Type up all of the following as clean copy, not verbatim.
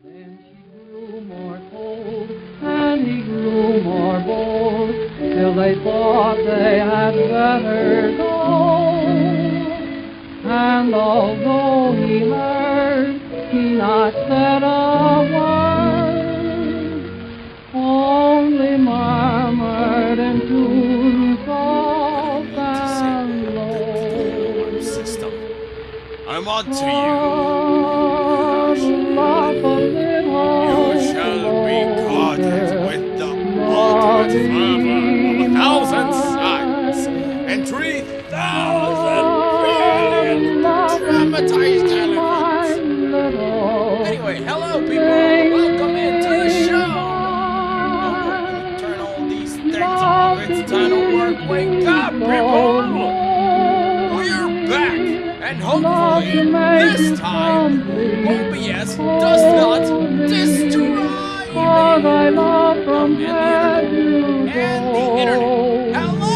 Then she grew more cold, and he grew more bold, till they thought they had better go. And although he heard, he not said a word, only murmured in tunes soft and low. System. I'm on to you. You shall be guarded with the ultimate fervor of 1,000 suns and 3,000 billion dramatized elephants. Anyway, hello people, welcome into the show. Oh, we're gonna turn all these things off. It's time to work. Wake up, people. We're back, and hopefully this time OBS does not destroy me. And the internet. Hello!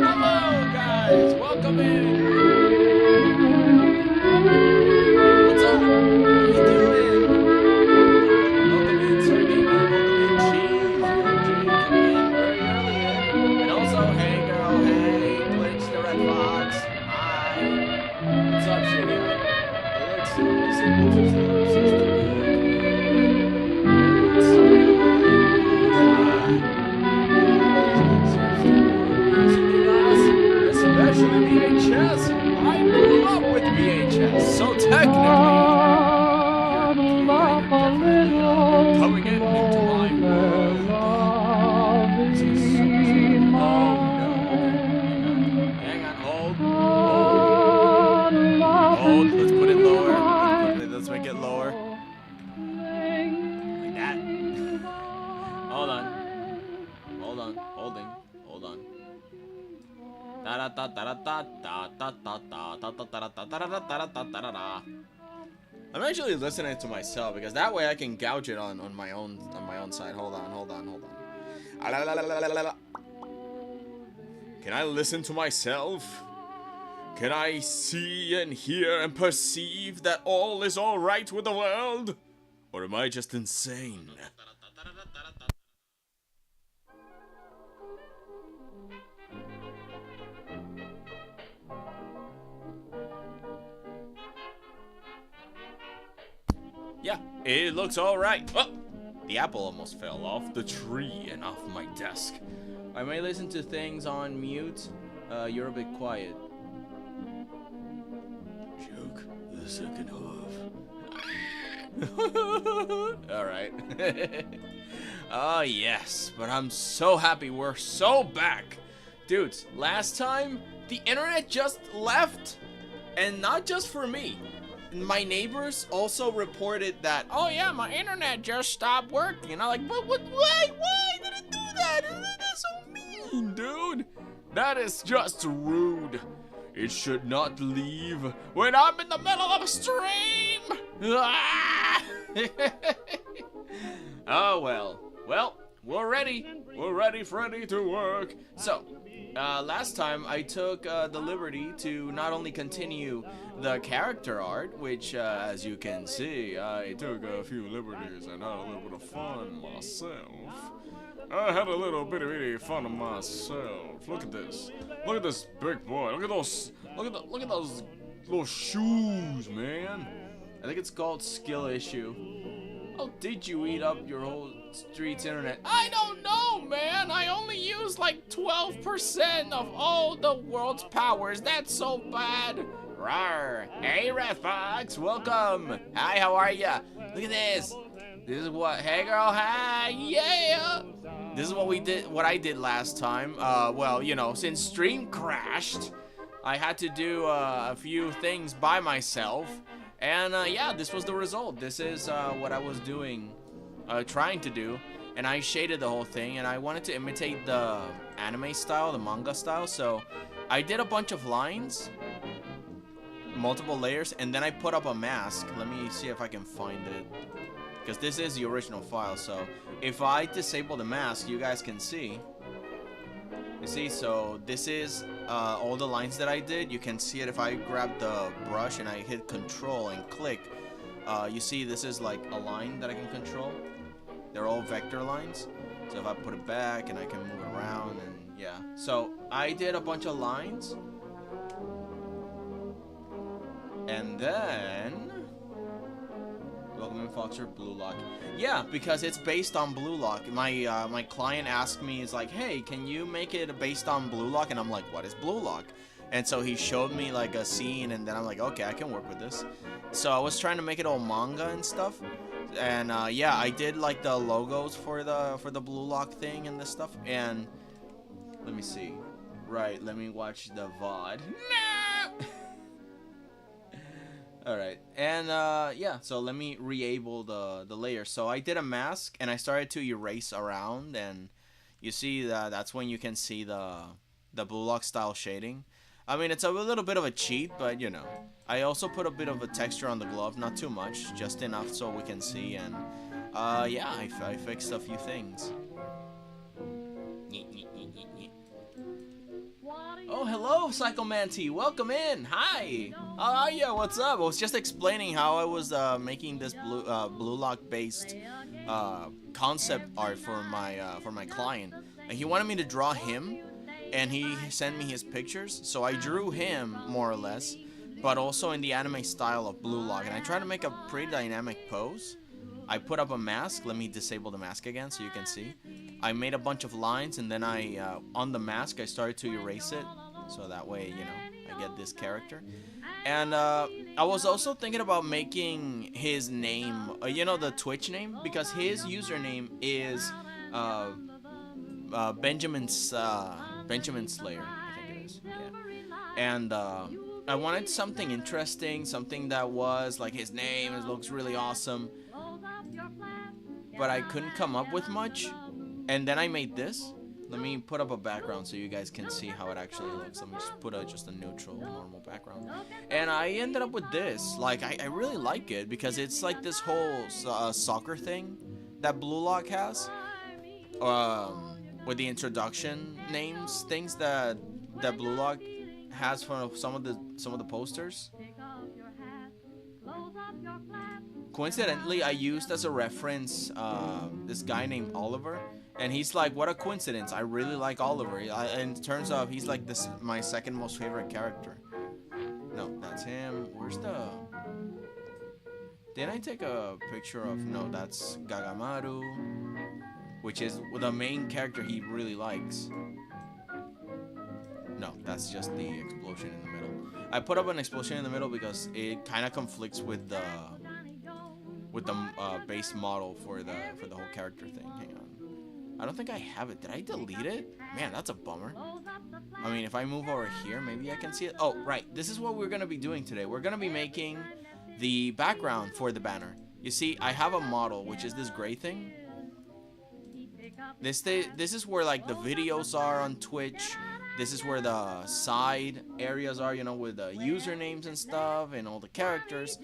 Hello, guys. Welcome in. What's up? How you doing? Welcome in, Sir Gamer. Welcome in, Cheese. building. Hold on. I'm actually listening to myself because that way I can gouge it on my own side. Hold on. Can I listen to myself? Can I see and hear and perceive that all is alright with the world? Or am I just insane? Yeah, it looks alright. Oh, the apple almost fell off the tree and off my desk. I may listen to things on mute. You're a bit quiet. Joke the second half. Alright. Oh, yes. But I'm so happy we're so back. Dudes, last time, the internet just left. And not just for me. My neighbors also reported that, oh yeah, my internet just stopped working. And I'm like, but what, why did it do that? That's so mean, dude. That is just rude. It should not leave when I'm in the middle of a stream. Ah! Oh, well. Well, we're ready. We're ready to work. So, last time I took the liberty to not only continue the character art, which as you can see, I took a few liberties and had a little bit of fun myself. I had a little bitty fun of myself. Look at this. Look at this big boy. Look at those little shoes, man. I think it's called skill issue. How did you eat up your whole street's internet? I don't know, man. I only use like 12% of all the world's powers. That's so bad. Rawr. Hey, Red Fox. Welcome. Hi, how are ya? Look at this. This is what. Hey, girl. Hi. Yeah. This is what we did. What I did last time. Well, you know, since stream crashed, I had to do a few things by myself. And yeah, this was the result. This is what I was doing, trying to do, and I shaded the whole thing, and I wanted to imitate the anime style, the manga style, so I did a bunch of lines, multiple layers, and then I put up a mask. Let me see if I can find it, because this is the original file, so if I disable the mask, you guys can see. You see, so this is all the lines that I did. You can see it if I grab the brush and I hit control and click. You see this is like a line that I can control. They're all vector lines. So if I put it back and I can move it around, and yeah. So I did a bunch of lines. And then... Welcome in Foxer, Blue Lock. Yeah, because it's based on Blue Lock. My client asked me, he's like, hey, can you make it based on Blue Lock? And I'm like, what is Blue Lock? And so he showed me like a scene, and then I'm like, okay, I can work with this. So I was trying to make it all manga and stuff. And yeah, I did like the logos for the Blue Lock thing and this stuff. And let me see. Right, let me watch the VOD. No! Alright, and yeah, so let me re-able the layer. So I did a mask, and I started to erase around, and you see that's when you can see the Blue Lock style shading. I mean, it's a little bit of a cheat, but you know. I also put a bit of a texture on the glove, not too much, just enough so we can see, and yeah, I fixed a few things. Oh, hello, Psychomanty. Welcome in. Hi. How are you? What's up? I was just explaining how I was making this Blue Lock based concept art for my client. And he wanted me to draw him, and he sent me his pictures. So I drew him more or less, but also in the anime style of Blue Lock. And I tried to make a pretty dynamic pose. I put up a mask. Let me disable the mask again so you can see. I made a bunch of lines, and then on the mask, I started to erase it. So that way, you know, I get this character. And I was also thinking about making his name, you know, the Twitch name, because his username is Benjamin Slayer, I think it is. Yeah. And I wanted something interesting, something that was like his name. It looks really awesome. But I couldn't come up with much. And then I made this. Let me put up a background so you guys can see how it actually looks. Let me just put just a neutral, normal background. And I ended up with this. Like, I really like it because it's like this whole soccer thing that Blue Lock has. With the introduction names, things that Blue Lock has for some of the posters. Coincidentally, I used as a reference this guy named Oliver, and he's like, what a coincidence, I really like Oliver. And it turns out he's like my second most favorite character. No, that's him. Where's the... Did I take a picture of... No, that's Gagamaru, which is the main character he really likes. No, that's just the explosion in the middle. I put up an explosion in the middle because it kind of conflicts with the base model for the whole character thing. Hang on. I don't think I have it. Did I delete it? Man, that's a bummer. I mean, if I move over here, maybe I can see it. Oh, right. This is what we're going to be doing today. We're going to be making the background for the banner. You see, I have a model, which is this gray thing. This is where, like, the videos are on Twitch. This is where the side areas are, you know, with the usernames and stuff and all the characters.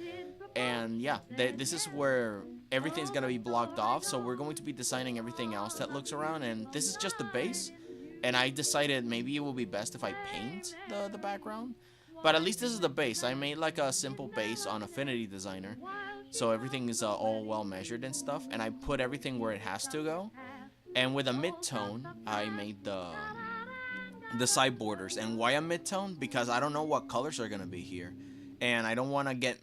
And yeah, this is where everything's gonna be blocked off. So we're going to be designing everything else that looks around, and this is just the base. And I decided maybe it would be best if I paint the background, but at least this is the base. I made like a simple base on Affinity Designer, so everything is all well measured and stuff, and I put everything where it has to go. And with a mid-tone, I made the side borders. And why a mid-tone? Because I don't know what colors are gonna be here, and I don't want to get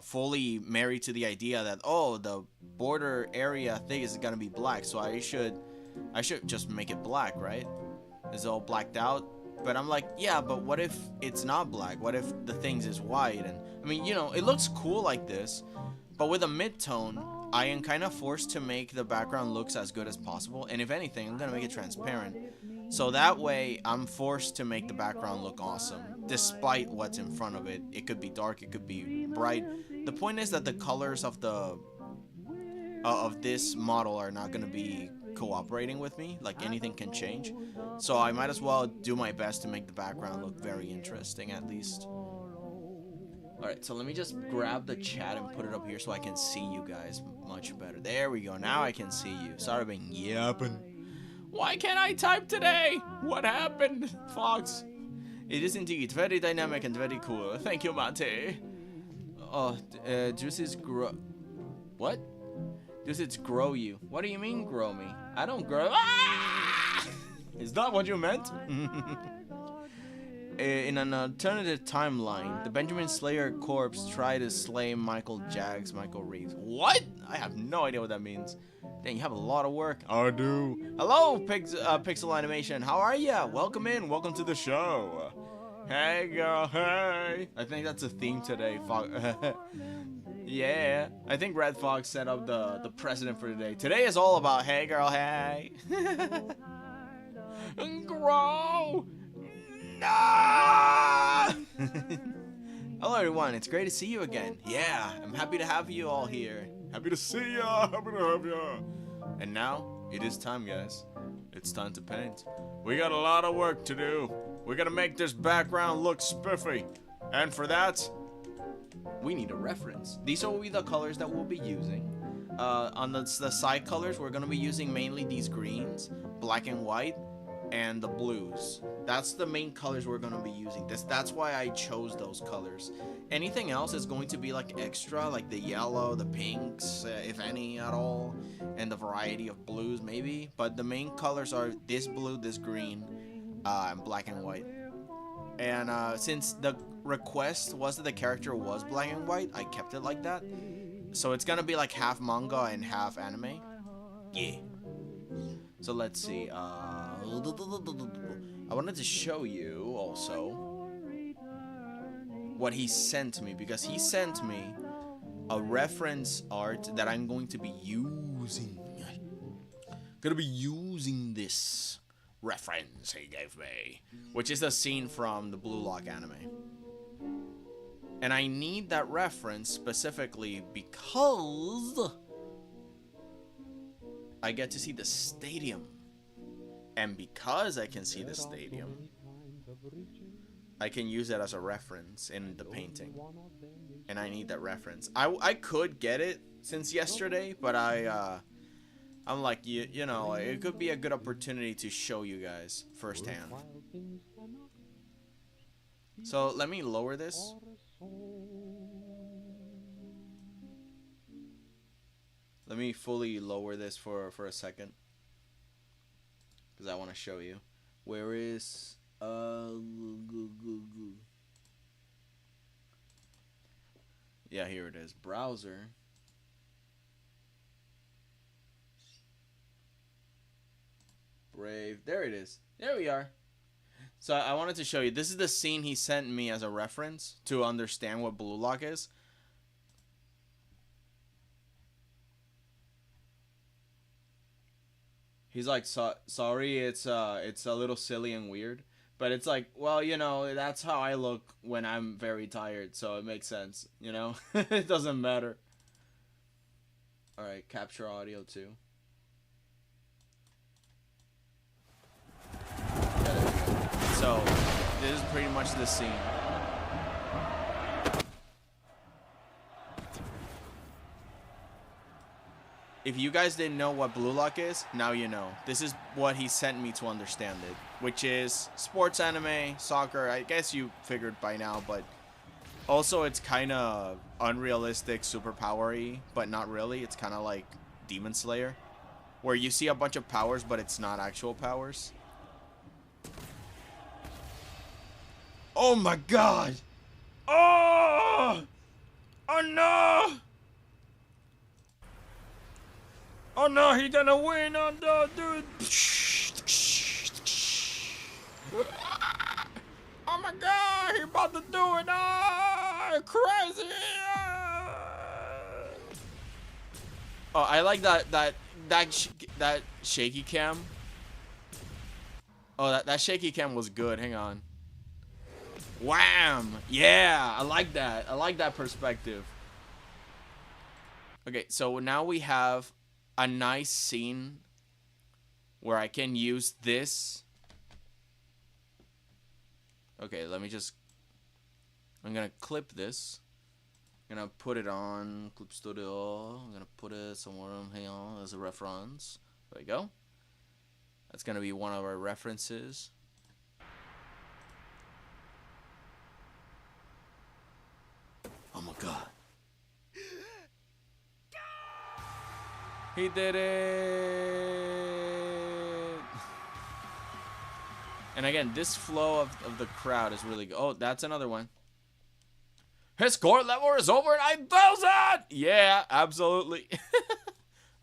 fully married to the idea that, oh, the border area thing is gonna be black, so I should just make it black, right? It's all blacked out. But I'm like, yeah, but what if it's not black? What if the things is white? And I mean, you know, it looks cool like this, but with a mid-tone, I am kind of forced to make the background looks as good as possible. And if anything, I'm gonna make it transparent, so that way I'm forced to make the background look awesome despite what's in front of it. It could be dark, it could be bright. The point is that the colors of this model are not gonna be cooperating with me. Like, anything can change, so I might as well do my best to make the background look very interesting, at least. Alright, so let me just grab the chat and put it up here so I can see you guys much better. There we go, now I can see you. Sorry I've been yapping. Why can't I type today? What happened, Fox? It is indeed very dynamic and very cool. Thank you, Mate. Oh, Juices grow... What? Juices grow you. What do you mean, grow me? I don't grow... Ah! Is that what you meant? In an alternative timeline, the Benjamin Slayer corpse tried to slay Michael Reeves. What? I have no idea what that means. Dang, you have a lot of work. I do. Hello, Pixel Animation. How are ya? Welcome in. Welcome to the show. Hey, girl. Hey. I think that's a theme today. Yeah. I think Red Fox set up the precedent for today. Today is all about hey, girl. Hey. Grow. No! Hello everyone, it's great to see you again. Yeah, I'm happy to have you all here. Happy to see ya, happy to have ya. And now, it is time, guys. It's time to paint. We got a lot of work to do. We gotta make this background look spiffy. And for that, we need a reference. These will be the colors that we'll be using. On the side colors, we're gonna be using mainly these greens, black and white, and the blues. That's the main colors we're gonna be using. That's why I chose those colors. Anything else is going to be like extra, like the yellow, the pinks, if any at all, and the variety of blues maybe. But the main colors are this blue, this green, and black and white. And since the request was that the character was black and white, I kept it like that. So it's gonna be like half manga and half anime. Yeah. So let's see. I wanted to show you also what he sent me, because he sent me a reference art that I'm going to be using. Gonna be using this reference he gave me, which is a scene from the Blue Lock anime. And I need that reference specifically because I get to see the stadium And because I can see the stadium, I can use it as a reference in the painting. And I need that reference. I could get it since yesterday, but I'm like, you know, it could be a good opportunity to show you guys firsthand. So let me lower this. Let me fully lower this for a second, because I want to show you. Where is yeah, here it is. Browser. Brave. There it is. There we are. So I wanted to show you. This is the scene he sent me as a reference to understand what Blue Lock is. He's like, sorry, it's a little silly and weird, but it's like, well, you know, that's how I look when I'm very tired, so it makes sense, you know. It doesn't matter. All right, capture audio too. So this is pretty much the scene. If you guys didn't know what Blue Lock is, now you know. This is what he sent me to understand it, which is sports anime, soccer. I guess you figured by now, but also it's kind of unrealistic, superpower-y, but not really. It's kind of like Demon Slayer, where you see a bunch of powers, but it's not actual powers. Oh my god! Oh! Oh no! Oh no, he gonna win on the dude. Oh my god, he about to do it. Ah, crazy. Oh, I like that shaky cam. Oh, that shaky cam was good. Hang on. Wham! Yeah, I like that. I like that perspective. Okay, so now we have a nice scene where I can use this. Okay, let me just, I'm gonna clip this. I'm gonna put it on Clip Studio. I'm gonna put it somewhere on here as a reference. There we go. That's gonna be one of our references. Oh my god. He did it! And again, this flow of the crowd is really good. Oh, that's another one. His score level is over 9,000! Yeah, absolutely.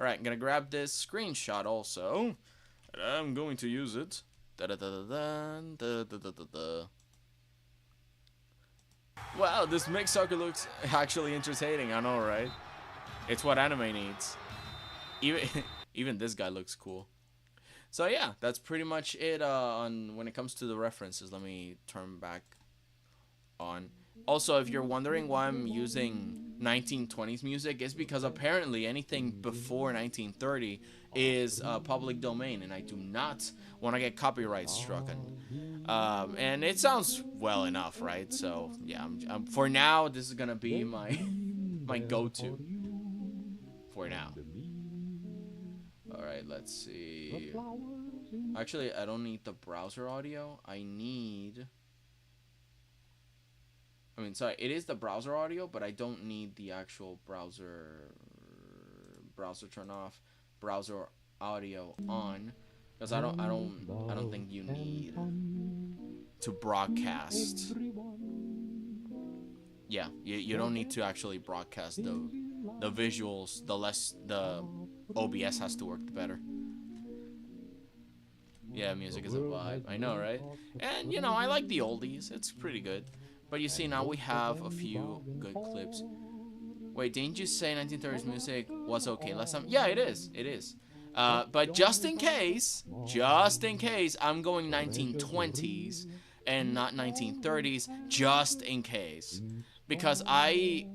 Alright, I'm gonna grab this screenshot also. And I'm going to use it. Wow, this mixed soccer looks actually entertaining, I know, right? It's what anime needs. Even this guy looks cool. So yeah, that's pretty much it on when it comes to the references. Let me turn back on. Also, if you're wondering why I'm using 1920s music, it's because apparently anything before 1930 is public domain, and I do not want to get copyright struck. And it sounds well enough, right? So yeah, for now, this is gonna be my go-to for now. Alright, let's see. Actually, I don't need the browser audio. Sorry, it is the browser audio, but I don't need the actual browser turn off, browser audio on, because I don't think you need to broadcast. Yeah, you don't need to actually broadcast the visuals. The OBS has to work better. Yeah, music is a vibe. I know, right? And, you know, I like the oldies. It's pretty good. But you see, now we have a few good clips. Wait, didn't you say 1930s music was okay last time? Yeah, it is. It is. But just in case, I'm going 1920s and not 1930s, just in case. Because I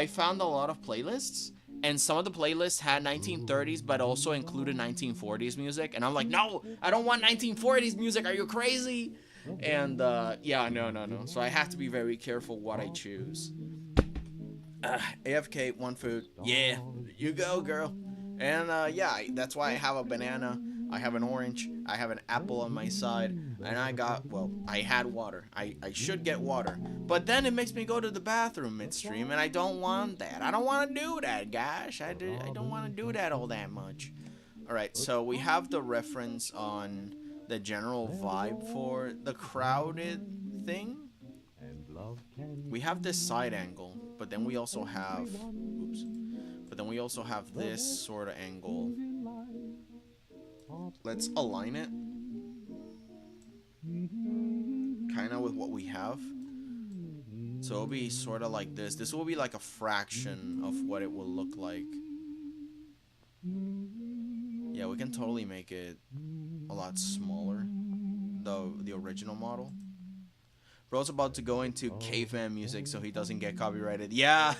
found a lot of playlists, and some of the playlists had 1930s but also included 1940s music, and I'm like, no, I don't want 1940s music, are you crazy? And yeah, no, so I have to be very careful what I choose. AFK, one food, yeah, you go, girl. And yeah, that's why I have a banana, I have an orange, I have an apple on my side, and I got, well, I had water. I should get water. But then it makes me go to the bathroom midstream, and I don't want that. I don't want to do that, gosh. I don't want to do that all that much. Alright, so we have the reference on the general vibe for the crowded thing. We have this side angle, but then we also have, oops, but then we also have this sort of angle. Let's align it kind of with what we have. So it'll be sort of like this. This will be like a fraction of what it will look like. Yeah, we can totally make it a lot smaller, the original model. Bro's about to go into caveman music so he doesn't get copyrighted. Yeah,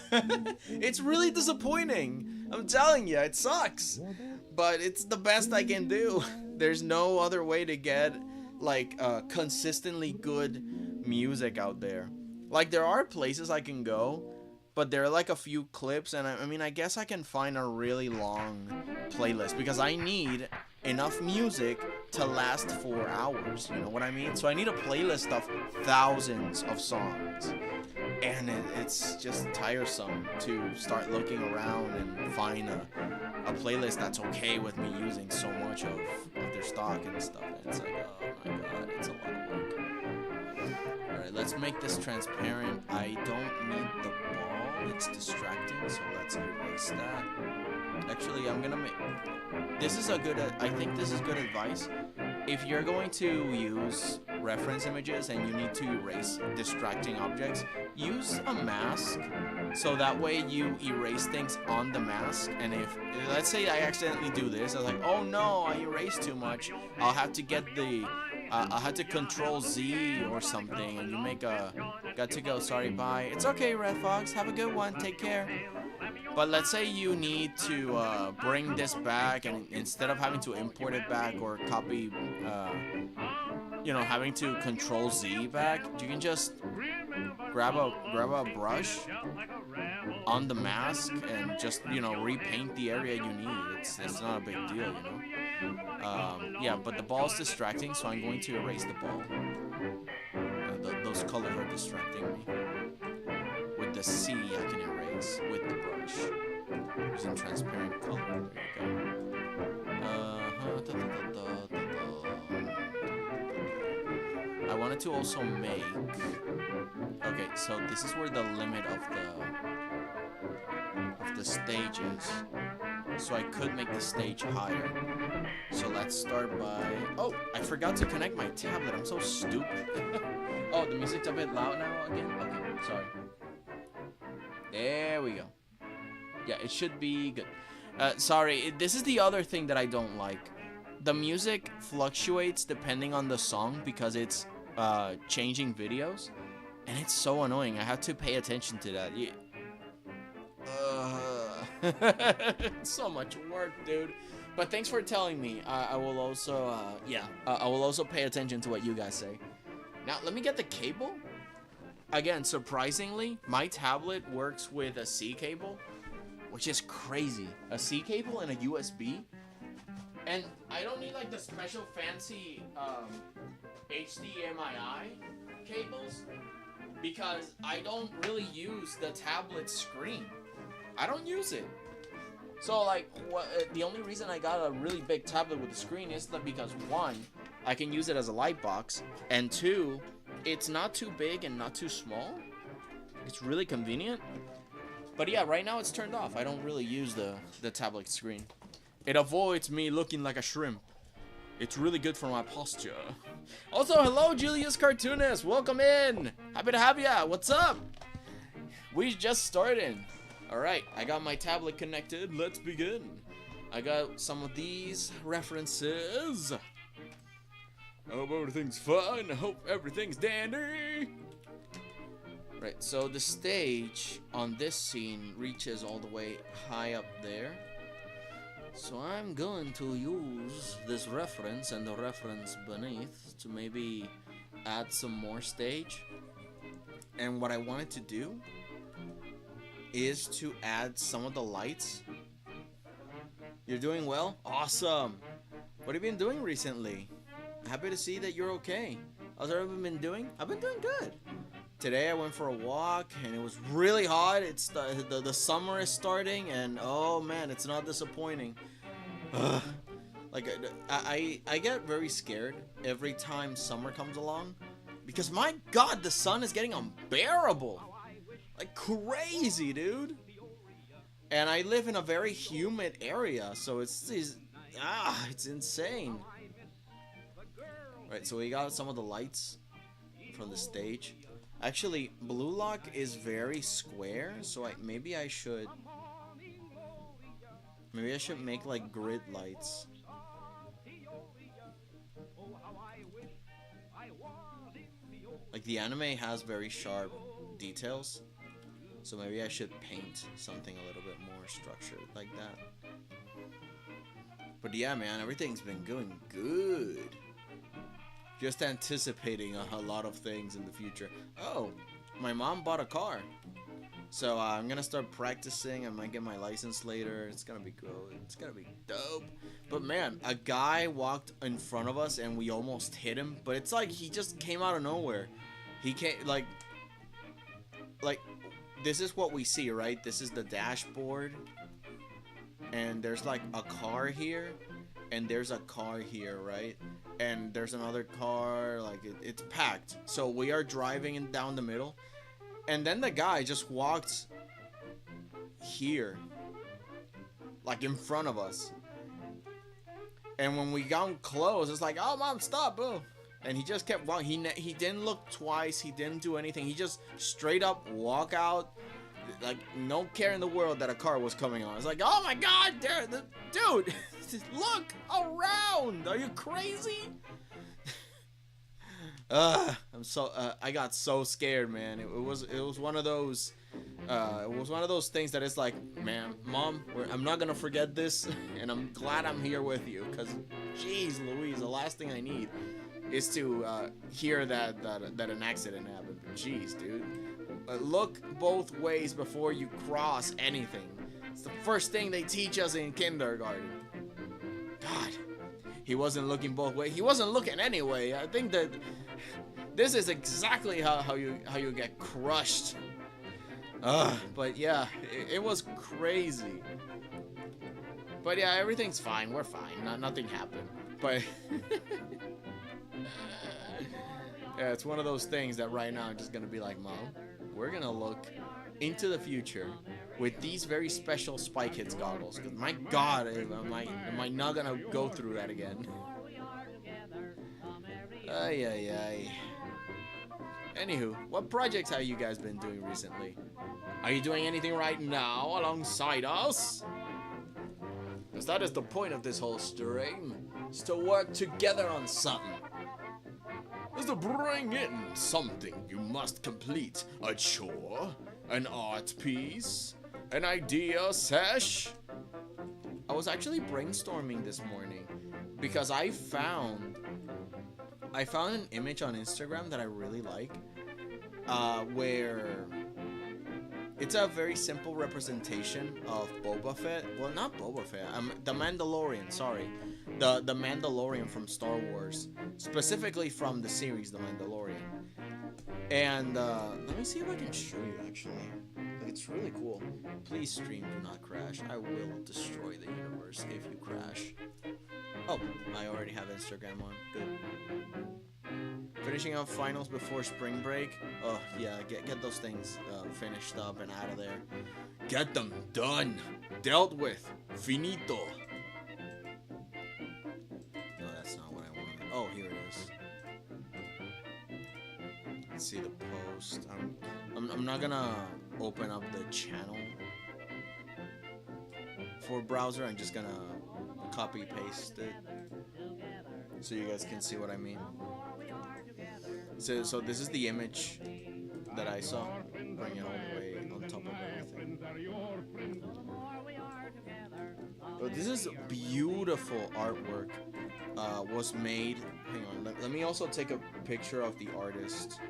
it's really disappointing. I'm telling you, it sucks. But it's the best I can do. There's no other way to get, like, consistently good music out there. Like, there are places I can go, but there are, like, a few clips, and I mean, I guess I can find a really long playlist, because I need enough music to last 4 hours, you know what I mean? So I need a playlist of thousands of songs, and it's just tiresome to start looking around and find a playlist that's okay with me using so much of their stock and stuff. It's like, oh my god, it's a lot of work. Alright, let's make this transparent. I don't need the ball, it's distracting, so let's erase that. Actually, I'm gonna make, this is a good, I think this is good advice. If you're going to use reference images and you need to erase distracting objects, use a mask, so that way you erase things on the mask. And if, let's say I accidentally do this, I was like, oh no, I erased too much, I'll have to get the, I'll have to Control Z or something, and you make a, got to go, sorry, bye. It's okay, Red Fox, have a good one, take care. But let's say you need to bring this back, and instead of having to import it back or copy, you know, having to Control Z back, you can just grab a brush on the mask and just, you know, repaint the area you need. It's not a big deal, you know. Yeah, but the ball is distracting, so I'm going to erase the ball. Those colors are distracting me. With the C, I can erase with the brush using transparent color. There you go. I wanted to also make, okay, so this is where the limit of the stage is. So I could make the stage higher. So let's start by, oh, I forgot to connect my tablet. I'm so stupid. Oh, the music's a bit loud now again? Okay, sorry. There we go. Yeah, it should be good. Sorry, this is the other thing that I don't like. The music fluctuates depending on the song because it's changing videos. And it's so annoying. I have to pay attention to that. It's so much work, dude. But thanks for telling me. I will also, I will also pay attention to what you guys say. Now, let me get the cable. Again, surprisingly, my tablet works with a C cable, which is crazy. A C cable and a USB. And I don't need like the special fancy HDMI cables because I don't really use the tablet screen. I don't use it. So like, the only reason I got a really big tablet with a screen is that because one, I can use it as a light box, and two, it's not too big and not too small. It's really convenient. But yeah, right now it's turned off. I don't really use the tablet screen. It avoids me looking like a shrimp. It's really good for my posture. Also, hello Julius Cartoonist, welcome in. Happy to have ya. What's up? We just started. Alright, I got my tablet connected. Let's begin. I got some of these references. I hope everything's fine. I hope everything's dandy. Right, so the stage on this scene reaches all the way high up there. So I'm going to use this reference and the reference beneath to maybe add some more stage. And what I wanted to do is to add some of the lights. You're doing well? Awesome! What have you been doing recently? Happy to see that you're okay. How's everyone been doing? I've been doing good. Today I went for a walk and it was really hot. It's the summer is starting and oh man, it's not disappointing. Ugh. Like I get very scared every time summer comes along because my god, the sun is getting unbearable. Like crazy, dude. And I live in a very humid area, so it's insane. Right, so we got some of the lights from the stage. Actually, Blue Lock is very square, so maybe I should make like grid lights. Like the anime has very sharp details, so maybe I should paint something a little bit more structured like that. But yeah, man, everything's been going good. Just anticipating a lot of things in the future. Oh, my mom bought a car. So I'm gonna start practicing. I might get my license later. It's gonna be good. It's gonna be dope. But man, a guy walked in front of us and we almost hit him. But it's like he just came out of nowhere. He came like this is what we see, right? This is the dashboard. And there's like a car here. And there's a car here, right? And there's another car, like it's packed. So we are driving down the middle, and then the guy just walked here, like in front of us. And when we got close, it's like, oh mom, stop, boo. And he just kept walking. He didn't look twice. He didn't do anything. He just straight up walk out, like no care in the world that a car was coming on. It's like, oh my god, dude. Look around! Are you crazy? I got so scared, man. It was one of those things that is like, man, mom, I'm not gonna forget this, and I'm glad I'm here with you, cause, jeez, Louise, the last thing I need is to hear that an accident happened. Jeez, dude, look both ways before you cross anything. It's the first thing they teach us in kindergarten. God, he wasn't looking both ways. He wasn't looking anyway. I think that this is exactly how you get crushed. But yeah, it was crazy. But yeah, everything's fine. We're fine. Nothing happened. But yeah, it's one of those things that right now I'm just gonna be like, Mom, we're gonna look into the future with these very special Spy Kids goggles. Cause my god, am I not gonna go through that again? Ay, ay, ay. Anywho, what projects have you guys been doing recently? Are you doing anything right now alongside us? Because that is the point of this whole stream, is to work together on something. Is to bring in something you must complete. A chore, an art piece, an idea sesh. I was actually brainstorming this morning because I found an image on Instagram that I really like, where it's a very simple representation of Boba Fett. Well, not Boba Fett. The Mandalorian. Sorry, the Mandalorian from Star Wars, specifically from the series The Mandalorian. And let me see if I can show you actually. It's really cool. Please stream, do not crash. I will destroy the universe if you crash. Oh, I already have Instagram on. Good. Finishing up finals before spring break. Oh yeah, get those things finished up and out of there. Get them done. Dealt with. Finito. No, that's not what I wanted. Oh, here it is. Let's see the post. I'm not gonna open up the channel for browser. I'm just gonna copy paste it so you guys can see what I mean. So this is the image that I saw. bring it all the way on top of everything. But this is beautiful artwork. Was made. Hang on. Let me also take a picture of the artist.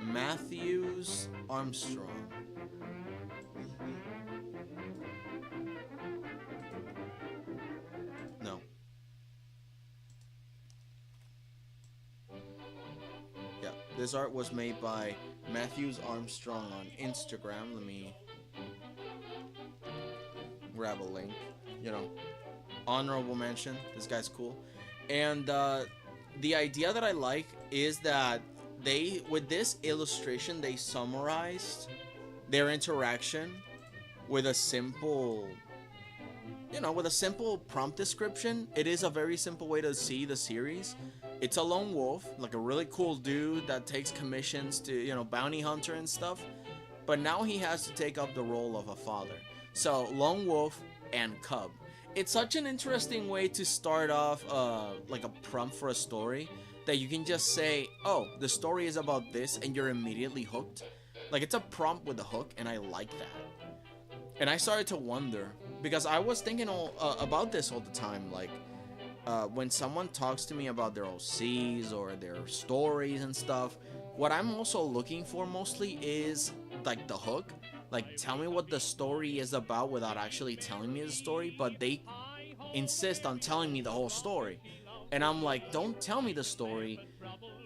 Matthews Armstrong. No. Yeah, this art was made by Matthews Armstrong on Instagram. Let me grab a link. You know, honorable mention. This guy's cool. And the idea that I like is that they, with this illustration, they summarized their interaction with a simple, you know, with a simple prompt description. It is a very simple way to see the series. It's a lone wolf, like a really cool dude that takes commissions to, you know, bounty hunter and stuff. But now he has to take up the role of a father. So, lone wolf and cub. It's such an interesting way to start off like a prompt for a story, that you can just say, oh, the story is about this, and you're immediately hooked. Like, it's a prompt with a hook, and I like that. And I started to wonder, because I was thinking about this all the time, like, when someone talks to me about their OCs or their stories and stuff, what I'm also looking for mostly is, like, the hook. Like, tell me what the story is about without actually telling me the story, but they insist on telling me the whole story. And I'm like, don't tell me the story.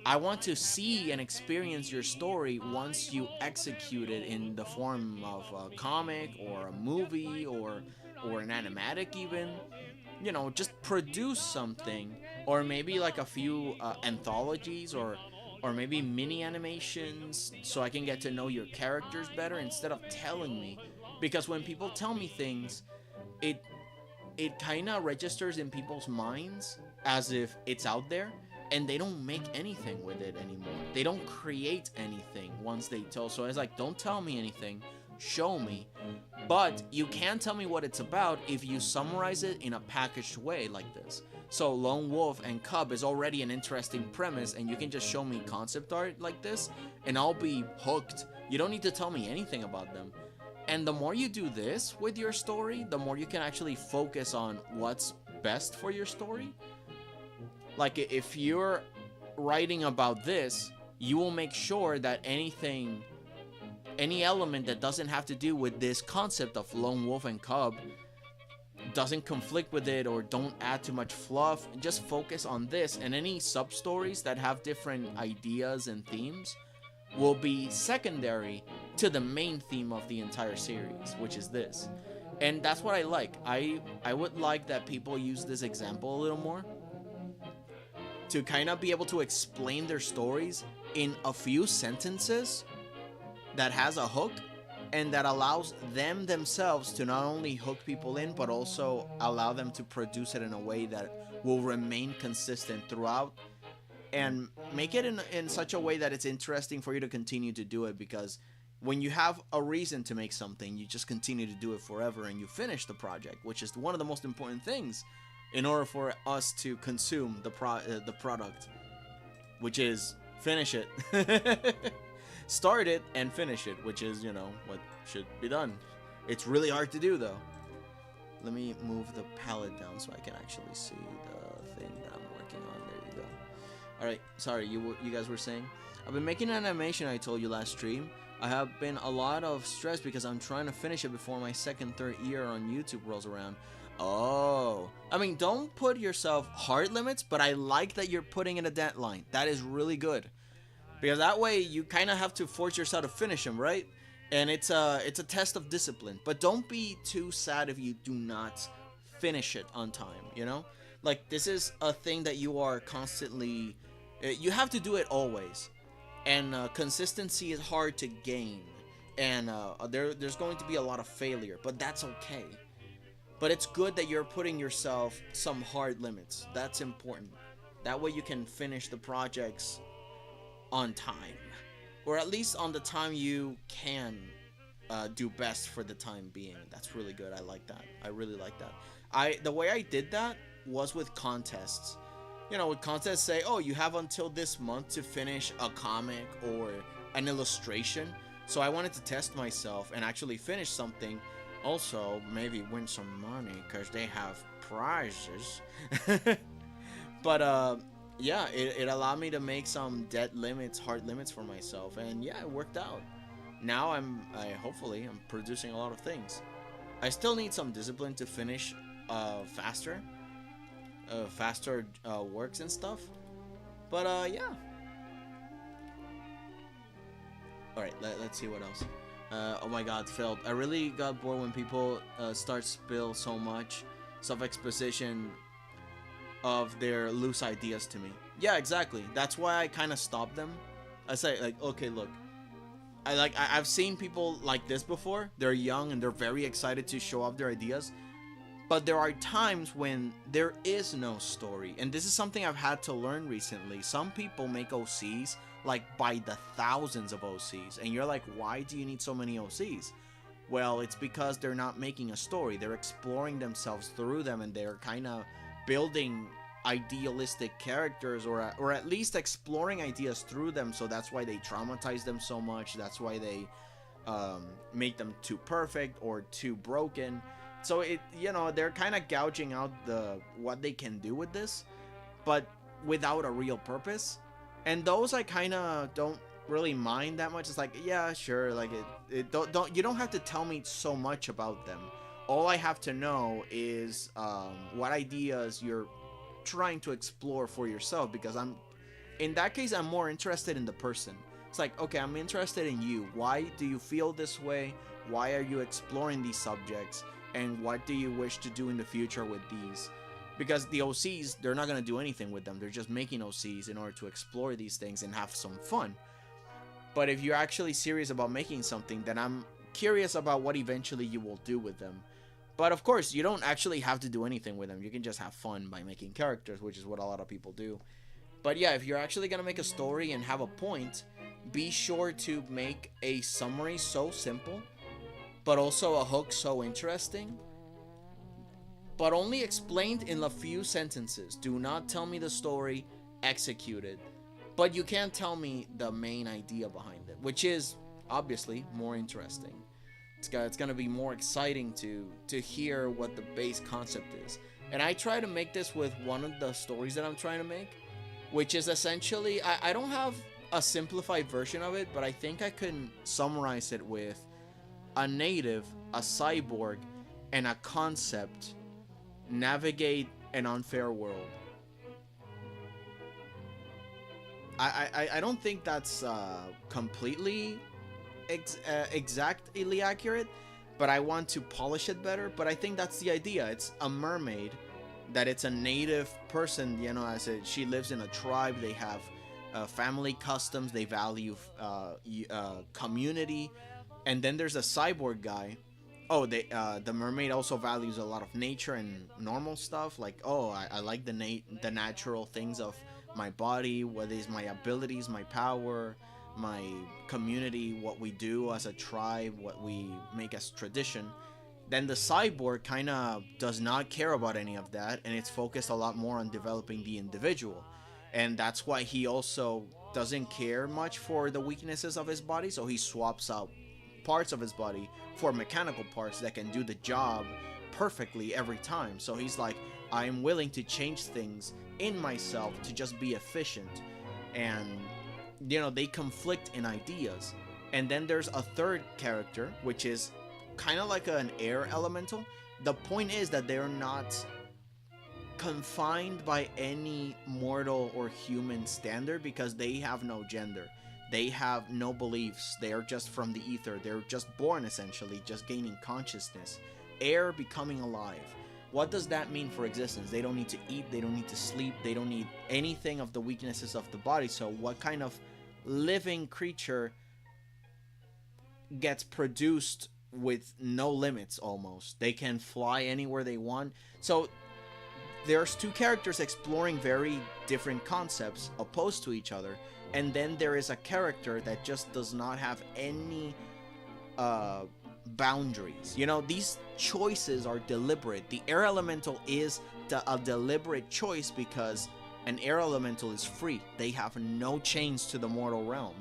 I want to see and experience your story once you execute it in the form of a comic or a movie or an animatic even. You know, just produce something, or maybe like a few anthologies or maybe mini animations, so I can get to know your characters better instead of telling me. Because when people tell me things, it kind of registers in people's minds as if it's out there, and they don't make anything with it anymore. They don't create anything once they tell. So it's like, don't tell me anything, show me. But you can tell me what it's about if you summarize it in a packaged way like this. So Lone Wolf and Cub is already an interesting premise, and you can just show me concept art like this, and I'll be hooked. You don't need to tell me anything about them. And the more you do this with your story, the more you can actually focus on what's best for your story. Like, if you're writing about this, you will make sure that any element that doesn't have to do with this concept of Lone Wolf and Cub doesn't conflict with it, or don't add too much fluff. Just focus on this, and any sub-stories that have different ideas and themes will be secondary to the main theme of the entire series, which is this. And that's what I like. I would like that people use this example a little more, to kind of be able to explain their stories in a few sentences that has a hook, and that allows them themselves to not only hook people in, but also allow them to produce it in a way that will remain consistent throughout, and make it in such a way that it's interesting for you to continue to do it. Because when you have a reason to make something, you just continue to do it forever, and you finish the project, which is one of the most important things in order for us to consume the product, which is finish it. Start it and finish it, which is, you know, what should be done. It's really hard to do, though. Let me move the palette down so I can actually see the thing that I'm working on. There you go. Alright, sorry, you guys were saying? I've been making an animation I told you last stream. I have been a lot of stress because I'm trying to finish it before my second, third year on YouTube rolls around. Oh, I mean, don't put yourself hard limits, but I like that you're putting in a deadline. That is really good. Because that way you kind of have to force yourself to finish them, right? And it's a test of discipline. But don't be too sad if you do not finish it on time, you know? Like, this is a thing that you are constantly... You have to do it always. And consistency is hard to gain. And there's going to be a lot of failure, but that's okay. But it's good that you're putting yourself some hard limits. That's important. That way you can finish the projects on time, or at least on the time you can do best for the time being. That's really good. I like that. I really like that. The way I did that was with contests. You know, with contests say, oh, you have until this month to finish a comic or an illustration. So I wanted to test myself and actually finish something. Also, maybe win some money because they have prizes. But yeah, it allowed me to make some hard limits for myself, and yeah, it worked out. Now hopefully I'm producing a lot of things. I still need some discipline to finish faster works and stuff. But yeah. Alright, let's see what else. Oh my god, failed. I really got bored when people start spill so much self-exposition of their loose ideas to me. Yeah, exactly. That's why I kind of stop them. I say, like, okay, look, I've seen people like this before. They're young and they're very excited to show off their ideas, but there are times when there is no story, and this is something I've had to learn recently. Some people make OCs like by the thousands of OCs, and you're like, why do you need so many OCs? Well, it's because they're not making a story. They're exploring themselves through them, and they're kind of building idealistic characters, or at least exploring ideas through them. So that's why they traumatize them so much. That's why they make them too perfect or too broken. So they're kind of gouging out what they can do with this, but without a real purpose. And those I kind of don't really mind that much. It's like, yeah, sure, like you don't have to tell me so much about them. All I have to know is what ideas you're trying to explore for yourself, because in that case I'm more interested in the person. It's like, okay, I'm interested in you. Why do you feel this way? Why are you exploring these subjects? And what do you wish to do in the future with these? Because the OCs, they're not going to do anything with them. They're just making OCs in order to explore these things and have some fun. But if you're actually serious about making something, then I'm curious about what eventually you will do with them. But of course, you don't actually have to do anything with them. You can just have fun by making characters, which is what a lot of people do. But yeah, if you're actually going to make a story and have a point, be sure to make a summary so simple, but also a hook so interesting, but only explained in a few sentences. Do not tell me the story, execute it. But you can't tell me the main idea behind it, which is obviously more interesting. It's gonna be more exciting to hear what the base concept is. And I try to make this with one of the stories that I'm trying to make, which is essentially, I don't have a simplified version of it, but I think I can summarize it with a native, a cyborg, and a concept navigate an unfair world. I don't think that's completely exactly accurate, but I want to polish it better. But I think that's the idea. It's a mermaid, that it's a native person, she lives in a tribe. They have family customs, they value community. And then there's a cyborg guy. The mermaid also values a lot of nature and normal stuff, like, I like the natural things of my body, what is my abilities, my power, my community, what we do as a tribe, what we make as tradition. Then the cyborg kind of does not care about any of that, and it's focused a lot more on developing the individual. And that's why he also doesn't care much for the weaknesses of his body, so he swaps out parts of his body for mechanical parts that can do the job perfectly every time. So he's like, I'm willing to change things in myself to just be efficient. And they conflict in ideas. And then there's a third character, which is kind of like an air elemental. The point is that they're not confined by any mortal or human standard, because they have no gender. They have no beliefs. They are just from the ether. They're just born, essentially, just gaining consciousness. Air becoming alive. What does that mean for existence? They don't need to eat. They don't need to sleep. They don't need anything of the weaknesses of the body. So what kind of living creature gets produced with no limits almost? They can fly anywhere they want. So there's two characters exploring very different concepts opposed to each other. And then there is a character that just does not have any boundaries. These choices are deliberate. The air elemental is a deliberate choice, because an air elemental is free. They have no chains to the mortal realm.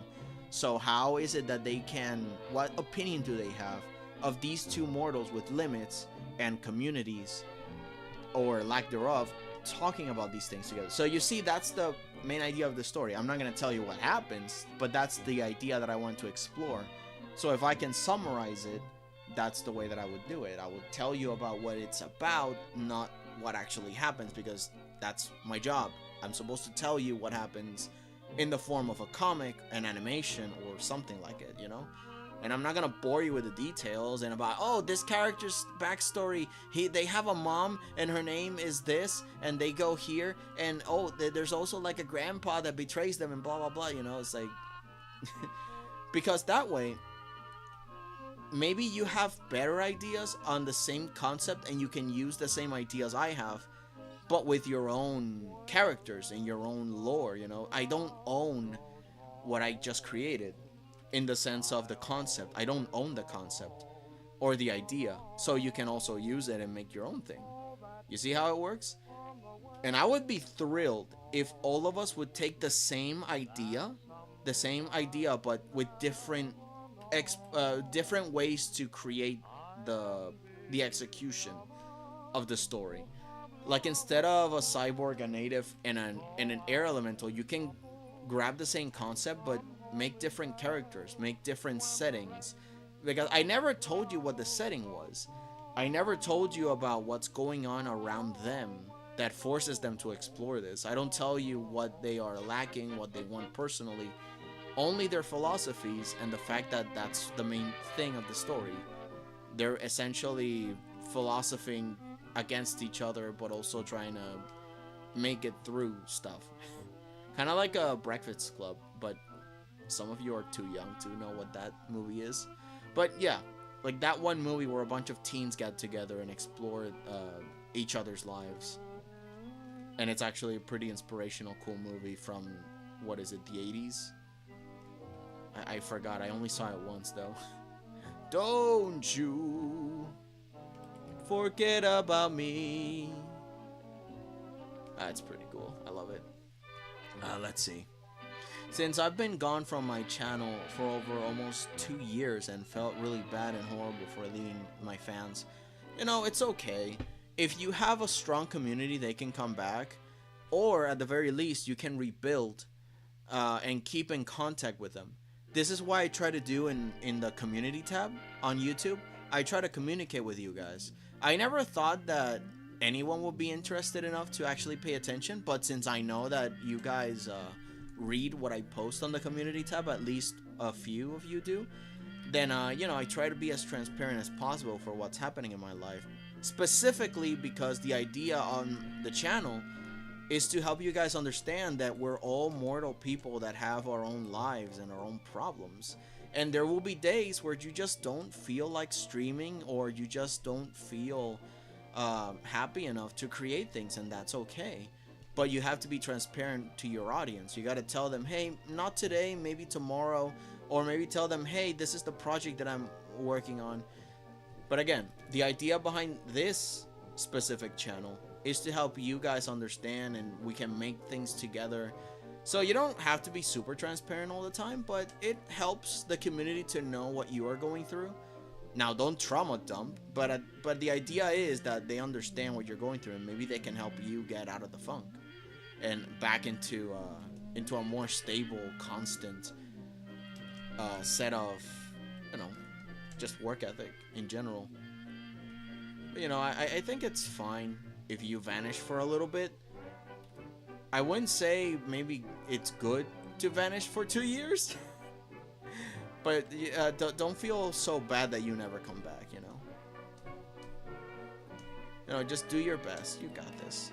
So how is it that they can, what opinion do they have of these two mortals with limits and communities, or lack thereof, talking about these things together? So you see, that's the main idea of the story. I'm not going to tell you what happens, but that's the idea that I want to explore. So if I can summarize it, that's the way that I would do it. I would tell you about what it's about, not what actually happens, because that's my job. I'm supposed to tell you what happens in the form of a comic, an animation, or something like it, you know? And I'm not gonna bore you with the details and about, oh, this character's backstory, they have a mom and her name is this, and they go here, and oh, there's also like a grandpa that betrays them and blah blah blah, you know? It's like because that way maybe you have better ideas on the same concept and you can use the same ideas I have, but with your own characters and your own lore, you know? I don't own what I just created in the sense of the concept. I don't own the concept or the idea, so you can also use it and make your own thing. You see how it works? And I would be thrilled if all of us would take the same idea but with different ways to create the execution of the story. Like, instead of a cyborg, a native, and an air elemental, you can grab the same concept but make different characters, make different settings. Because I never told you what the setting was. I never told you about what's going on around them that forces them to explore this. I don't tell you what they are lacking, what they want personally. Only their philosophies and the fact that that's the main thing of the story. They're essentially philosophizing against each other, but also trying to make it through stuff. Kind of like a Breakfast Club, but some of you are too young to know what that movie is. But yeah, like that one movie where a bunch of teens got together and explored each other's lives. And it's actually a pretty inspirational, cool movie from, what is it, the 80s? I forgot, I only saw it once though. Don't you forget about me. That's pretty cool. I love it. Let's see. Since I've been gone from my channel for over almost 2 years and felt really bad and horrible for leaving my fans, you know, it's okay. If you have a strong community, they can come back. Or at the very least, you can rebuild and keep in contact with them. This is why I try to do in the community tab on YouTube. I try to communicate with you guys. I never thought that anyone would be interested enough to actually pay attention, but since I know that you guys read what I post on the community tab, at least a few of you do, then you know, I try to be as transparent as possible for what's happening in my life. Specifically because the idea on the channel is to help you guys understand that we're all mortal people that have our own lives and our own problems. And there will be days where you just don't feel like streaming, or you just don't feel happy enough to create things, and that's okay. But you have to be transparent to your audience. You got to tell them, hey, not today, maybe tomorrow, or maybe tell them, hey, this is the project that I'm working on. But again, the idea behind this specific channel is to help you guys understand, and we can make things together. So you don't have to be super transparent all the time, but it helps the community to know what you are going through. Now, don't trauma dump, but the idea is that they understand what you're going through, and maybe they can help you get out of the funk and back into a more stable, constant set of, you know, just work ethic in general. But, you know, I think it's fine if you vanish for a little bit. I wouldn't say maybe it's good to vanish for 2 years. But don't feel so bad that you never come back, you know. You know, just do your best. You got this.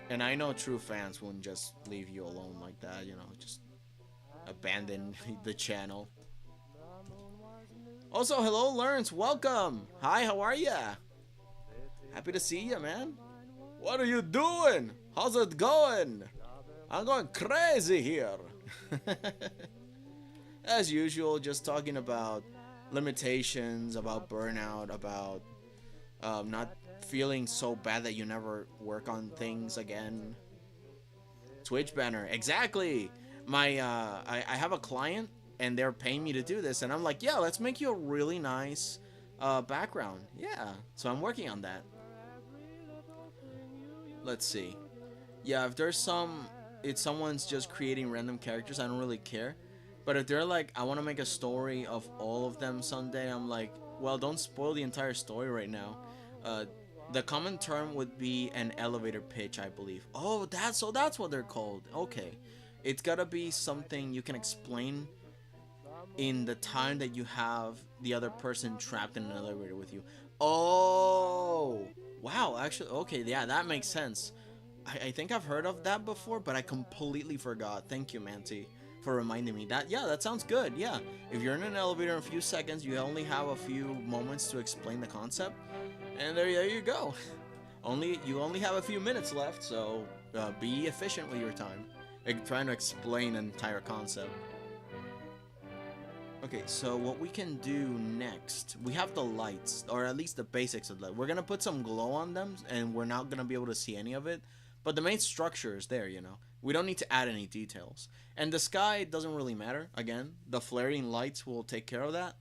And I know true fans wouldn't just leave you alone like that, you know, just abandon the channel. Also, hello, Lawrence. Welcome. Hi, how are ya? Happy to see you, man. What are you doing? How's it going? I'm going crazy here. As usual, just talking about limitations, about burnout, about not feeling so bad that you never work on things again. Twitch banner. Exactly. My I have a client and they're paying me to do this, and I'm like, yeah, let's make you a really nice background. Yeah. So I'm working on that. Let's see. Yeah, if there's if someone's just creating random characters, I don't really care. But if they're like, I want to make a story of all of them someday, I'm like, well, don't spoil the entire story right now. The common term would be an elevator pitch, I believe. Oh, that's what they're called. Okay. It's gotta be something you can explain in the time that you have the other person trapped in an elevator with you. Oh, wow, actually, okay, yeah, that makes sense. I think I've heard of that before, but I completely forgot. Thank you, Manti, for reminding me. That, yeah, that sounds good. Yeah, if you're in an elevator in a few seconds, you only have a few moments to explain the concept, and there you go. You only have a few minutes left, so be efficient with your time, trying to explain an entire concept. Okay, so what we can do next, we have the lights, or at least the basics of light. We're gonna put some glow on them, and we're not gonna be able to see any of it. But the main structure is there, you know. We don't need to add any details. And the sky doesn't really matter. Again, the flaring lights will take care of that.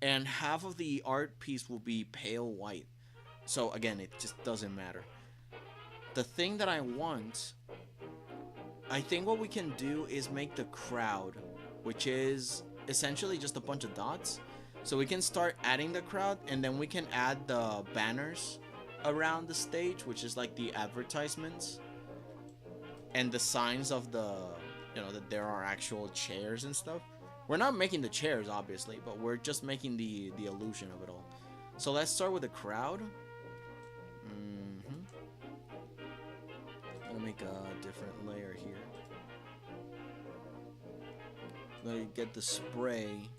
And half of the art piece will be pale white. So again, it just doesn't matter. The thing that I want, I think what we can do is make the crowd, which is essentially just a bunch of dots. So we can start adding the crowd, and then we can add the banners around the stage, which is like the advertisements and the signs of the, you know, that there are actual chairs and stuff. We're not making the chairs, obviously, but we're just making the illusion of it all. So let's start with the crowd. I'm gonna make a different layer here. I'm gonna get the spray.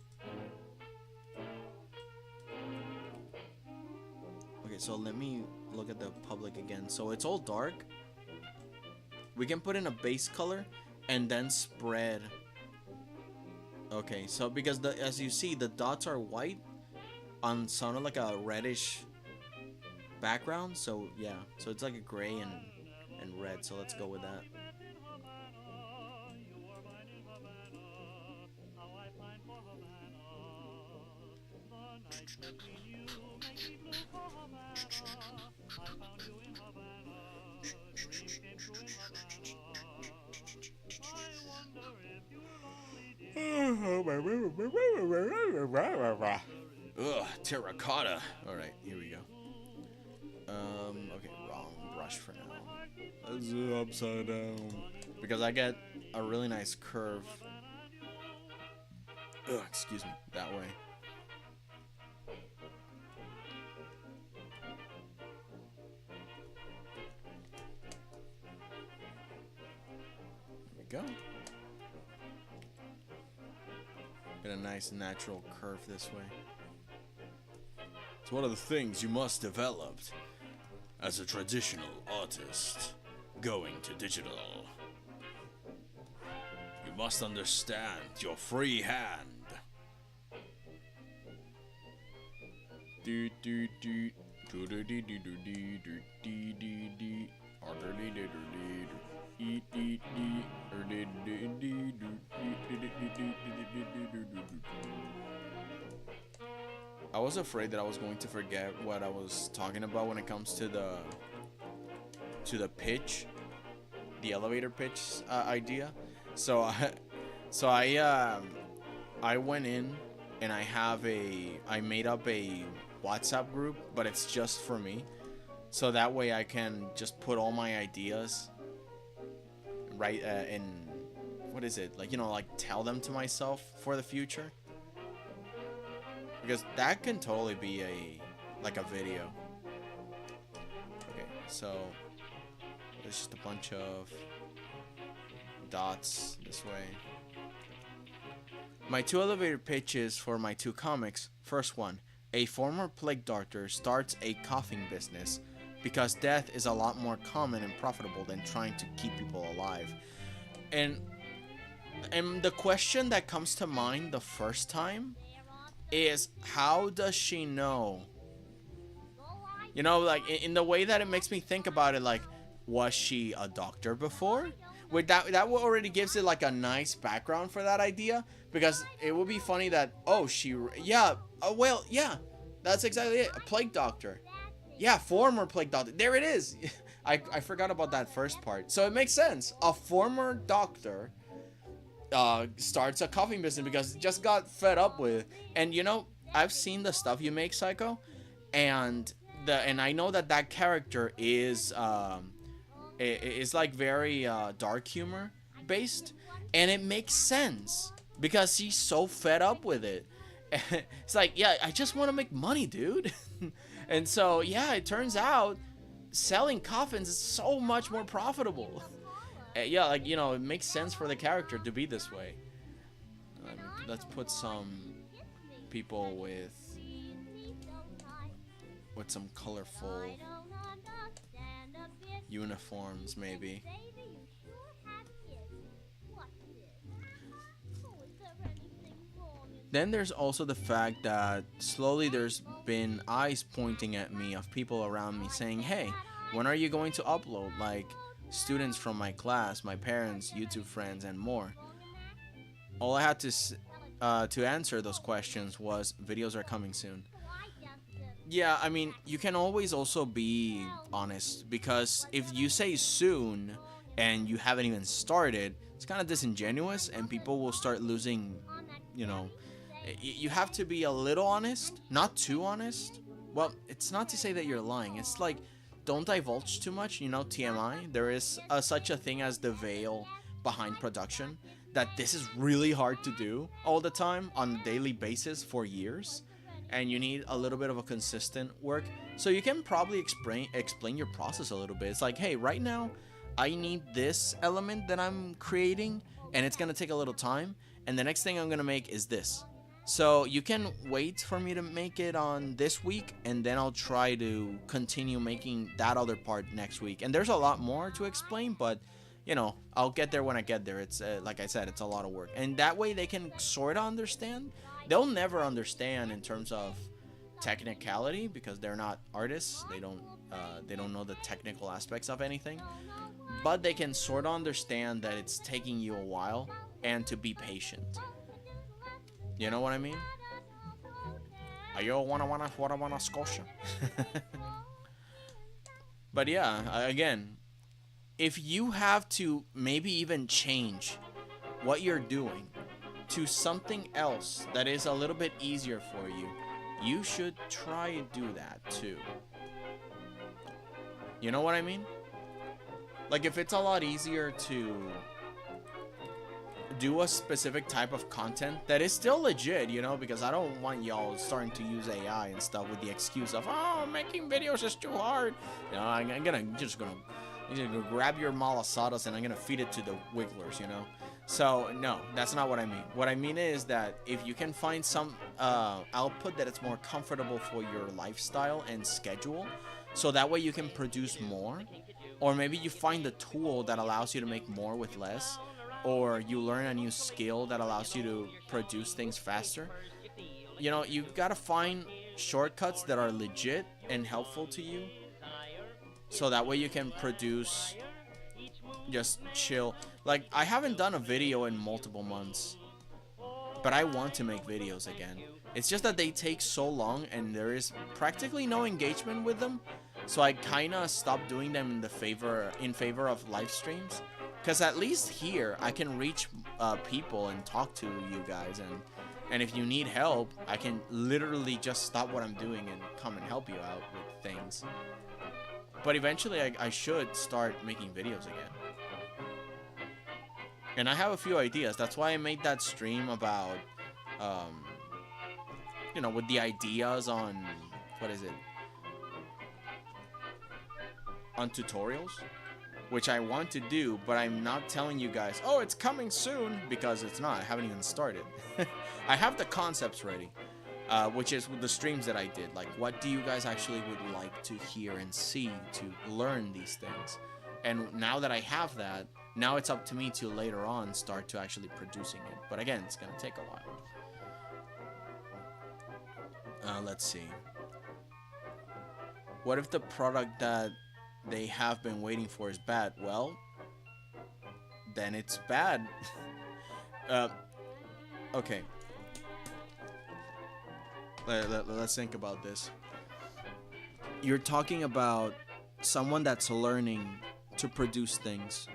Okay, so let me look at the public again. So it's all dark. We can put in a base color and then spread. Okay, so because as you see, the dots are white on sort of like a reddish background. So yeah, so it's like a gray and red. So let's go with that. Ugh, terracotta. Alright, here we go. Okay, wrong brush for now. Let's do upside down. Because I get a really nice curve. Ugh, excuse me, that way. There we go. Get a nice natural curve this way. It's one of the things you must develop as a traditional artist going to digital. You must understand your free hand. I was afraid that I was going to forget what I was talking about when it comes to the pitch, the elevator pitch idea. So I went in and I made up a WhatsApp group, but it's just for me. So that way I can just put all my ideas right in, what is it, like, you know, like tell them to myself for the future, because that can totally be like a video. Okay, so there's just a bunch of dots this way. My 2 elevator pitches for my 2 comics. First one: a former plague doctor starts a coughing business because death is a lot more common and profitable than trying to keep people alive. And the question that comes to mind the first time is, how does she know? You know, like in the way that it makes me think about it, like, was she a doctor before? with that already gives it like a nice background for that idea, because it would be funny that, oh, well, yeah, that's exactly it, a plague doctor. Yeah, former plague doctor. There it is. I forgot about that first part. So it makes sense. A former doctor starts a coughing business because he just got fed up with. And you know, I've seen the stuff you make, Psycho, and I know that character is like very dark humor based, and it makes sense because he's so fed up with it. It's like, yeah, I just want to make money, dude. And so, yeah, it turns out selling coffins is so much more profitable. Yeah, like, you know, it makes sense for the character to be this way. Let's put some people with some colorful uniforms, maybe. Then there's also the fact that slowly there's been eyes pointing at me of people around me saying, hey, when are you going to upload? Like students from my class, my parents, YouTube friends, and more. All I had to answer those questions was videos are coming soon. Yeah, I mean, you can always also be honest, because if you say soon and you haven't even started, it's kind of disingenuous and people will start losing, you know. You have to be a little honest, not too honest. Well, it's not to say that you're lying. It's like, don't divulge too much, you know, TMI. There is such a thing as the veil behind production, that this is really hard to do all the time on a daily basis for years. And you need a little bit of a consistent work. So you can probably explain your process a little bit. It's like, hey, right now, I need this element that I'm creating, and it's going to take a little time. And the next thing I'm going to make is this. So you can wait for me to make it on this week, and then I'll try to continue making that other part next week. And there's a lot more to explain, but you know, I'll get there when I get there. It's like I said, it's a lot of work, and that way they can sort of understand. They'll never understand in terms of technicality because they're not artists. They don't know the technical aspects of anything, but they can sort of understand that it's taking you a while and to be patient. You know what I mean? Wanna Scotia. But yeah, again, if you have to maybe even change what you're doing to something else that is a little bit easier for you, you should try and do that too. You know what I mean? Like, if it's a lot easier to do a specific type of content that is still legit, you know, because I don't want y'all starting to use AI and stuff with the excuse of, oh, making videos is too hard. You know, I'm just gonna grab your malasadas and I'm gonna feed it to the wigglers, you know. So no, that's not what I mean. What I mean is that if you can find some output that is more comfortable for your lifestyle and schedule, so that way you can produce more, or maybe you find a tool that allows you to make more with less, or you learn a new skill that allows you to produce things faster. You know, you've got to find shortcuts that are legit and helpful to you, so that way you can produce just chill. Like, I haven't done a video in multiple months, but I want to make videos again. It's just that they take so long and there is practically no engagement with them, so I kind of stopped doing them in favor of live streams. Because at least here, I can reach people and talk to you guys. And if you need help, I can literally just stop what I'm doing and come and help you out with things. But eventually, I should start making videos again. And I have a few ideas. That's why I made that stream about, you know, with the ideas on, what is it? On tutorials. Which I want to do, but I'm not telling you guys, oh, it's coming soon, because it's not. I haven't even started. I have the concepts ready, which is with the streams that I did. Like, what do you guys actually would like to hear and see to learn these things? And now that I have that, now it's up to me to later on start to actually producing it. But again, it's going to take a while. Let's see. What if the product that they have been waiting for is bad? Well, then it's bad. Okay. Let's think about this. You're talking about someone that's learning to produce things.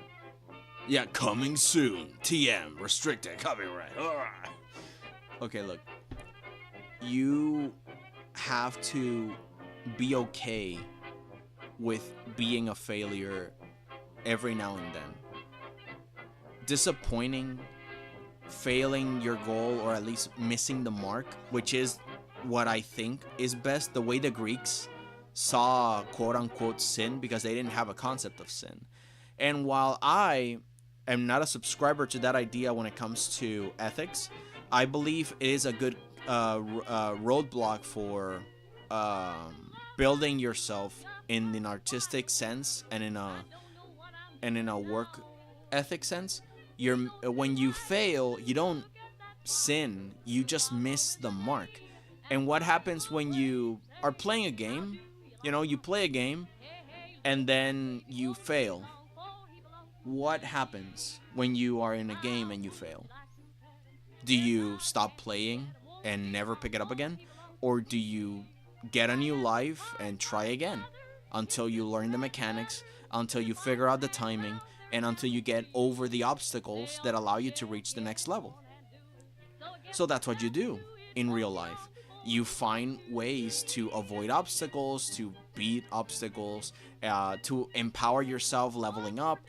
Yeah, coming soon. TM, restricted, copyright. Okay, look. You have to be okay with being a failure every now and then. Disappointing, failing your goal, or at least missing the mark, which is what I think is best. The way the Greeks saw quote-unquote sin, because they didn't have a concept of sin. And while I am not a subscriber to that idea when it comes to ethics, I believe it is a good roadblock for building yourself in an artistic sense and in a work ethic sense. When you fail, you don't sin, you just miss the mark. And what happens when you are playing a game? You know, you play a game and then you fail. What happens when you are in a game and you fail? Do you stop playing and never pick it up again? Or do you get a new life and try again until you learn the mechanics, until you figure out the timing, and until you get over the obstacles that allow you to reach the next level? So that's what you do in real life. You find ways to avoid obstacles, to beat obstacles, to empower yourself leveling up.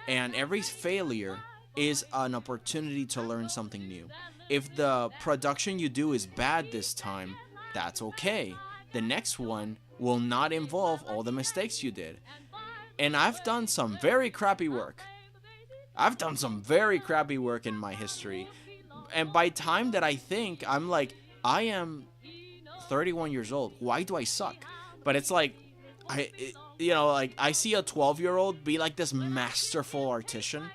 And every failure is an opportunity to learn something new. If the production you do is bad this time, that's okay. The next one will not involve all the mistakes you did. And I've done some very crappy work. I've done some very crappy work in my history. And by time that I think, I'm like, I am 31 years old. Why do I suck? But it's like, I see a 12-year-old be like this masterful artisan.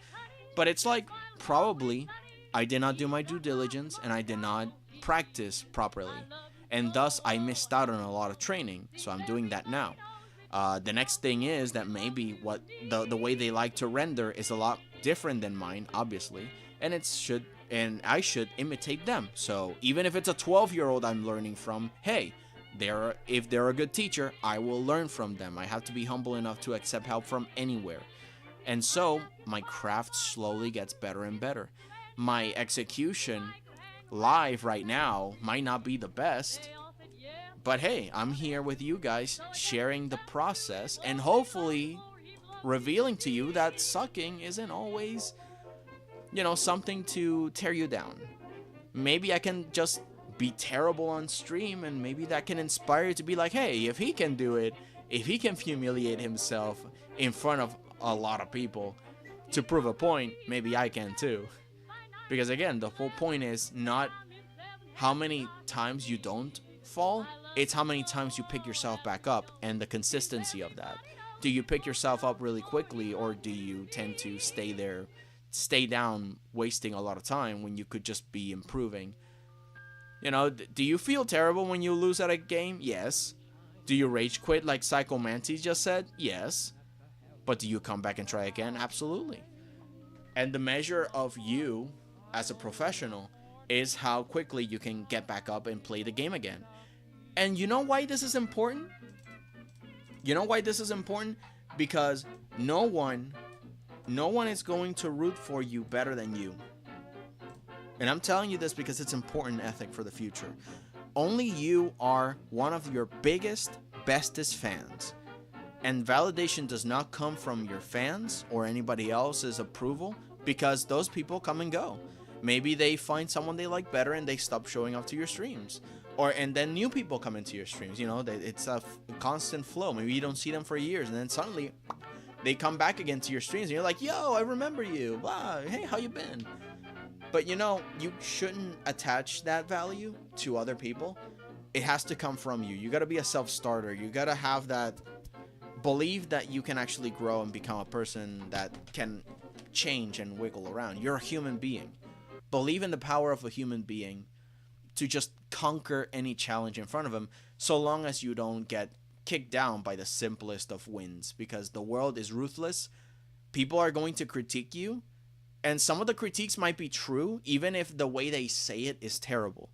But it's like, probably, I did not do my due diligence and I did not practice properly. And thus, I missed out on a lot of training. So I'm doing that now. The next thing is that maybe what the way they like to render is a lot different than mine, obviously. And I should imitate them. So even if it's a 12-year-old I'm learning from, hey, if they're a good teacher, I will learn from them. I have to be humble enough to accept help from anywhere. And so my craft slowly gets better and better. My execution live right now might not be the best, but hey, I'm here with you guys sharing the process and hopefully revealing to you that sucking isn't always, something to tear you down. Maybe I can just be terrible on stream, and maybe that can inspire you to be like, hey, if he can do it, if he can humiliate himself in front of a lot of people to prove a point, maybe I can too. Because again, the whole point is not how many times you don't fall, it's how many times you pick yourself back up and the consistency of that. Do you pick yourself up really quickly, or do you tend to stay down, wasting a lot of time when you could just be improving? Do you feel terrible when you lose at a game? Yes. Do you rage quit like 𝐀𝐫𝐭 just said? Yes. But do you come back and try again? Absolutely. And the measure of you as a professional is how quickly you can get back up and play the game again. And you know why this is important? Because no one is going to root for you better than you. And I'm telling you this because it's important ethic for the future. Only you are one of your biggest, bestest fans. And validation does not come from your fans or anybody else's approval, because those people come and go. Maybe they find someone they like better and they stop showing up to your streams. And then new people come into your streams. It's a constant flow. Maybe you don't see them for years, and then suddenly they come back again to your streams and you're like, yo, I remember you. Wow, hey, how you been? But you shouldn't attach that value to other people. It has to come from you. You got to be a self-starter. You got to have that believe that you can actually grow and become a person that can change and wiggle around. You're a human being. Believe in the power of a human being to just conquer any challenge in front of him, so long as you don't get kicked down by the simplest of wins, because the world is ruthless. People are going to critique you, And some of the critiques might be true, even if the way they say it is terrible.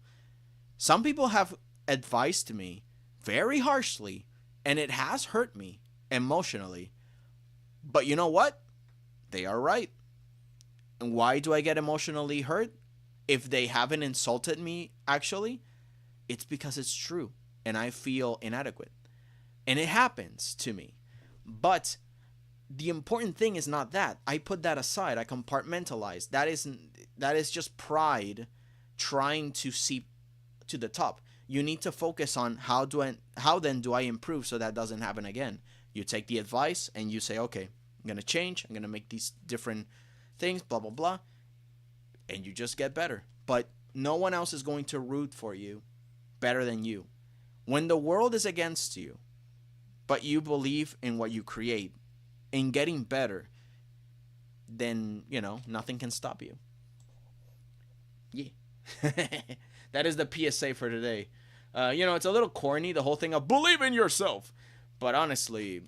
Some people have advised me very harshly, and it has hurt me emotionally. But you know what? They are right. And why do I get emotionally hurt? If they haven't insulted me, actually, it's because it's true, and I feel inadequate. And it happens to me. But the important thing is not that. I put that aside. I compartmentalize. That is just pride trying to seep to the top. You need to focus on how then do I improve so that doesn't happen again. You take the advice and you say, okay, I'm going to change. I'm going to make these different things, blah, blah, blah. And you just get better. But no one else is going to root for you better than you. When the world is against you, but you believe in what you create, in getting better, then, nothing can stop you. Yeah. That is the PSA for today. It's a little corny, the whole thing of believe in yourself. But honestly,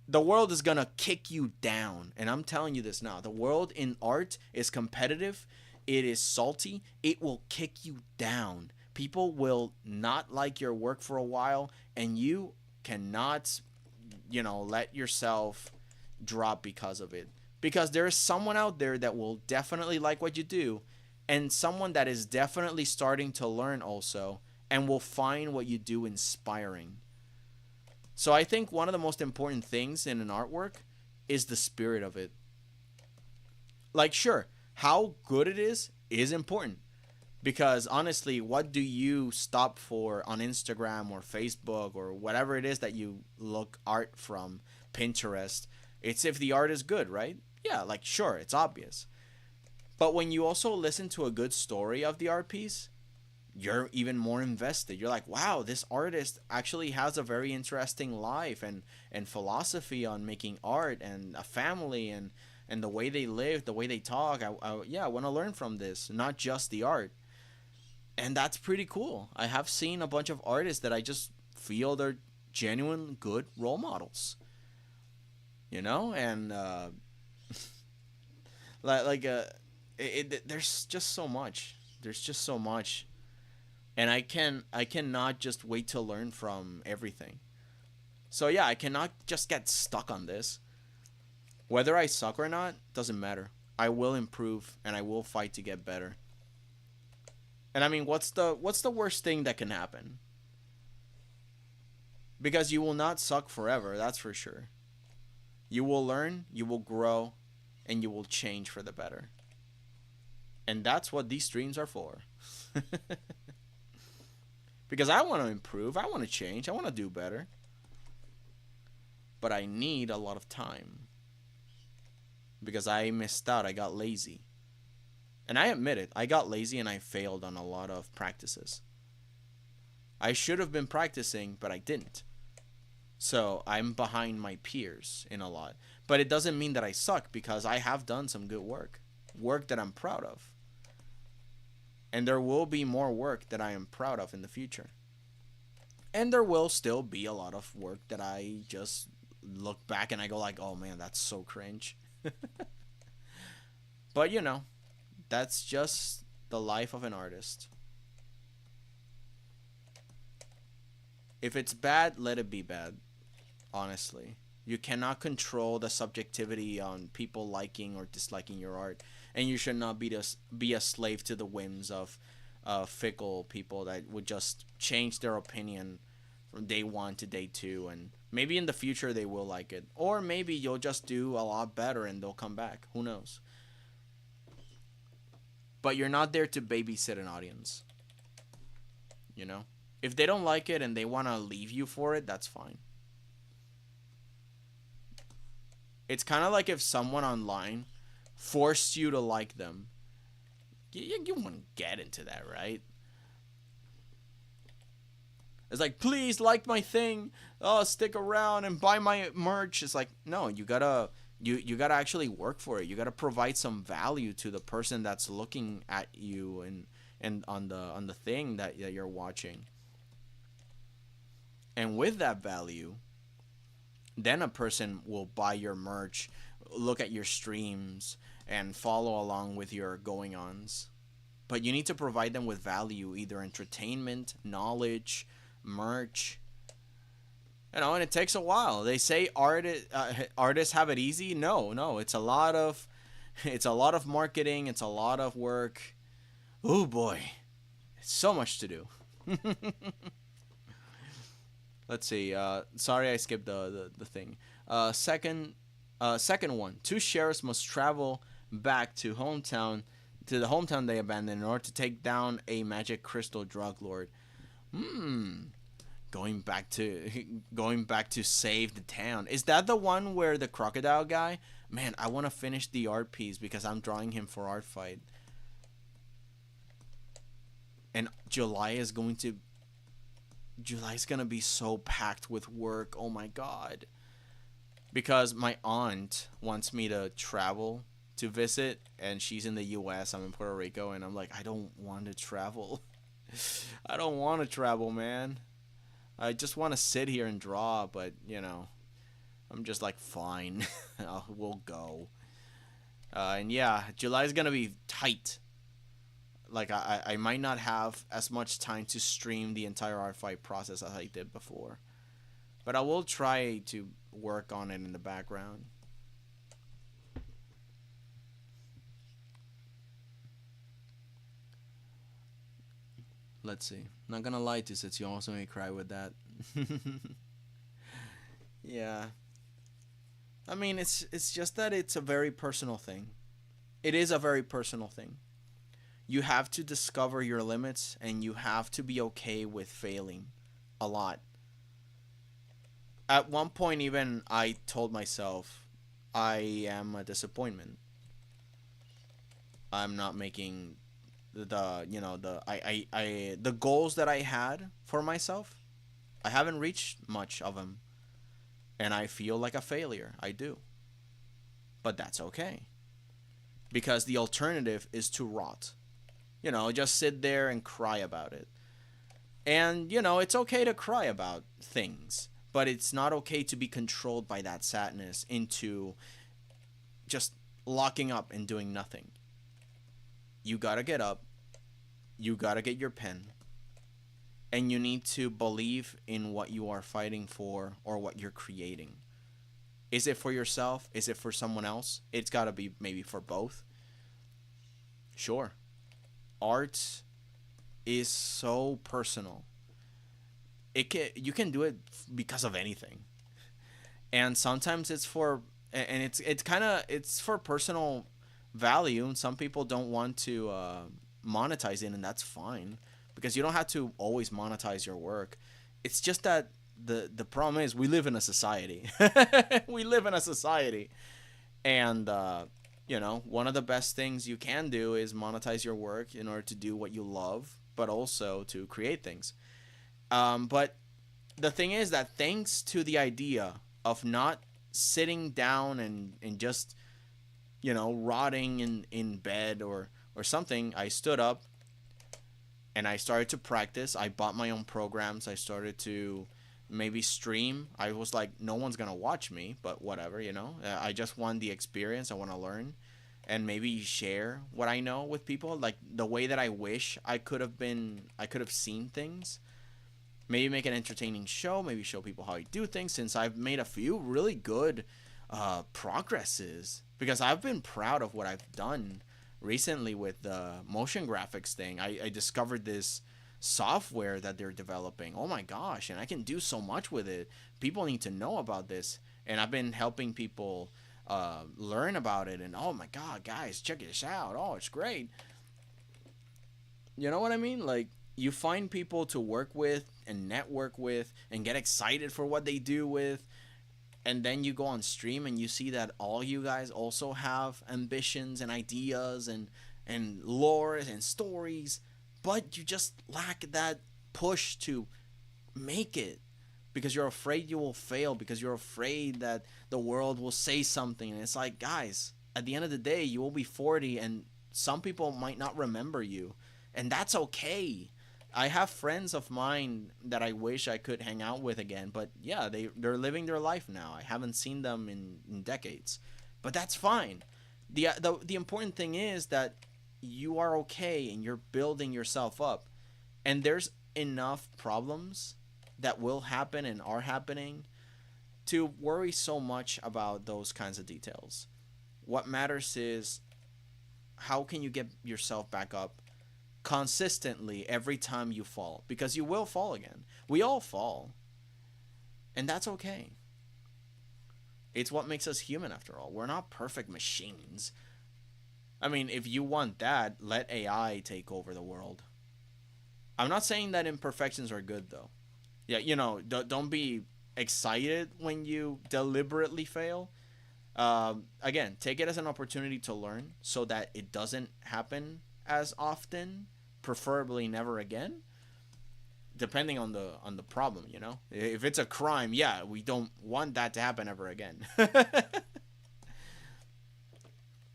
the world is going to kick you down. And I'm telling you this now. The world in art is competitive. It is salty. It will kick you down. People will not like your work for a while. And you cannot, let yourself drop because of it. Because there is someone out there that will definitely like what you do. And someone that is definitely starting to learn also. And will find what you do inspiring. So I think one of the most important things in an artwork is the spirit of it. Like, sure, how good it is important. Because honestly, what do you stop for on Instagram or Facebook or whatever it is that you look art from, Pinterest? It's if the art is good, right? Yeah, like, sure, it's obvious. But when you also listen to a good story of the art piece, you're even more invested. You're like, wow, this artist actually has a very interesting life and philosophy on making art and a family and the way they live, the way they talk. I want to learn from this, not just the art. And that's pretty cool. I have seen a bunch of artists that I just feel they're genuine good role models. And there's just so much. There's just so much. And I cannot just wait to learn from everything. So yeah, I cannot just get stuck on this. Whether I suck or not, doesn't matter. I will improve and I will fight to get better. And I mean, what's the worst thing that can happen? Because you will not suck forever, that's for sure. You will learn, you will grow, and you will change for the better. And that's what these streams are for. Because I want to improve, I want to change, I want to do better. But I need a lot of time. Because I missed out, I got lazy. And I admit it, I got lazy and I failed on a lot of practices. I should have been practicing, but I didn't. So I'm behind my peers in a lot. But it doesn't mean that I suck, because I have done some good work. Work that I'm proud of. And there will be more work that I am proud of in the future. And there will still be a lot of work that I just look back and I go like, oh man, that's so cringe. But that's just the life of an artist. If it's bad, let it be bad. Honestly. You cannot control the subjectivity on people liking or disliking your art. And you should not be a slave to the whims of fickle people that would just change their opinion from day 1 to day 2. And maybe in the future they will like it. Or maybe you'll just do a lot better and they'll come back. Who knows? But you're not there to babysit an audience. If they don't like it and they want to leave you for it, that's fine. It's kind of like if someone online forced you to like them. You wouldn't get into that, right? It's like, please like my thing. Oh, stick around and buy my merch. It's like, no, you gotta actually work for it. You gotta provide some value to the person that's looking at you and on the thing that you're watching. And with that value, then a person will buy your merch, look at your streams and follow along with your going-ons. But you need to provide them with value, either entertainment, knowledge, merch. You know, and it takes a while. They say artists have it easy. No, it's a lot of marketing. It's a lot of work. Oh boy, it's so much to do. Let's see. Sorry, I skipped the thing. Second one. Two sheriffs must travel back to the hometown they abandoned in order to take down a magic crystal drug lord. Going back to save the town. Is that the one where the crocodile guy? Man, I want to finish the art piece because I'm drawing him for art fight. And July's gonna be so packed with work. Oh my god. Because my aunt wants me to travel to visit, and she's in the US, I'm in Puerto Rico, and I'm like, I don't want to travel. I don't want to travel, man. I just want to sit here and draw, but, you know, I'm just like, fine. We'll go. And yeah, July's gonna be tight. Like, I might not have as much time to stream the entire art fight process as I did before. But I will try to work on it in the background. Let's see. Not gonna lie to you, you also may cry with that. Yeah. I mean, it's just that it's a very personal thing. It is a very personal thing. You have to discover your limits, and you have to be okay with failing a lot. At one point, even I told myself, I am a disappointment. I'm not making the goals that I had for myself. I haven't reached much of them, and I feel like a failure. I do, but that's okay, because the alternative is to rot. You know, just sit there and cry about it. And, you know, it's okay to cry about things, but it's not okay to be controlled by that sadness into just locking up and doing nothing. You gotta get up. You gotta get your pen. And you need to believe in what you are fighting for or what you're creating. Is it for yourself? Is it for someone else? It's gotta be maybe for both. Sure. Art is so personal. You can do it because of anything, and sometimes it's for personal value. And some people don't want to monetize it, and that's fine, because you don't have to always monetize your work. It's just that the problem is we live in a society. We live in a society, and you know, one of the best things you can do is monetize your work in order to do what you love, but also to create things. But the thing is that thanks to the idea of not sitting down and just, you know, rotting in bed or something, I stood up and I started to practice. I bought my own programs. I started to maybe stream. I was like, no one's gonna watch me, but whatever, you know. I just want the experience. I want to learn and maybe share what I know with people, like the way that I wish I could have seen things. Maybe make an entertaining show, maybe show people how I do things, since I've made a few really good progresses, because I've been proud of what I've done recently with the motion graphics thing. I discovered this software that they're developing. Oh my gosh, and I can do so much with it. People need to know about this, and I've been helping people learn about it. And oh my god, guys, check this out. Oh, it's great. You know what I mean? Like, you find people to work with and network with and get excited for what they do with, and then you go on stream and you see that all you guys also have ambitions and ideas and lore and stories, but you just lack that push to make it, because you're afraid you will fail, because you're afraid that the world will say something. And it's like, guys, at the end of the day, you will be 40 and some people might not remember you, and that's okay. I have friends of mine that I wish I could hang out with again, but yeah, they're living their life now. I haven't seen them in decades. But that's fine. The important thing is that you are okay and you're building yourself up. And there's enough problems that will happen and are happening to worry so much about those kinds of details. What matters is how can you get yourself back up consistently every time you fall, because you will fall again. We all fall. And that's okay. It's what makes us human after all. We're not perfect machines. I mean, if you want that, let AI take over the world. I'm not saying that imperfections are good though. Yeah, you know, don't be excited when you deliberately fail. Again, take it as an opportunity to learn so that it doesn't happen as often, preferably never again, depending on the problem, you know. If it's a crime, yeah, we don't want that to happen ever again.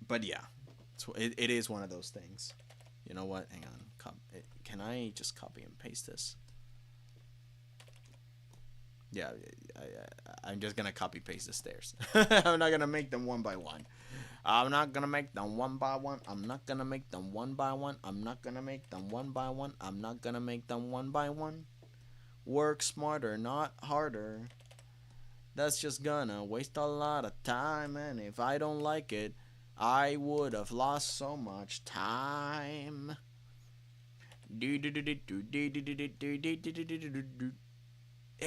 But yeah, it is one of those things. You know what? Hang on. Can I just copy and paste this? Yeah, I'm just gonna copy paste the stairs. I'm not gonna make them one by one. I'm not gonna make them one by one. I'm not gonna make them one by one. I'm not gonna make them one by one. I'm not gonna make them one by one. Work smarter, not harder. That's just gonna waste a lot of time, and if I don't like it, I would have lost so much time. There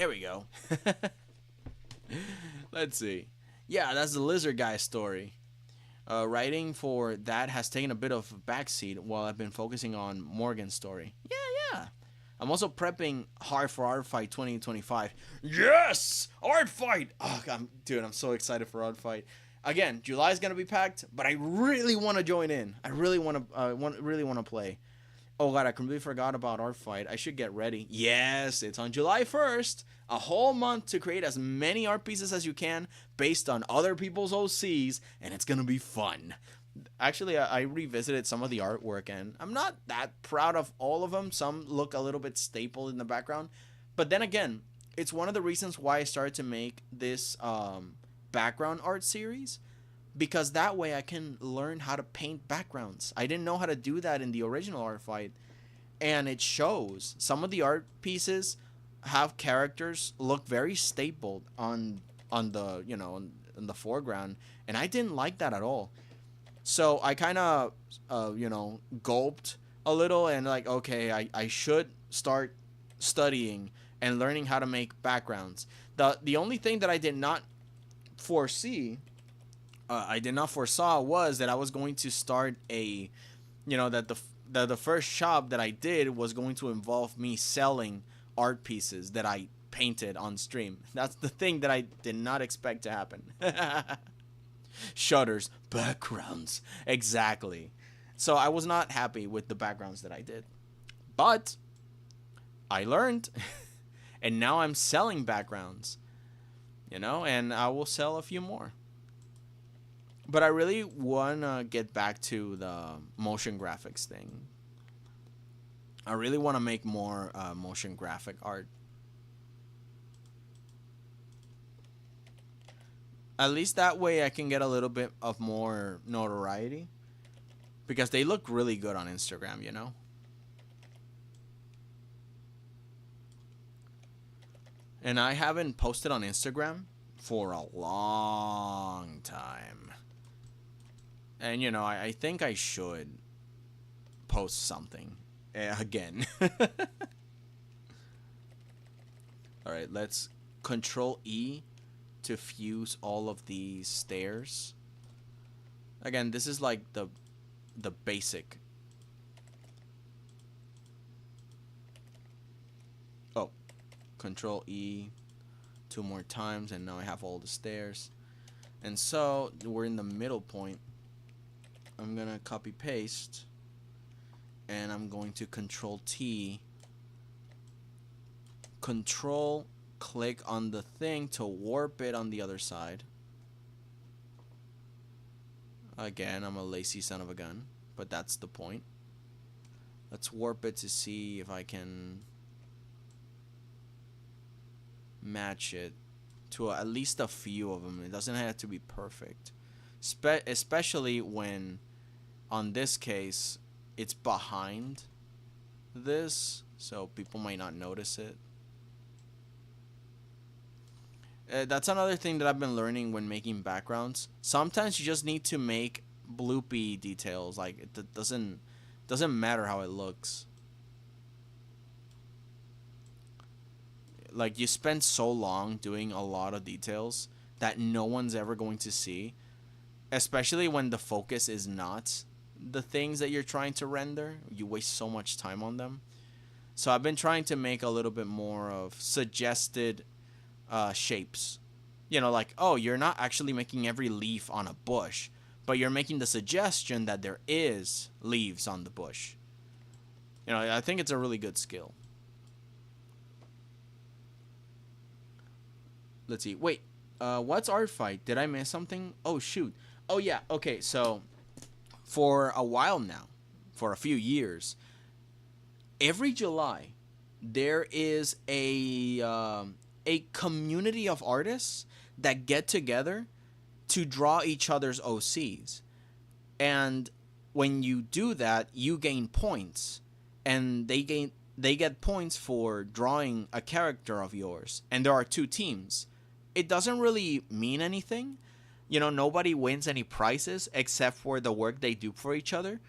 we go. Let's see. Yeah, that's the lizard guy story. Writing for that has taken a bit of a backseat while I've been focusing on Morgan's story. Yeah. I'm also prepping hard for Art Fight 2025. Yes! Art Fight! Oh, dude, I'm so excited for Art Fight. Again, July is gonna be packed, but I really want to join in. I really want to play. Oh god, I completely forgot about Art Fight. I should get ready. Yes, it's on July 1st. A whole month to create as many art pieces as you can based on other people's OCs, and it's gonna be fun. Actually, I revisited some of the artwork, and I'm not that proud of all of them. Some look a little bit stapled in the background. But then again, it's one of the reasons why I started to make this background art series, because that way I can learn how to paint backgrounds. I didn't know how to do that in the original Art Fight, and it shows. Some of the art pieces have characters look very stapled on the, you know, in the foreground, and I didn't like that at all. So I kind of you know, gulped a little and like, okay, I should start studying and learning how to make backgrounds. The only thing that I did not foresee was that I was going to start a, you know, that the first shop that I did was going to involve me selling art pieces that I painted on stream. That's the thing that I did not expect to happen. Shutters, backgrounds, exactly. So I was not happy with the backgrounds that I did, but I learned, and now I'm selling backgrounds, you know, and I will sell a few more. But I really want to get back to the motion graphics thing. I really want to make more motion graphic art. At least that way I can get a little bit of more notoriety, because they look really good on Instagram, you know? And I haven't posted on Instagram for a long time. And, you know, I think I should post something again. Alright, let's Control E to fuse all of these stairs. Again, this is like the basic. Oh, Control E 2 more times, and now I have all the stairs. And so we're in the middle point. I'm gonna copy paste, and I'm going to Control T, Control click on the thing to warp it on the other side. Again, I'm a lazy son of a gun, but that's the point. Let's warp it to see if I can match it to at least a few of them. It doesn't have to be perfect. especially when, on this case, it's behind this, so people might not notice it. That's another thing that I've been learning when making backgrounds. Sometimes you just need to make bloopy details. Like, it doesn't matter how it looks. Like, you spend so long doing a lot of details that no one's ever going to see, especially when the focus is not the things that you're trying to render. You waste so much time on them. So I've been trying to make a little bit more of suggested shapes. You know, like, oh, you're not actually making every leaf on a bush, but you're making the suggestion that there is leaves on the bush. You know, I think it's a really good skill. Let's see. Wait, what's art fight? Did I miss something? Oh, shoot. Oh, yeah. Okay, so for a while now, for a few years, every July, there is a community of artists that get together to draw each other's OCs. And when you do that, you gain points. And they get points for drawing a character of yours. And there are 2 teams. It doesn't really mean anything. You know, nobody wins any prizes except for the work they do for each other.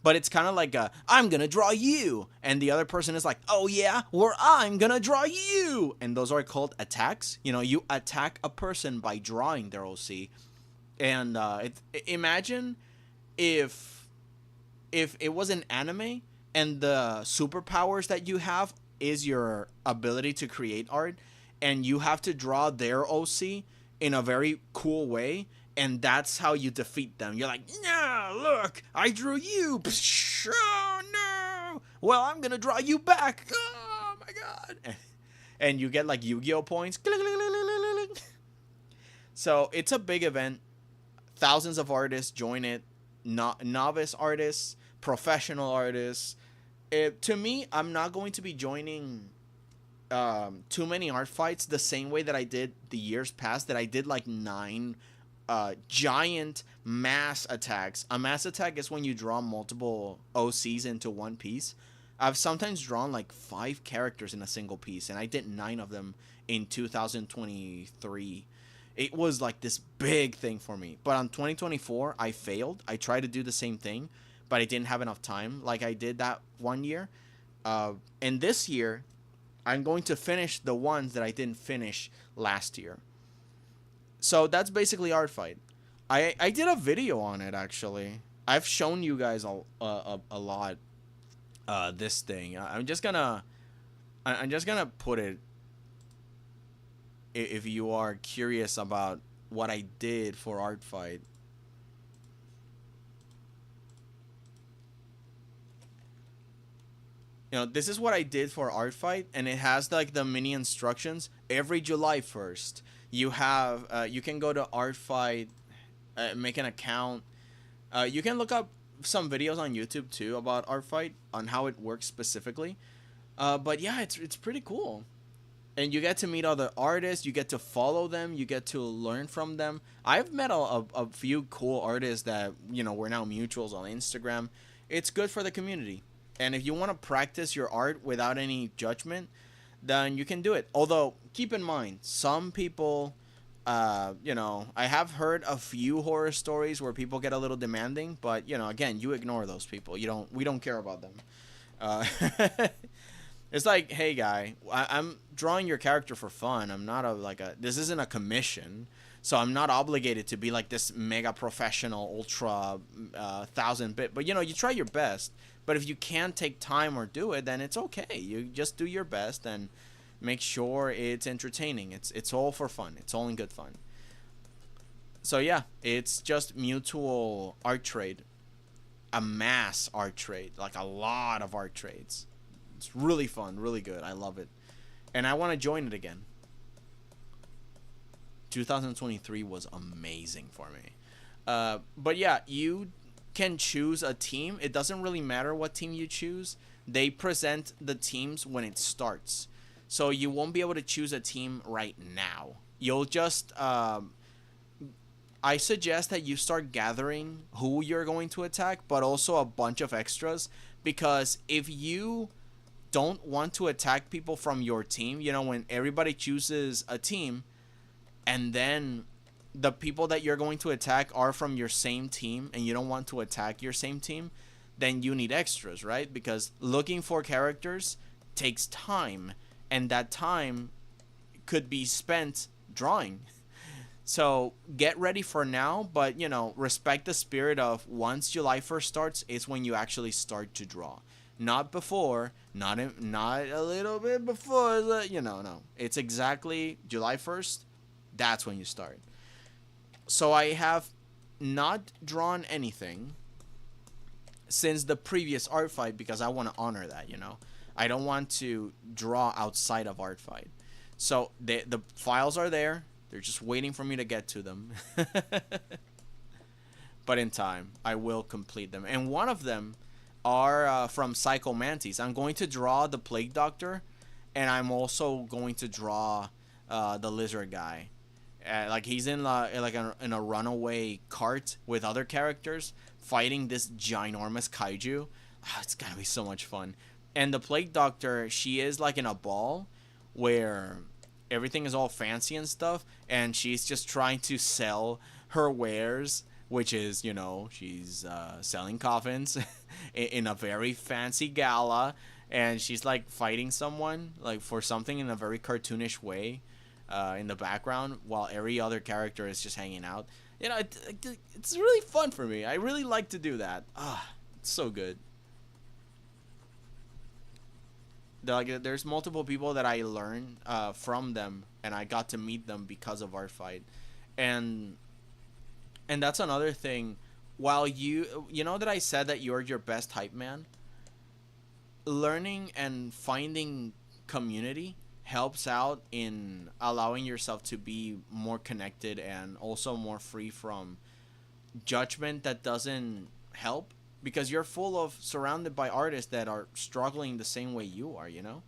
But it's kind of like I'm going to draw you. And the other person is like, oh yeah, or I'm going to draw you. And those are called attacks. You know, you attack a person by drawing their OC. And imagine if it was an anime and the superpowers that you have is your ability to create art. And you have to draw their OC in a very cool way. And that's how you defeat them. You're like, no, look, I drew you. Oh, no. Well, I'm going to draw you back. Oh, my God. And you get like Yu-Gi-Oh points. So it's a big event. Thousands of artists join it. Novice artists, professional artists. To me, I'm not going to be joining too many art fights the same way that I did the years past, that I did like 9 giant mass attacks. A mass attack is when you draw multiple OCs into one piece. I've sometimes drawn like 5 characters in a single piece, and I did 9 of them in 2023. It was like this big thing for me. But on 2024, I failed. I tried to do the same thing, but I didn't have enough time like I did that one year. And this year, I'm going to finish the ones that I didn't finish last year. So that's basically art fight. I did a video on it, actually. I've shown you guys a lot this thing. I'm just gonna put it, if you are curious about what I did for art fight. You know, this is what I did for art fight, and it has like the mini instructions. Every July 1st, you have you can go to art fight, make an account. You can look up some videos on YouTube too about art fight, on how it works specifically. But yeah, it's pretty cool. And you get to meet other artists, you get to follow them, you get to learn from them. I've met a few cool artists that, you know, we're now mutuals on Instagram. It's good for the community. And if you want to practice your art without any judgment, then you can do it. Although, keep in mind, some people, you know, I have heard a few horror stories where people get a little demanding, but, you know, again, you ignore those people. We don't care about them. It's like, hey, guy, I'm drawing your character for fun. I'm not this isn't a commission, so I'm not obligated to be like this mega professional, ultra 1000-bit. But, you know, you try your best. But if you can't take time or do it, then it's okay. You just do your best and make sure it's entertaining. It's all for fun. It's all in good fun. So yeah, it's just mutual art trade. A mass art trade. Like a lot of art trades. It's really fun, really good. I love it. And I want to join it again. 2023 was amazing for me. But yeah, you can choose a team. It doesn't really matter what team you choose. They present the teams when it starts. So you won't be able to choose a team right now. You'll just I suggest that you start gathering who you're going to attack, but also a bunch of extras, because if you don't want to attack people from your team, you know, when everybody chooses a team and then the people that you're going to attack are from your same team and you don't want to attack your same team, then you need extras, right? Because looking for characters takes time, and that time could be spent drawing. So get ready for now, but you know, respect the spirit of once July 1st starts is when you actually start to draw. Not before, not a little bit before, you know, no. It's exactly July 1st, that's when you start. So I have not drawn anything since the previous art fight because I want to honor that, you know. I don't want to draw outside of art fight. So the files are there. They're just waiting for me to get to them. But in time, I will complete them. And one of them are from Psychomantis. I'm going to draw the Plague Doctor, and I'm also going to draw the Lizard Guy. Like he's in in a runaway cart with other characters fighting this ginormous kaiju. Oh, it's gonna be so much fun. And the Plague Doctor, she is like in a ball where everything is all fancy and stuff, and she's just trying to sell her wares, which is, you know, she's selling coffins in a very fancy gala, and she's like fighting someone like for something in a very cartoonish way in the background, while every other character is just hanging out. You know, it's really fun for me. I really like to do that. It's so good. There's multiple people that I learned from them, and I got to meet them because of Art Fight, and that's another thing. While you know that I said that you're your best hype man, learning and finding community helps out in allowing yourself to be more connected and also more free from judgment that doesn't help, because you're surrounded by artists that are struggling the same way you are, you know?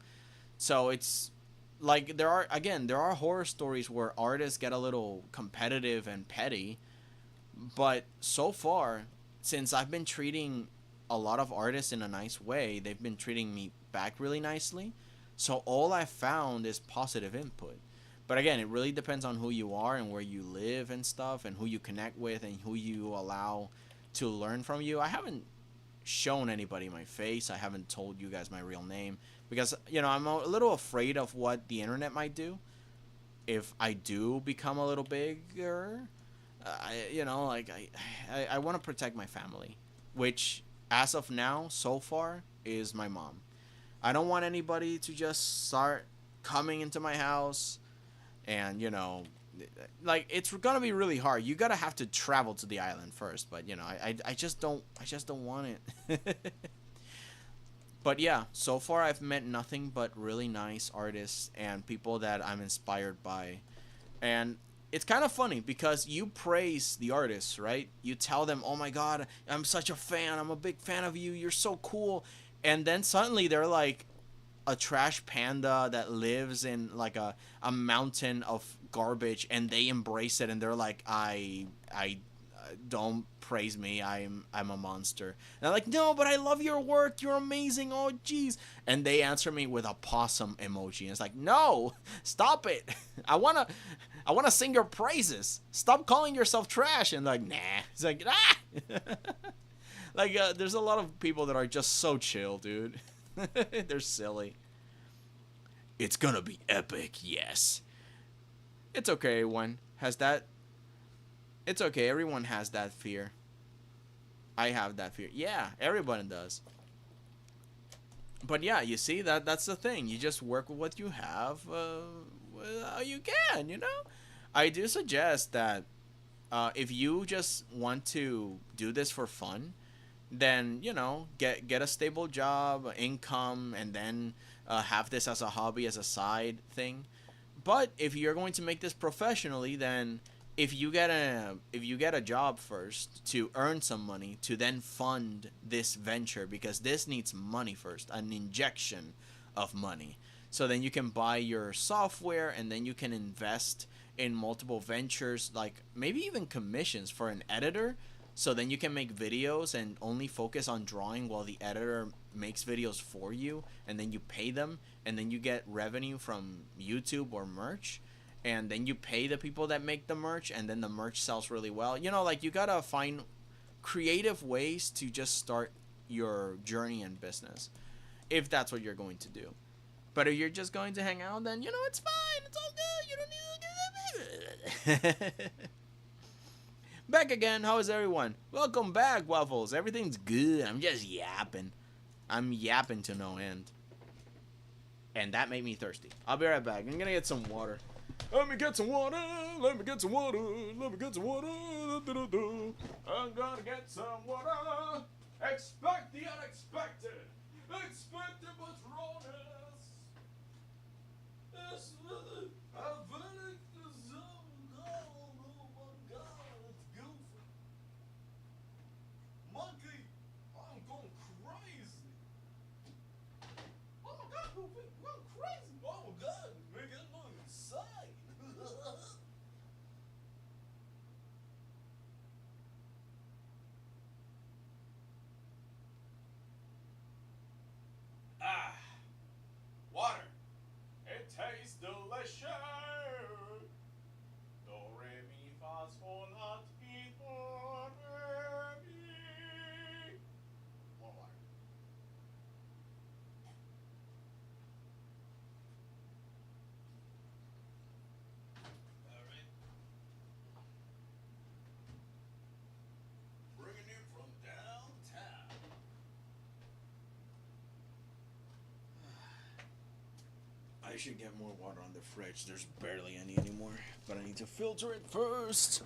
So it's like there are horror stories where artists get a little competitive and petty, but so far, since I've been treating a lot of artists in a nice way, they've been treating me back really nicely. So all I've found is positive input. But again, it really depends on who you are and where you live and stuff, and who you connect with and who you allow to learn from you. I haven't shown anybody my face. I haven't told you guys my real name because, you know, I'm a little afraid of what the internet might do if I do become a little bigger. I want to protect my family, which as of now, so far, is my mom. I don't want anybody to just start coming into my house and, you know, like, it's gonna be really hard. You gotta have to travel to the island first, but you know, I just don't want it. But yeah, so far I've met nothing but really nice artists and people that I'm inspired by. And it's kind of funny because you praise the artists, right? You tell them, oh my god, I'm such a fan, I'm a big fan of you, you're so cool. And then suddenly they're like a trash panda that lives in like a mountain of garbage, and they embrace it, and they're like, I don't praise me, I'm a monster. And I'm like, no, but I love your work, you're amazing, oh jeez. And they answer me with a possum emoji, and it's like, no, stop it. I wanna sing your praises, stop calling yourself trash. And like, nah. It's like, ah. Like, there's a lot of people that are just so chill, dude. They're silly. It's gonna be epic, yes. It's okay, everyone has that. It's okay, everyone has that fear. I have that fear. Yeah, everybody does. But yeah, you see, that's the thing. You just work with what you have. You can, you know? I do suggest that if you just want to do this for fun, then, you know, get a stable job, income, and then have this as a hobby, as a side thing. But if you're going to make this professionally, then if you get a job first to earn some money to then fund this venture, because this needs money first, an injection of money. So then you can buy your software, and then you can invest in multiple ventures, like maybe even commissions for an editor, so then you can make videos and only focus on drawing while the editor makes videos for you, and then you pay them, and then you get revenue from YouTube or merch, and then you pay the people that make the merch, and then the merch sells really well. You know, like, you gotta find creative ways to just start your journey in business, if that's what you're going to do. But if you're just going to hang out, then, you know, it's fine, it's all good, you don't need to Back again, how is everyone? Welcome back, Waffles. Everything's good. I'm just yapping. I'm yapping to no end. And that made me thirsty. I'll be right back. I'm gonna get some water. Let me get some water. Let me get some water. Let me get some water. I'm gonna get some water. Expect the unexpected. Expect the rawness. This little athletic is oh my god, it's goofy. Monkey, I'm going crazy. Oh my god, Goofy, I'm going crazy. Oh my god, we're getting inside. Water. It tastes delicious. Do, re, mi, fa, sol, la, ti, do, re, mi. More water. Alright. Bringing it from downtown. I should get more water on the fridge. There's barely any anymore, but I need to filter it first.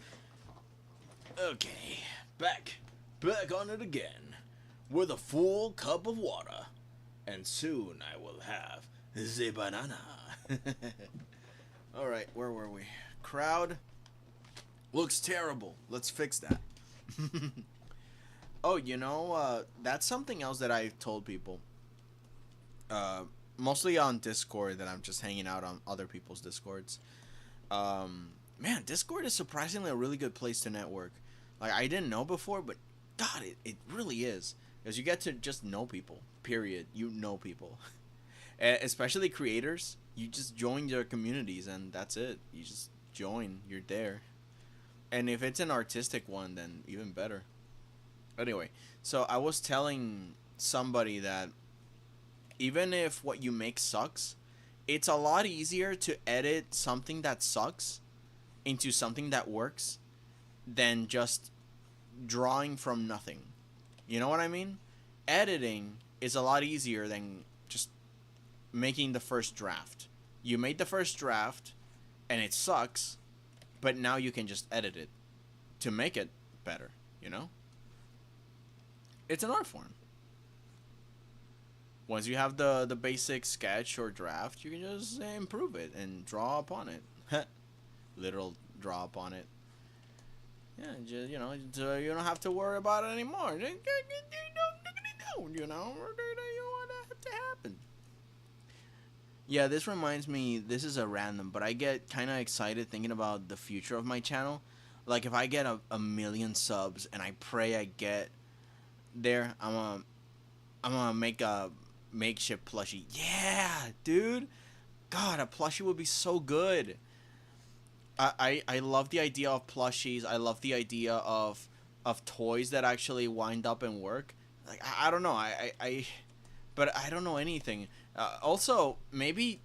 Okay, back on it again, with a full cup of water, and soon I will have the banana. Alright, where were we? Crowd looks terrible. Let's fix that. Oh, you know, that's something else that I've told people. Mostly on Discord, that I'm just hanging out on other people's Discords. Man, Discord is surprisingly a really good place to network. Like, I didn't know before, but God, it really is. Because you get to just know people, period. You know people. Especially creators. You just join their communities, and that's it. You just join. You're there. And if it's an artistic one, then even better. Anyway, so I was telling somebody that even if what you make sucks, it's a lot easier to edit something that sucks into something that works than just drawing from nothing. You know what I mean? Editing is a lot easier than just making the first draft. You made the first draft and it sucks, but now you can just edit it to make it better, you know? It's an art form. Once you have the basic sketch or draft, you can just improve it and draw upon it. Literal draw upon it. Yeah, just, you know, so you don't have to worry about it anymore. You know, you want that to happen. Yeah, this reminds me, this is a random, but I get kind of excited thinking about the future of my channel. Like, if I get a million subs, and I pray I get there, I'm gonna make a makeshift plushie. Yeah, dude. God, a plushie would be so good. I love the idea of plushies. I love the idea of toys that actually wind up and work. Like, I don't know. But I don't know anything. Also, maybe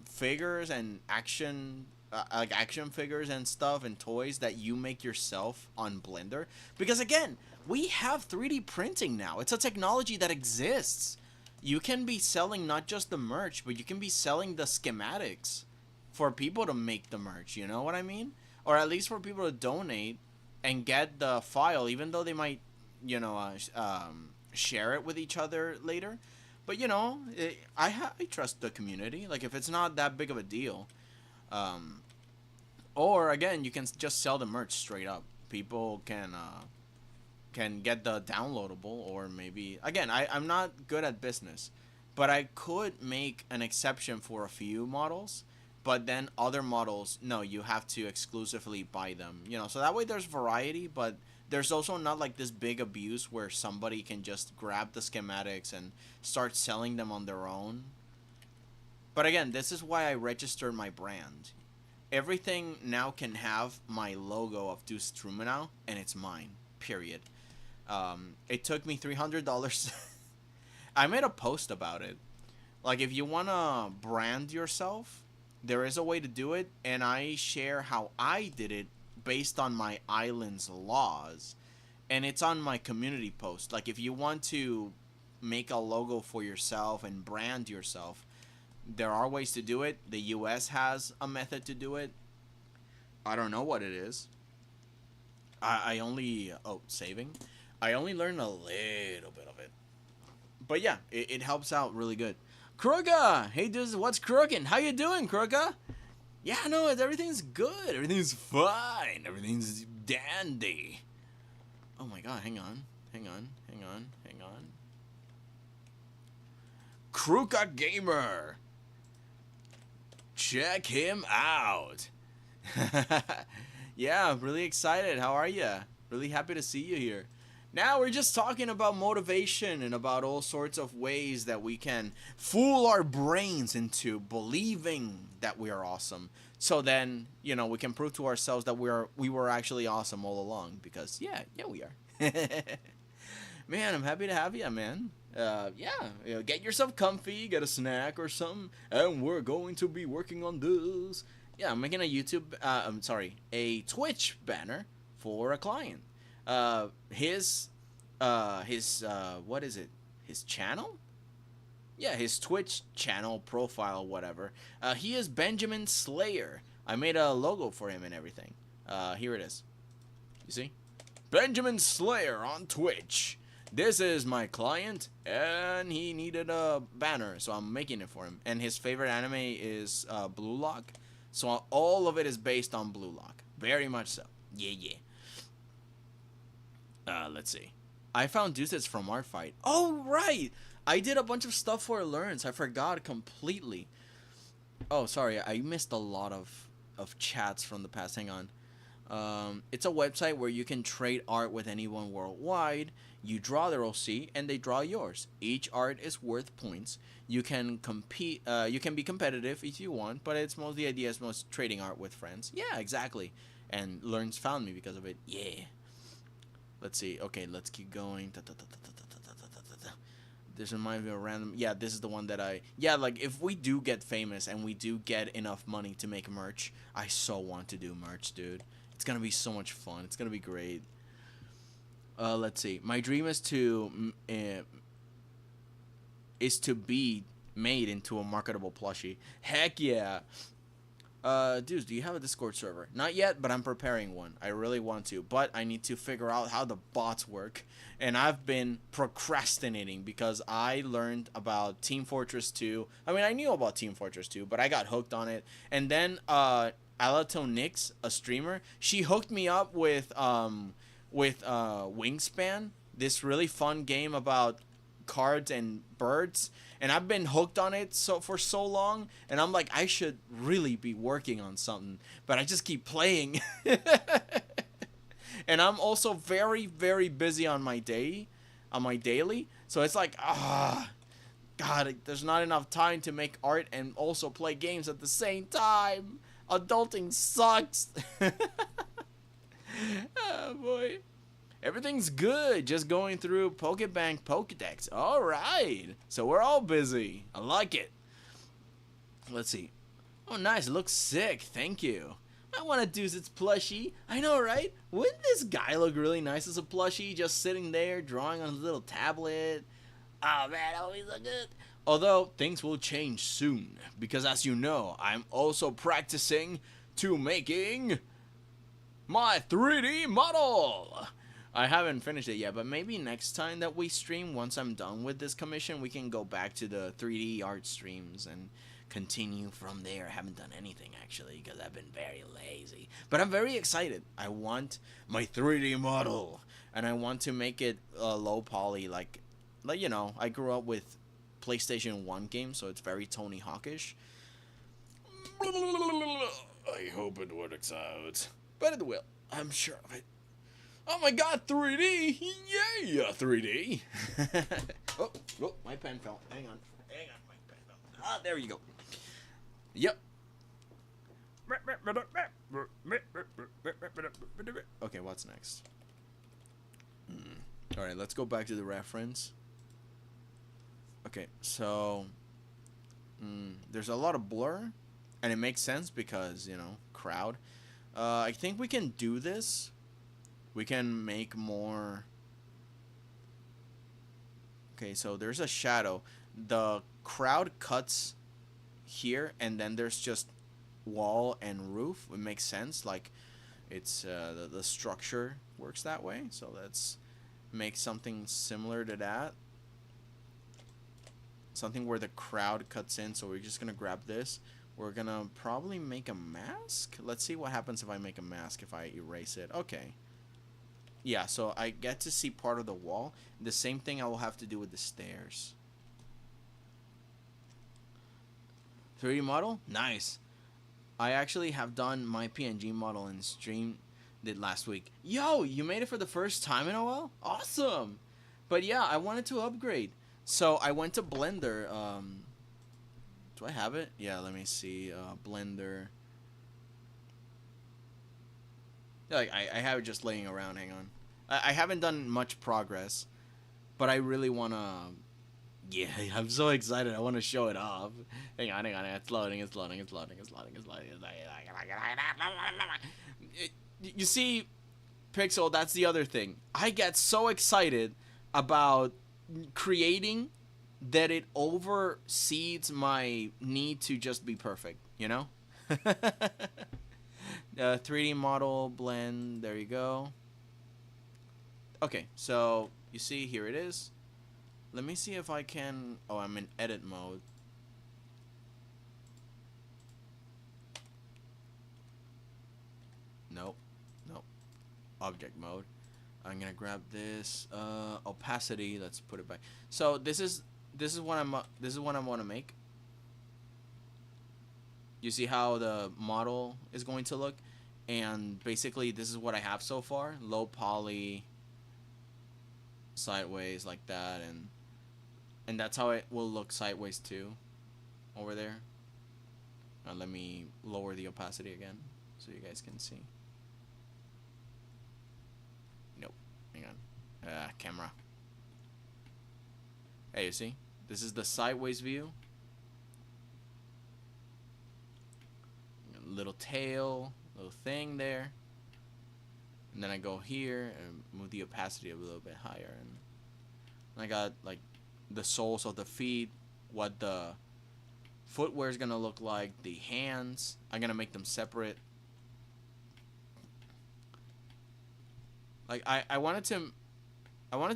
figures and action figures and stuff and toys that you make yourself on Blender. Because again, we have 3D printing now. It's a technology that exists. You can be selling not just the merch, but you can be selling the schematics for people to make the merch, you know what I mean? Or at least for people to donate and get the file, even though they might, you know, share it with each other later. But, you know, I trust the community. Like, if it's not that big of a deal. Or, again, you can just sell the merch straight up. People can get the downloadable, or maybe... Again, I'm not good at business, but I could make an exception for a few models. but then other models, no, you have to exclusively buy them. You know, so that way there's variety, but there's also not like this big abuse where somebody can just grab the schematics and start selling them on their own. But again, this is why I registered my brand. Everything now can have my logo of Deuce Trumanau, and it's mine, period. It took me $300. I made a post about it. Like, if you want to brand yourself, there is a way to do it, and I share how I did it based on my island's laws, and it's on my community post. Like, if you want to make a logo for yourself and brand yourself, there are ways to do it. The US has a method to do it. I don't know what it is. I only saving. I only learned a little bit of it, but yeah, it helps out really good. 𝐀𝐫𝐭, hey dudes, what's crooking? How you doing, 𝐀𝐫𝐭? Yeah, no, everything's good. Everything's fine. Everything's dandy. Oh my god, hang on. 𝐀𝐫𝐭 Gamer. Check him out. Yeah, I'm really excited. How are you? Really happy to see you here. Now we're just talking about motivation and about all sorts of ways that we can fool our brains into believing that we are awesome. So then, you know, we can prove to ourselves that we were actually awesome all along. Because yeah, we are. Man, I'm happy to have you, man. Yeah, you know, get yourself comfy, get a snack or something, and we're going to be working on this. Yeah, I'm making a a Twitch banner for a client. His what is it? His channel? Yeah, his Twitch channel profile, whatever. He is Benjamin Slayer. I made a logo for him and everything. Here it is. You see? Benjamin Slayer on Twitch. This is my client, and he needed a banner, so I'm making it for him. And his favorite anime is Blue Lock, so all of it is based on Blue Lock. Very much so. Yeah. Let's see. I found Deuces from Art Fight. Oh, right! I did a bunch of stuff for Learns. I forgot completely. Oh, sorry. I missed a lot of chats from the past. Hang on. It's a website where you can trade art with anyone worldwide. You draw their OC, and they draw yours. Each art is worth points. You can compete. You can be competitive if you want, but it's the idea is most trading art with friends. Yeah, exactly. And Learns found me because of it. Yeah. Let's see. Okay, let's keep going. This reminds me of a random. Yeah, this is the one that I. Yeah, like if we do get famous and we do get enough money to make merch, I so want to do merch, dude. It's gonna be so much fun. It's gonna be great. Let's see. My dream is to be made into a marketable plushie. Heck yeah. Dudes, do you have a Discord server? Not yet, but I'm preparing one. I really want to, but I need to figure out how the bots work. And I've been procrastinating because I learned about Team Fortress 2. I mean, I knew about Team Fortress 2, but I got hooked on it. And then Alatonix, a streamer, she hooked me up with Wingspan, this really fun game about cards and birds, and I've been hooked on it for so long, and I'm like, I should really be working on something, but I just keep playing. And I'm also very, very busy on my daily, so it's like, God, there's not enough time to make art and also play games at the same time. Adulting sucks. Oh boy. Everything's good, just going through Pokebank Pokedex. Alright, so we're all busy. I like it. Let's see. Oh nice, it looks sick, thank you. I want to do its plushie. I know, right? Wouldn't this guy look really nice as a plushie, just sitting there drawing on his little tablet? Oh man, that would be so good. Although, things will change soon, because as you know, I'm also practicing to making my 3D model. I haven't finished it yet, but maybe next time that we stream, once I'm done with this commission, we can go back to the 3D art streams and continue from there. I haven't done anything, actually, because I've been very lazy. But I'm very excited. I want my 3D model, and I want to make it low poly, like, you know, I grew up with PlayStation 1 games, so it's very Tony Hawkish. I hope it works out. But it will. I'm sure of it. Oh my god, 3D! Yeah, 3D! oh, my pen fell. Hang on, my pen fell. Ah, there you go. Yep. Okay, what's next? Alright, let's go back to the reference. Okay, so there's a lot of blur, and it makes sense because, you know, crowd. I think we can do this. We can make more. Okay, so there's a shadow. The crowd cuts here, and then there's just wall and roof. It makes sense. Like, it's the structure works that way. So let's make something similar to that. Something where the crowd cuts in. So we're just gonna grab this. We're gonna probably make a mask. Let's see what happens if I make a mask, if I erase it. Okay. Yeah, so I get to see part of the wall. The same thing I will have to do with the stairs. 3D model? Nice. I actually have done my PNG model and streamed it last week. Yo, you made it for the first time in a while? Awesome! But yeah, I wanted to upgrade. So I went to Blender. Do I have it? Yeah, let me see. Blender. Like I have it just laying around. Hang on. I haven't done much progress, but I really wanna. Yeah, I'm so excited. I want to show it off. Hang on. It's loading. You see, Pixel. That's the other thing. I get so excited about creating that it oversees my need to just be perfect. You know. 3D model blend, there you go. Okay, so you see here it is. Let me see if I can. Oh, I'm in edit mode. Nope. Object mode. I'm gonna grab this opacity. Let's put it back. So this is what I want to make. You see how the model is going to look, and basically this is what I have so far. Low poly, sideways like that, and that's how it will look sideways too, over there. Now let me lower the opacity again so you guys can see. Nope, hang on. Camera. Hey, you see? This is the sideways view. Little tail, little thing there, and then I go here and move the opacity a little bit higher, and I got like the soles of the feet, what the footwear is gonna look like, the hands. I'm gonna make them separate. Like I wanted to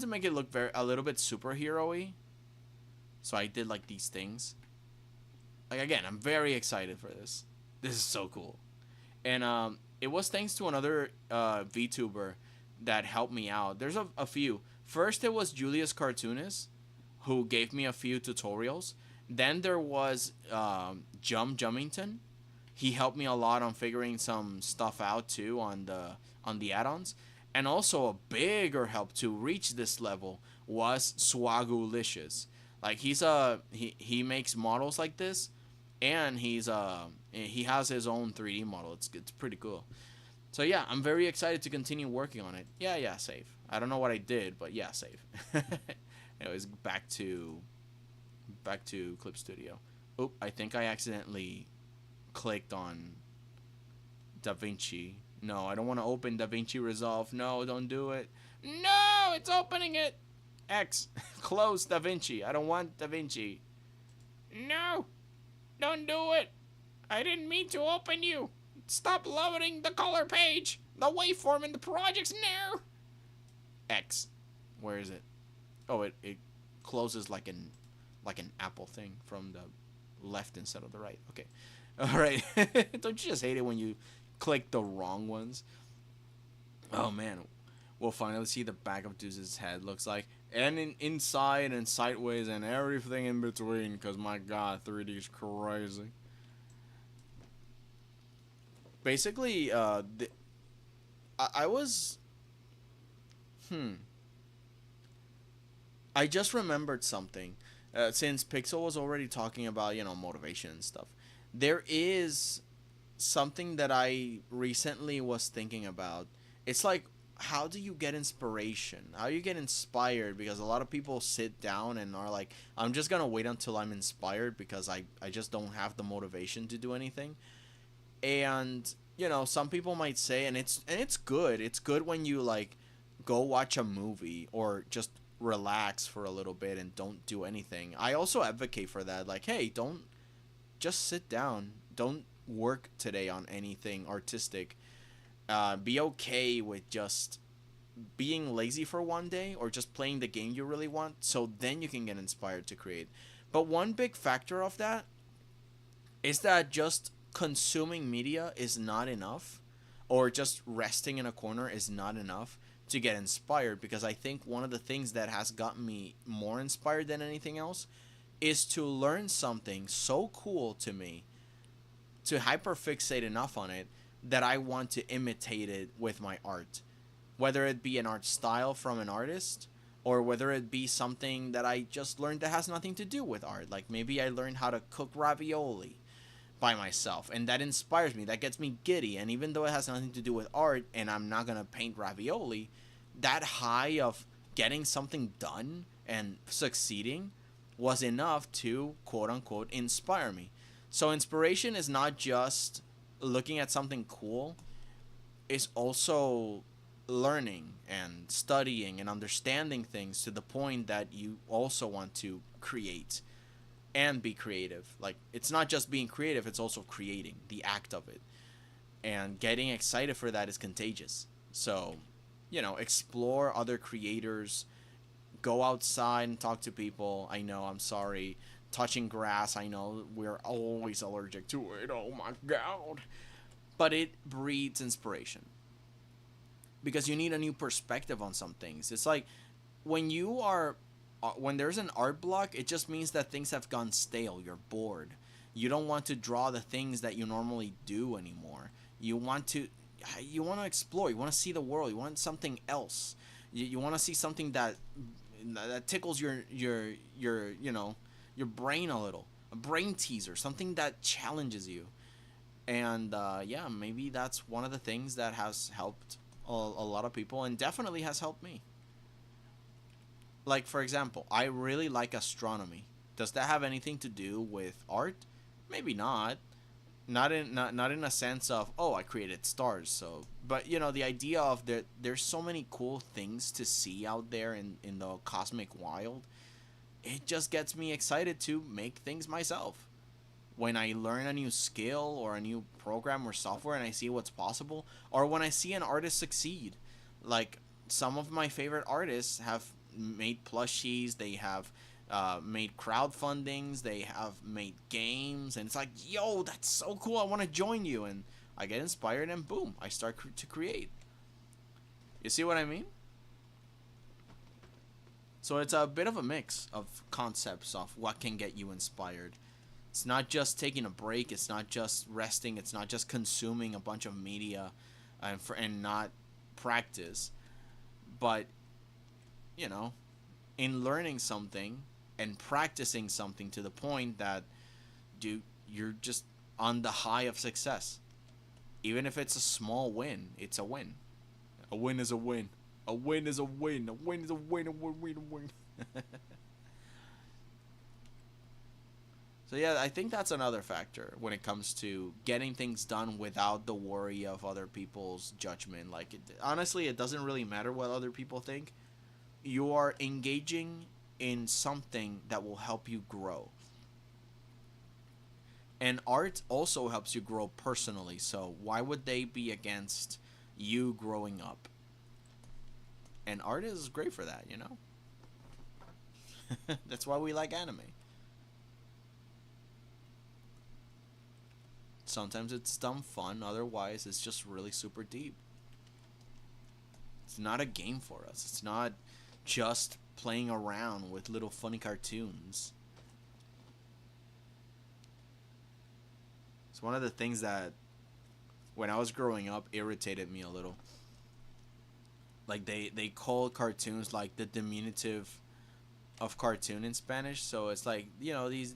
make it look a little bit superhero-y, so I did like these things. Like, again, I'm very excited for this. This is so cool. And it was thanks to another VTuber that helped me out. There's a few. First, it was Julius Cartoonist, who gave me a few tutorials. Then there was Jummington. He helped me a lot on figuring some stuff out too on the add-ons. And also a bigger help to reach this level was Swagulicious. Like, he makes models like this, and he has his own 3D model. It's pretty cool. So yeah, I'm very excited to continue working on it. Yeah, save. I don't know what I did, but yeah, save. Anyways, back to Clip Studio. Oop, I think I accidentally clicked on DaVinci. No, I don't want to open DaVinci Resolve. No, don't do it. No, it's opening it. X. Close DaVinci. I don't want DaVinci. No, don't do it. I didn't mean to open you. Stop loading the color page. The waveform in the projects now. X. Where is it? Oh, it closes like an Apple thing from the left instead of the right. Okay. All right. Don't you just hate it when you click the wrong ones? Oh man. We'll finally see the back of Deuce's head looks like, and inside and sideways and everything in between, because my god, 3D is crazy. Basically, I was I just remembered something. Since Pixel was already talking about, motivation and stuff, there is something that I recently was thinking about. It's like, how do you get inspiration? How do you get inspired? Because a lot of people sit down and are like, I'm just gonna wait until I'm inspired because I just don't have the motivation to do anything. And some people might say, and it's good. It's good when you like go watch a movie or just relax for a little bit and don't do anything. I also advocate for that. Like, hey, don't just sit down. Don't work today on anything artistic. Be okay with just being lazy for one day or just playing the game you really want, so then you can get inspired to create. But one big factor of that is that just consuming media is not enough, or just resting in a corner is not enough to get inspired. Because I think one of the things that has gotten me more inspired than anything else is to learn something so cool to me, to hyperfixate enough on it that I want to imitate it with my art. Whether it be an art style from an artist, or whether it be something that I just learned that has nothing to do with art. Like maybe I learned how to cook ravioli by myself, and that inspires me, that gets me giddy. And even though it has nothing to do with art and I'm not gonna paint ravioli, that high of getting something done and succeeding was enough to quote unquote inspire me. So inspiration is not just looking at something cool, it's also learning and studying and understanding things to the point that you also want to create and be creative. Like, it's not just being creative, it's also creating, the act of it. And getting excited for that is contagious. So, explore other creators, go outside and talk to people. I know, I'm sorry. Touching grass, I know we're always allergic to it. Oh my god. But it breeds inspiration. Because you need a new perspective on some things. It's like when there's an art block, it just means that things have gone stale. You're bored. You don't want to draw the things that you normally do anymore. You want to explore. You want to see the world. You want something else. You want to see something that tickles your brain a little. A brain teaser, something that challenges you. And maybe that's one of the things that has helped a lot of people, and definitely has helped me. Like, for example, I really like astronomy. Does that have anything to do with art? Maybe not. Not in a sense of, oh, I created stars. So, but the idea of there's so many cool things to see out there in the cosmic wild. It just gets me excited to make things myself. When I learn a new skill or a new program or software and I see what's possible, or when I see an artist succeed. Like, some of my favorite artists have made plushies, they have made crowdfundings, they have made games, and it's like, yo, that's so cool, I want to join you. And I get inspired and boom, I start to create. You see what I mean? So it's a bit of a mix of concepts of what can get you inspired. It's not just taking a break, it's not just resting, it's not just consuming a bunch of media and not practice. But, in learning something and practicing something to the point that, dude, you're just on the high of success. Even if it's a small win, it's a win. A win is a win. A win is a win. A win is a win. A win, a win. So yeah, I think that's another factor when it comes to getting things done without the worry of other people's judgment. Like, honestly, it doesn't really matter what other people think. You are engaging in something that will help you grow. And art also helps you grow personally, so why would they be against you growing up? And art is great for that, That's why we like anime. Sometimes it's dumb fun, otherwise it's just really super deep. It's not a game for us. It's not just playing around with little funny cartoons. It's one of the things that when I was growing up irritated me a little. Like they call cartoons like the diminutive of cartoon in Spanish, so it's like, you know, these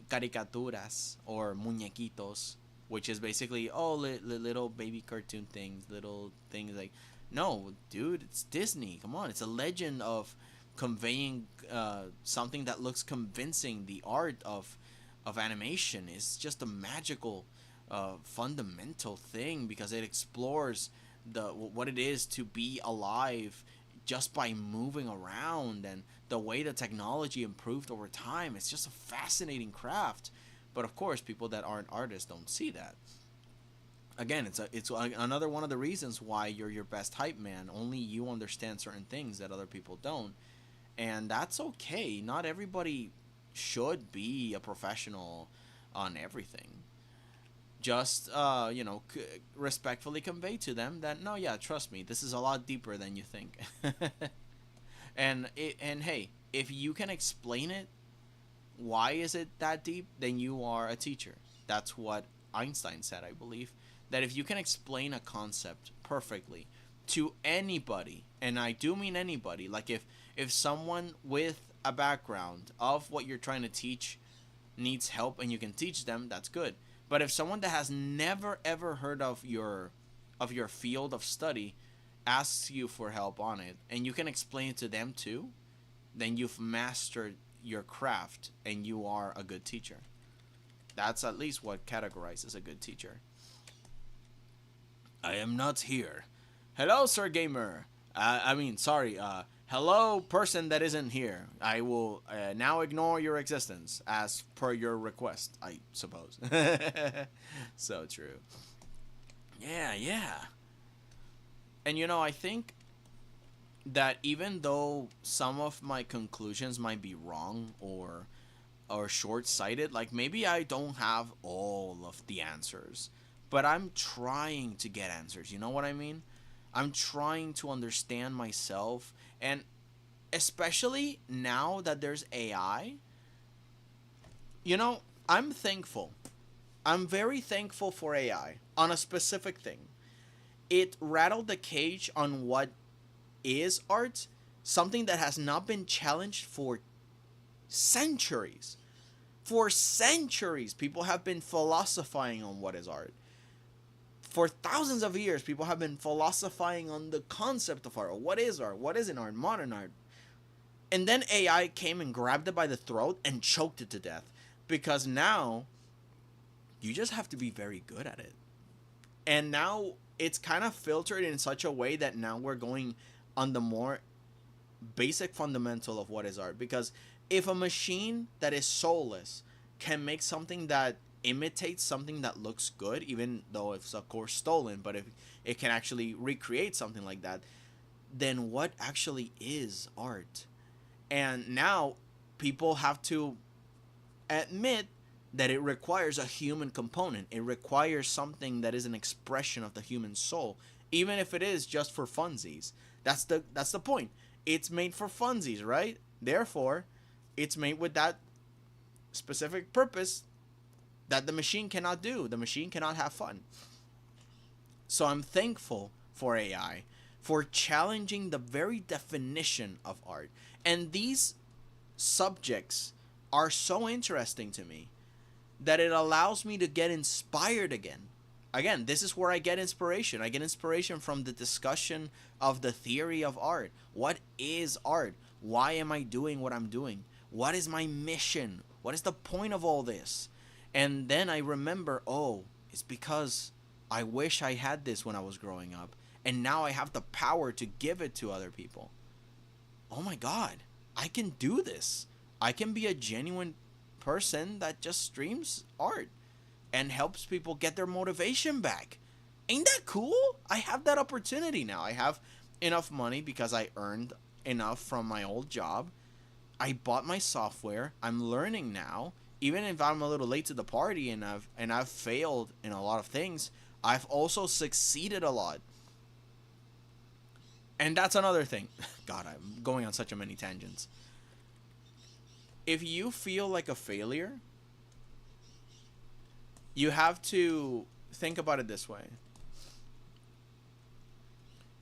caricaturas or muñequitos, which is basically little baby cartoon things, little things like, no, dude, it's Disney. Come on, it's a legend of conveying something that looks convincing. The art of animation is just a magical, fundamental thing because it explores what it is to be alive just by moving around, and the way the technology improved over time. It's just a fascinating craft. But of course, people that aren't artists don't see that. Again, it's another one of the reasons why you're your best hype man. Only you understand certain things that other people don't, and that's okay. Not everybody should be a professional on everything. Just respectfully convey to them that, no, yeah, trust me, this is a lot deeper than you think. and hey, if you can explain it, why is it that deep, then you are a teacher. That's what Einstein said, I believe, that if you can explain a concept perfectly to anybody, and I do mean anybody, like if someone with a background of what you're trying to teach needs help and you can teach them, that's good. But if someone that has never ever heard of your field of study asks you for help on it, and you can explain it to them too, then you've mastered your craft and you are a good teacher. That's at least what categorizes a good teacher. I am not here. Hello, Sir Gamer. Hello, person that isn't here. I will now ignore your existence as per your request, I suppose. So true. Yeah. And I think that even though some of my conclusions might be wrong or short-sighted, like maybe I don't have all of the answers, but I'm trying to get answers. You know what I mean? I'm trying to understand myself, and especially now that there's AI, I'm thankful. I'm very thankful for AI on a specific thing. It rattled the cage on what is art, something that has not been challenged for centuries. For centuries, people have been philosophizing on what is art. For thousands of years, people have been philosophizing on the concept of art. What is art? What isn't art? Modern art. And then AI came and grabbed it by the throat and choked it to death. Because now, you just have to be very good at it. And now, it's kind of filtered in such a way that now we're going on the more basic fundamental of what is art. Because if a machine that is soulless can make something that imitates something that looks good, even though it's of course stolen, but if it can actually recreate something like that, then what actually is art? And now people have to admit that it requires a human component. It requires something that is an expression of the human soul, even if it is just for funsies. That's the point. It's made for funsies, right? Therefore, it's made with that specific purpose that the machine cannot do. The machine cannot have fun. So I'm thankful for AI for challenging the very definition of art. And these subjects are so interesting to me that it allows me to get inspired again. Again, this is where I get inspiration. I get inspiration from the discussion of the theory of art. What is art? Why am I doing what I'm doing? What is my mission? What is the point of all this? And then I remember, it's because I wish I had this when I was growing up. And now I have the power to give it to other people. Oh my God, I can do this. I can be a genuine person that just streams art and helps people get their motivation back. Ain't that cool? I have that opportunity now. I have enough money because I earned enough from my old job. I bought my software. I'm learning now. Even if I'm a little late to the party and I've failed in a lot of things, I've also succeeded a lot. And that's another thing. God, I'm going on such a many tangents. If you feel like a failure, you have to think about it this way.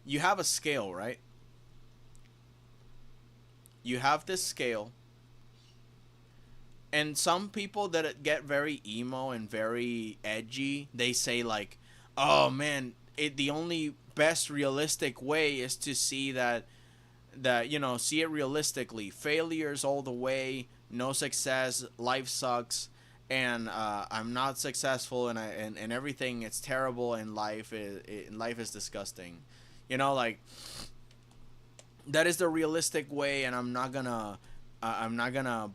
You have a scale, right? You have this scale. And some people that get very emo and very edgy, they say like, oh man, the only best realistic way is to see that you know, see it realistically. Failures all the way, no success, life sucks, and I'm not successful, and everything is terrible, and life is disgusting. You know, like, that is the realistic way, and I'm not gonna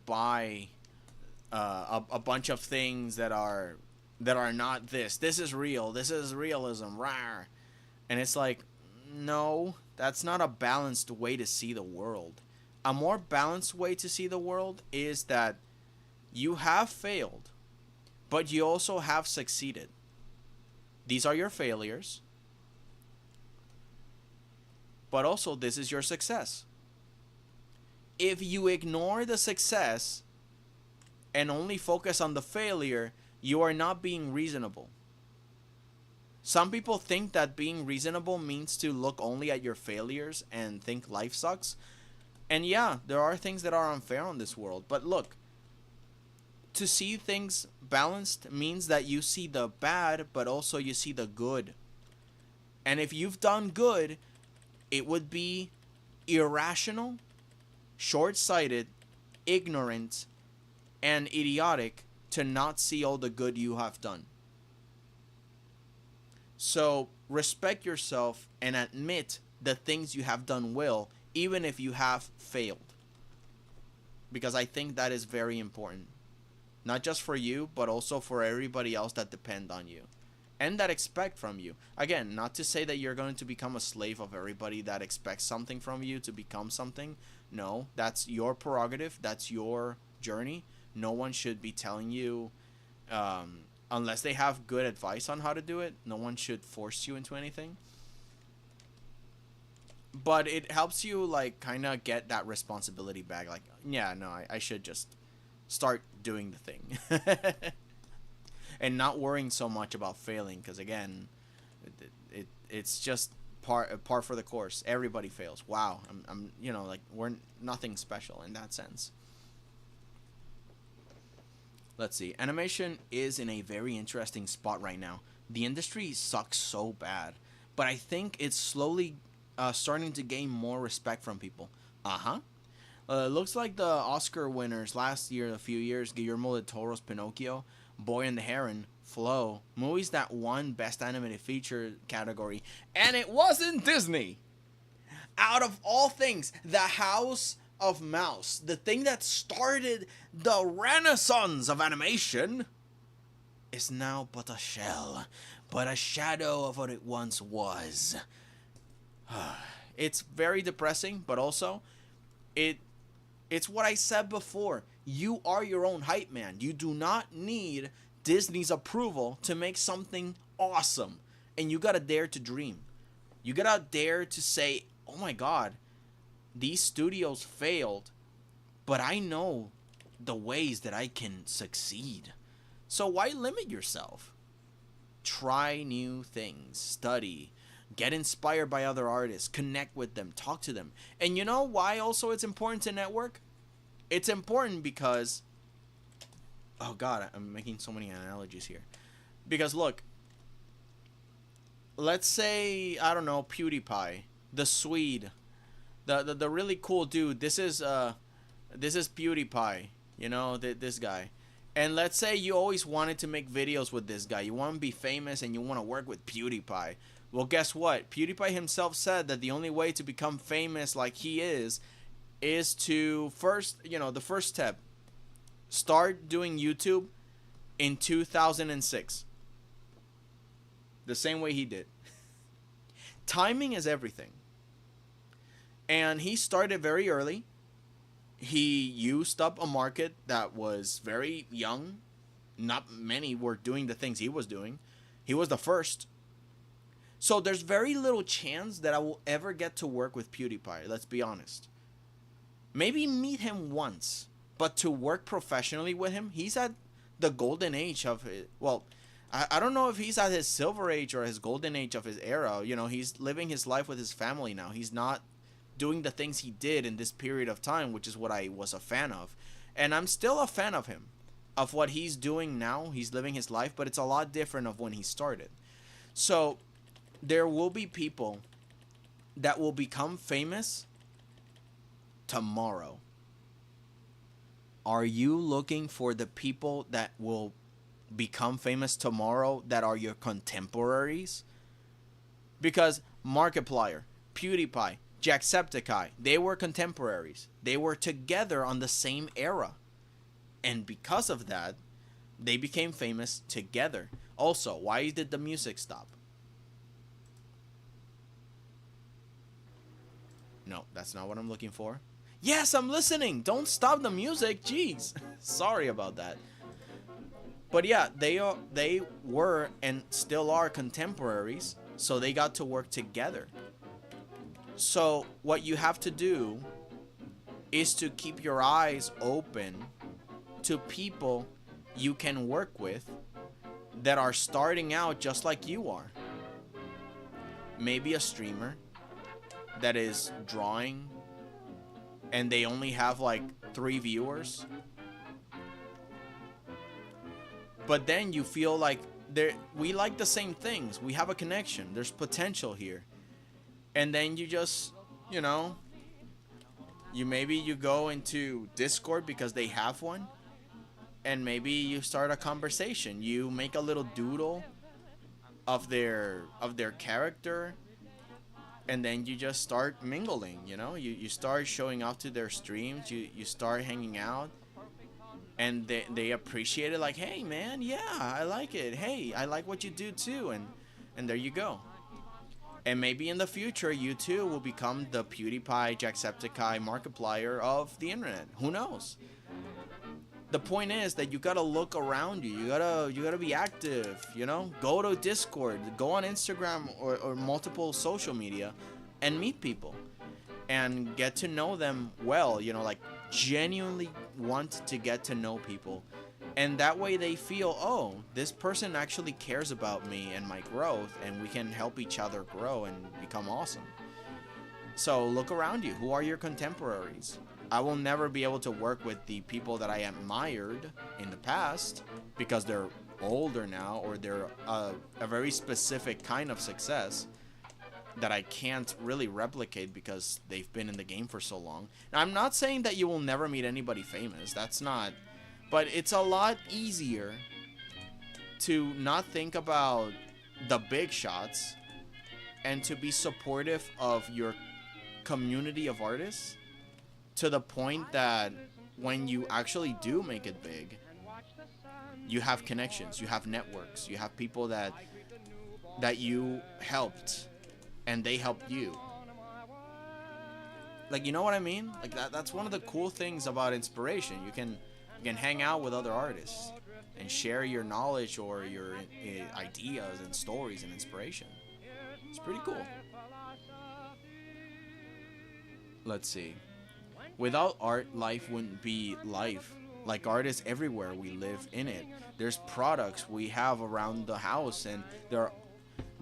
buy a bunch of things that are not this. This is real. This is realism. Rawr. And it's like, no, that's not a balanced way to see the world. A more balanced way to see the world is that you have failed, but you also have succeeded. These are your failures, but also this is your success. If you ignore the success and only focus on the failure, you are not being reasonable. Some people think that being reasonable means to look only at your failures and think life sucks. And yeah, there are things that are unfair in this world. But look, to see things balanced means that you see the bad, but also you see the good. And if you've done good, it would be irrational, short-sighted, ignorant, and idiotic to not see all the good you have done. So respect yourself and admit the things you have done well, even if you have failed. Because I think that is very important. Not just for you, but also for everybody else that depend on you and that expect from you. Again, not to say that you're going to become a slave of everybody that expects something from you to become something. No, that's your prerogative. That's your journey. No one should be telling you, unless they have good advice on how to do it, no one should force you into anything. But it helps you, like, kind of get that responsibility back. Like, yeah, no, I should just start doing the thing. And not worrying so much about failing. Because, again, it's just par for the course. Everybody fails. Wow. I'm you know, like, we're nothing special in that sense. Let's see. Animation is in a very interesting spot right now. The industry sucks so bad, but I think it's slowly starting to gain more respect from people. Looks like the Oscar winners last year, a few years, Guillermo del Toro's Pinocchio, Boy and the Heron, Flow, movies that won Best Animated Feature category, and it wasn't Disney. Out of all things, The House of Mouse, the thing that started the renaissance of animation, is now but a shell, but a shadow of what it once was. It's very depressing, but also it's what I said before. You are your own hype man. You do not need Disney's approval to make something awesome. And you gotta dare to dream. You gotta dare to say, oh my god, these studios failed, but I know the ways that I can succeed. So why limit yourself? Try new things, study, get inspired by other artists, connect with them, talk to them. And you know why also it's important to network? It's important because, oh god, I'm making so many analogies here. Because look, let's say, I don't know, PewDiePie, the Swede, the really cool dude. This is PewDiePie, you know, this guy. And let's say you always wanted to make videos with this guy. You want to be famous and you want to work with PewDiePie. Well, guess what? PewDiePie himself said that the only way to become famous like he is to first, you know, the first step, start doing YouTube in 2006. The same way he did. Timing is everything. And he started very early. He used up a market that was very young. Not many were doing the things he was doing. He was the first. So there's very little chance that I will ever get to work with PewDiePie, let's be honest. Maybe meet him once, but to work professionally with him, he's at the golden age of it. Well, I don't know if he's at his silver age or his golden age of his era. You know, he's living his life with his family now. He's not doing the things he did in this period of time, which is what I was a fan of. And I'm still a fan of him, of what he's doing now. He's living his life, but it's a lot different of when he started. So there will be people that will become famous tomorrow. Are you looking for the people that will become famous tomorrow that are your contemporaries? Because Markiplier, PewDiePie, Jacksepticeye, they were contemporaries. They were together on the same era. And because of that, they became famous together. Also, why did the music stop? No, that's not what I'm looking for. Yes, I'm listening. Don't stop the music. Jeez. Sorry about that. But yeah, they were and still are contemporaries, so they got to work together. So what you have to do is to keep your eyes open to people you can work with that are starting out just like you are. Maybe a streamer that is drawing and they only have like 3 viewers. But then you feel like we like the same things. We have a connection. There's potential here. And then you just, you know, maybe you go into Discord because they have one. And maybe you start a conversation. You make a little doodle of their character. And then you just start mingling, you know. You start showing up to their streams. You start hanging out. And they appreciate it, like, hey, man, yeah, I like it. Hey, I like what you do, too. And there you go. And maybe in the future, you, too, will become the PewDiePie, Jacksepticeye, Markiplier of the internet. Who knows? The point is that you gotta look around you. You gotta be active, you know? Go to Discord, go on Instagram or multiple social media and meet people. And get to know them well, you know, like genuinely want to get to know people. And that way they feel, oh, this person actually cares about me and my growth, and we can help each other grow and become awesome. So look around you. Who are your contemporaries? I will never be able to work with the people that I admired in the past because they're older now, or they're a very specific kind of success that I can't really replicate because they've been in the game for so long. Now, I'm not saying that you will never meet anybody famous. That's not. But it's a lot easier to not think about the big shots and to be supportive of your community of artists to the point that when you actually do make it big, you have connections, you have networks, you have people that you helped and they helped you. Like, you know what I mean? Like that's one of the cool things about inspiration. You can hang out with other artists and share your knowledge or your ideas and stories and inspiration. It's pretty cool. Let's see. Without art, life wouldn't be life. Like artists everywhere, we live in it. There's products we have around the house, and there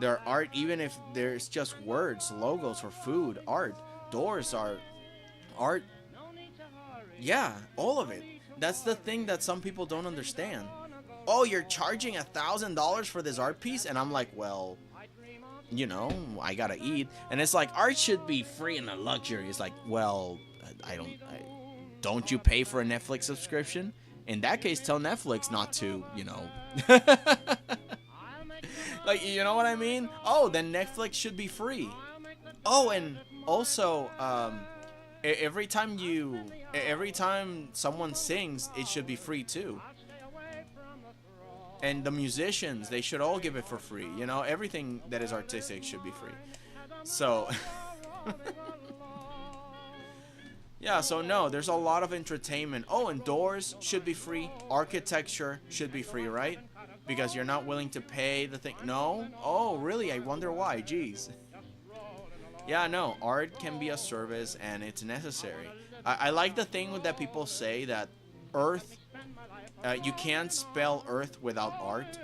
are art, even if there's just words, logos for food, art. Doors are art. Yeah, all of it. That's the thing that some people don't understand. Oh, you're charging $1,000 for this art piece? And I'm like, well, you know, I gotta eat. And it's like, art should be free and a luxury. It's like, well, don't you pay for a Netflix subscription? In that case, tell Netflix not to, you know. Like, you know what I mean? Oh, then Netflix should be free. Oh, and also, every time someone sings, it should be free too. And the musicians, they should all give it for free. You know, everything that is artistic should be free. So, yeah, so no, there's a lot of entertainment. Oh, and doors should be free. Architecture should be free, right? Because you're not willing to pay the thing. No? Oh, really? I wonder why. Jeez. Yeah, no, art can be a service and it's necessary. I like the thing that people say that earth, you can't spell earth without art.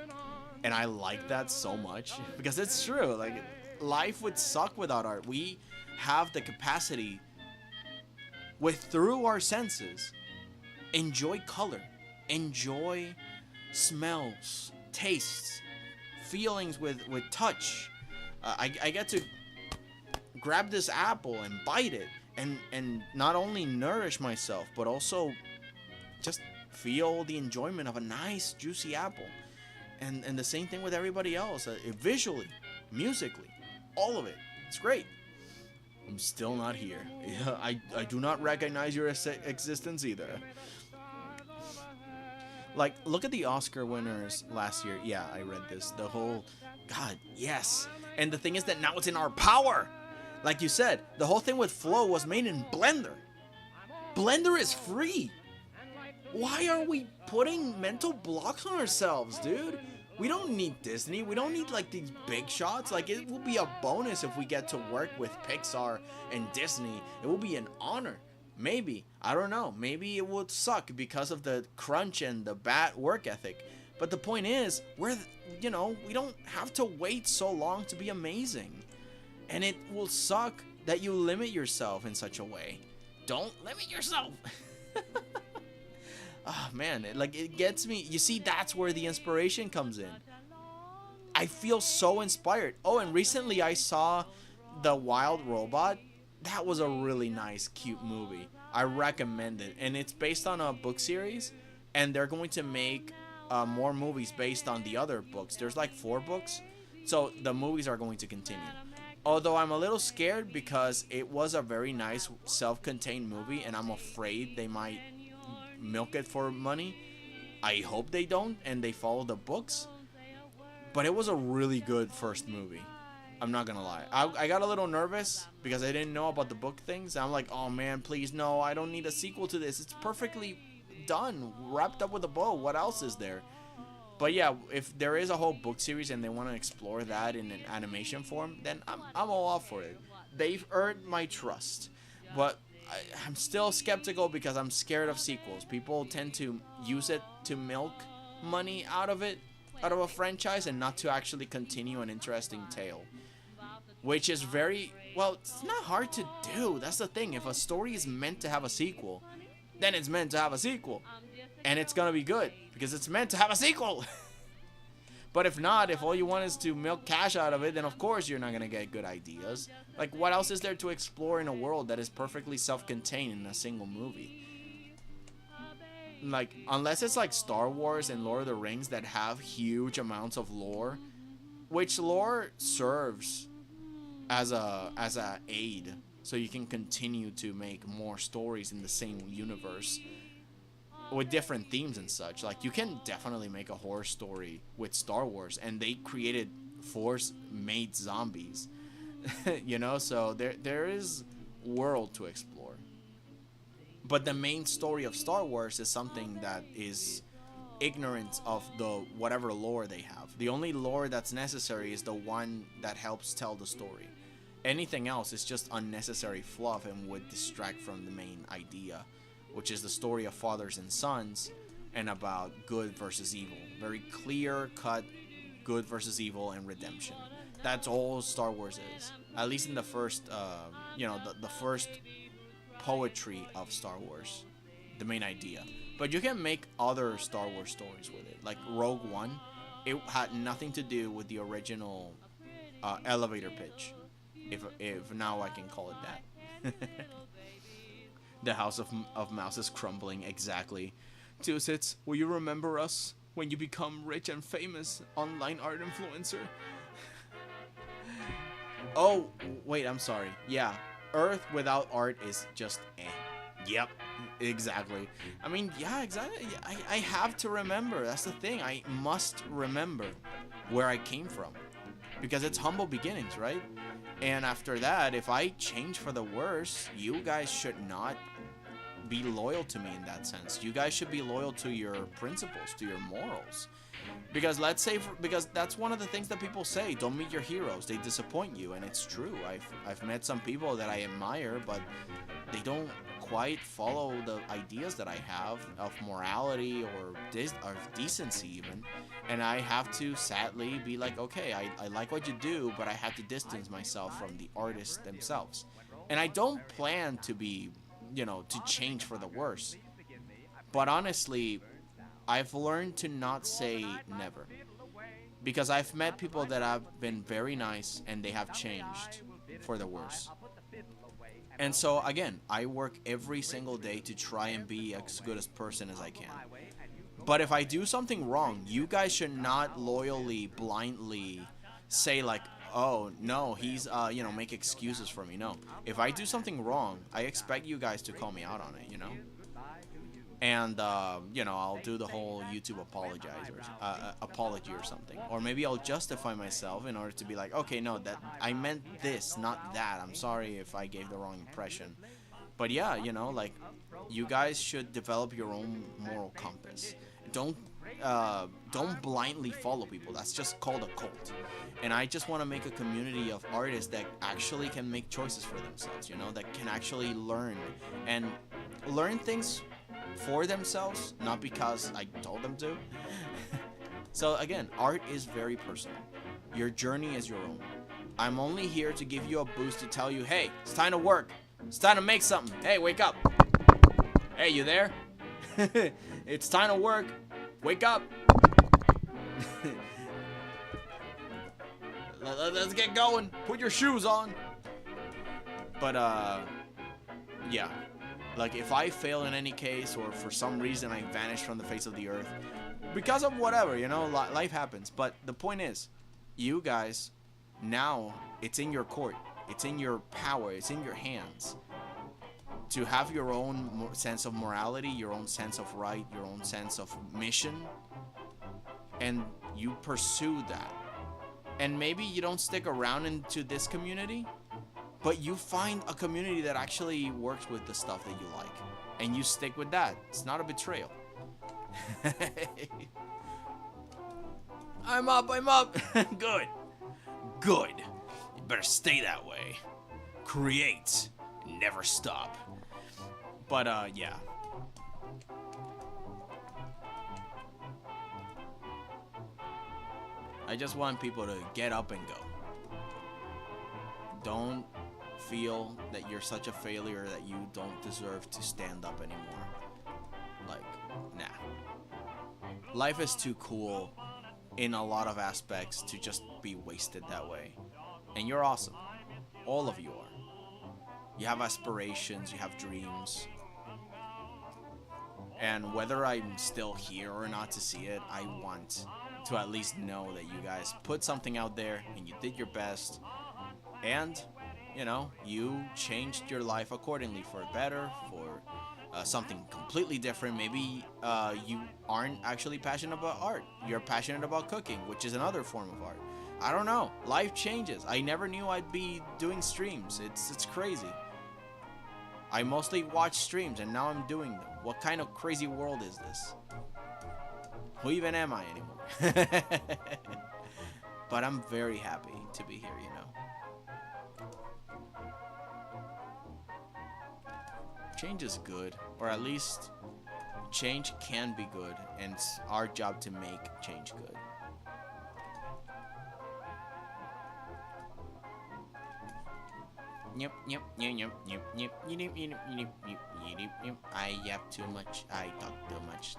And I like that so much because it's true. Like, life would suck without art. We have the capacity through our senses, enjoy color, enjoy smells, tastes, feelings with touch. I get to grab this apple and bite it and not only nourish myself, but also just feel the enjoyment of a nice juicy apple. And the same thing with everybody else, visually, musically, all of it. It's great. I'm still not here. I do not recognize your existence either. Like, look at the Oscar winners last year. Yeah, I read this. The whole, God, yes. And the thing is that now it's in our power. Like you said, the whole thing with Flow was made in Blender. Blender is free. Why are we putting mental blocks on ourselves, dude? We don't need Disney. We don't need like these big shots. Like, it will be a bonus if we get to work with Pixar and Disney. It will be an honor. Maybe. I don't know. Maybe it would suck because of the crunch and the bad work ethic. But the point is, we don't have to wait so long to be amazing. And it will suck that you limit yourself in such a way. Don't limit yourself. Oh man, it gets me. You see, that's where the inspiration comes in. I feel so inspired. Oh, and recently I saw The Wild Robot. That was a really nice, cute movie. I recommend it. And it's based on a book series, and they're going to make more movies based on the other books. There's like 4 books, so the movies are going to continue. Although I'm a little scared because it was a very nice self-contained movie, and I'm afraid they might milk it for money. I hope they don't and they follow the books. But it was a really good first movie. I'm not gonna lie. I got a little nervous because I didn't know about the book things. I'm like, oh man, please no, I don't need a sequel to this. It's perfectly done, wrapped up with a bow. What else is there? But yeah, if there is a whole book series and they want to explore that in an animation form, then I'm all up for it. They've earned my trust. But I'm still skeptical because I'm scared of sequels. People tend to use it to milk money out of a franchise and not to actually continue an interesting tale. Which is very, well, it's not hard to do. That's the thing. If a story is meant to have a sequel, then it's meant to have a sequel. And it's gonna be good because it's meant to have a sequel. But if not, if all you want is to milk cash out of it, then of course you're not gonna get good ideas. Like, what else is there to explore in a world that is perfectly self-contained in a single movie? Like, unless it's like Star Wars and Lord of the Rings that have huge amounts of lore, which lore serves as a aid, so you can continue to make more stories in the same universe with different themes and such. Like, you can definitely make a horror story with Star Wars, and they created Force-made zombies. You know, so there is world to explore. But the main story of Star Wars is something that is ignorant of the whatever lore they have. The only lore that's necessary is the one that helps tell the story. Anything else is just unnecessary fluff and would distract from the main idea, which is the story of fathers and sons and about good versus evil. Very clear cut good versus evil and redemption. That's all Star Wars is. At least in the first, the first poetry of Star Wars, the main idea. But you can make other Star Wars stories with it. Like Rogue One, it had nothing to do with the original elevator pitch, if now I can call it that. The House of Mouse is crumbling, exactly. Two-Sits, will you remember us when you become rich and famous online art influencer? Oh, wait, I'm sorry. Yeah, Earth without art is just eh. Yep, exactly. I mean, yeah, exactly. I have to remember. That's the thing. I must remember where I came from. Because it's humble beginnings, right? And after that, if I change for the worse, you guys should not be loyal to me in that sense. You guys should be loyal to your principles, to your morals. Because let's say, because that's one of the things that people say, don't meet your heroes, they disappoint you, and it's true. I've met some people that I admire, but they don't quite follow the ideas that I have of morality or decency even, and I have to sadly be like, okay, I like what you do, but I have to distance myself from the artists themselves. And I don't plan to be, to change for the worse. But honestly, I've learned to not say never. Because I've met people that have been very nice and they have changed for the worse. And so, again, I work every single day to try and be as good a person as I can. But if I do something wrong, you guys should not loyally, blindly say like, oh, no, he's, make excuses for me. No. If I do something wrong, I expect you guys to call me out on it, And, I'll do the whole YouTube apology or something. Or maybe I'll justify myself in order to be like, okay, no, that I meant this, not that. I'm sorry if I gave the wrong impression. But yeah, like, you guys should develop your own moral compass. Don't blindly follow people. That's just called a cult. And I just want to make a community of artists that actually can make choices for themselves, that can actually learn things for themselves, not because I told them to. So again, art is very personal. Your journey is your own. I'm only here to give you a boost to tell you, hey, it's time to work. It's time to make something. Hey, wake up. Hey, you there? It's time to work. Wake up. Let's get going. Put your shoes on. But, yeah. Like, if I fail in any case, or for some reason I vanish from the face of the earth, because of whatever, life happens. But the point is, you guys, now, it's in your court. It's in your power. It's in your hands to have your own sense of morality, your own sense of right, your own sense of mission, and you pursue that. And maybe you don't stick around into this community, but you find a community that actually works with the stuff that you like, and you stick with that. It's not a betrayal. I'm up. Good. You better stay that way. Create. Never stop. But, yeah. I just want people to get up and go. Don't feel that you're such a failure that you don't deserve to stand up anymore. Like, nah. Life is too cool in a lot of aspects to just be wasted that way. And you're awesome. All of you are. You have aspirations, you have dreams. And whether I'm still here or not to see it, I want to at least know that you guys put something out there and you did your best. And, you changed your life accordingly for better, for something completely different. Maybe you aren't actually passionate about art. You're passionate about cooking, which is another form of art. I don't know. Life changes. I never knew I'd be doing streams. It's crazy. I mostly watch streams, and now I'm doing them. What kind of crazy world is this? Who even am I anymore? But I'm very happy to be here, Change is good, or at least change can be good, and it's our job to make change good. I yap too much, I talk too much.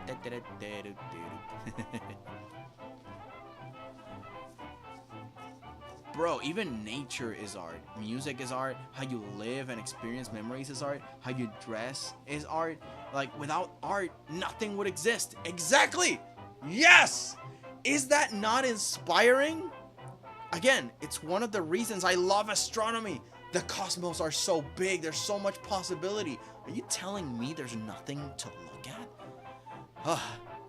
Bro, even nature is art. Music is art. How you live and experience memories is art. How you dress is art. Like, without art, nothing would exist. Exactly! Yes! Is that not inspiring? Again, it's one of the reasons I love astronomy. The cosmos are so big. There's so much possibility. Are you telling me there's nothing to look at?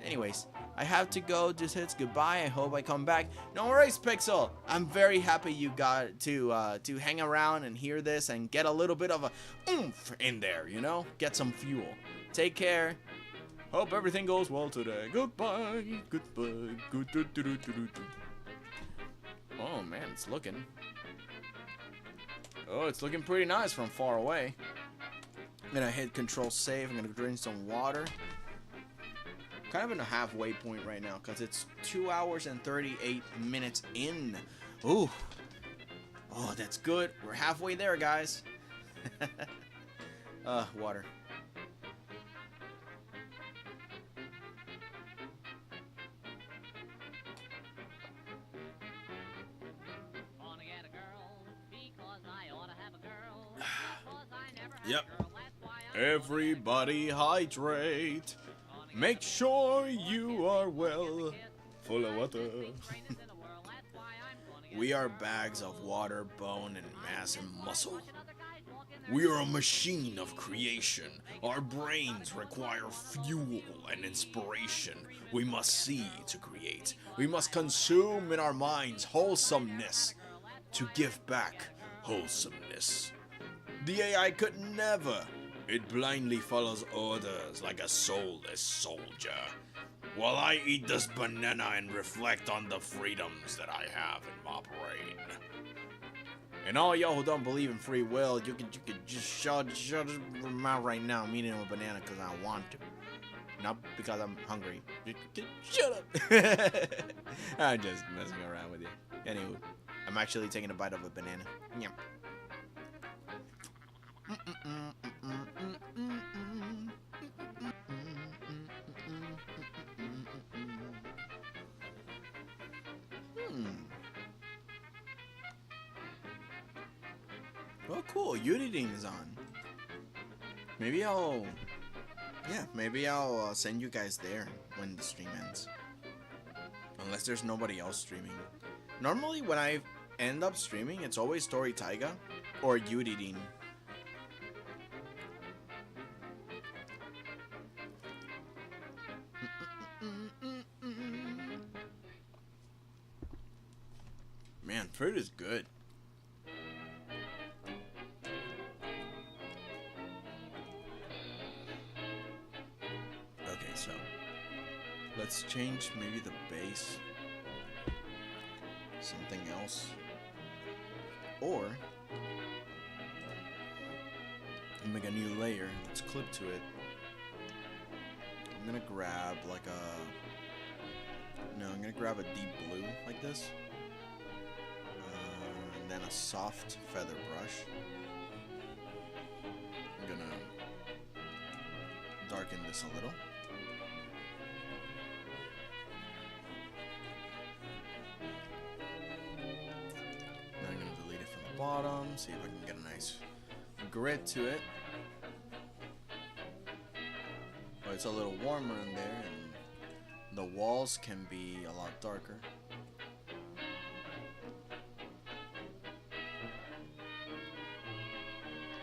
Anyways, I have to go. This hits goodbye. I hope I come back. No worries, Pixel. I'm very happy you got to hang around and hear this and get a little bit of a oomph in there, Get some fuel. Take care. Hope everything goes well today. Goodbye. Goodbye. Oh, man, it's looking. Oh, it's looking pretty nice from far away. I'm gonna hit Control Save. I'm gonna drink some water. Kind of in a halfway point right now because it's 2 hours and 38 minutes in. Ooh. Oh, that's good. We're halfway there, guys. Water. Yep. Everybody hydrate. Make sure you are well. Full of water. We are bags of water, bone, and mass and muscle. We are a machine of creation. Our brains require fuel and inspiration. We must see to create. We must consume in our minds wholesomeness to give back wholesomeness. The AI could never. It blindly follows orders like a soulless soldier. While I eat this banana and reflect on the freedoms that I have in my brain. And all y'all who don't believe in free will, you could just shut your mouth right now. I'm eating a banana because I want to. Not because I'm hungry. Shut up. I'm just messing around with you. Anyway, I'm actually taking a bite of a banana. Yum. Oh, cool. Violating is on. Maybe I'll send you guys there when the stream ends. Unless there's nobody else streaming. Normally, when I end up streaming, it's always Story Taiga or Violating. Man, fruit is good. Okay, so let's change maybe the base. Something else. Or make a new layer. Let's clip to it. I'm gonna grab like I'm gonna grab a deep blue like this. And then a soft feather brush. I'm gonna darken this a little. Then I'm gonna delete it from the bottom, see if I can get a nice grit to it. Oh, it's a little warmer in there, and the walls can be a lot darker.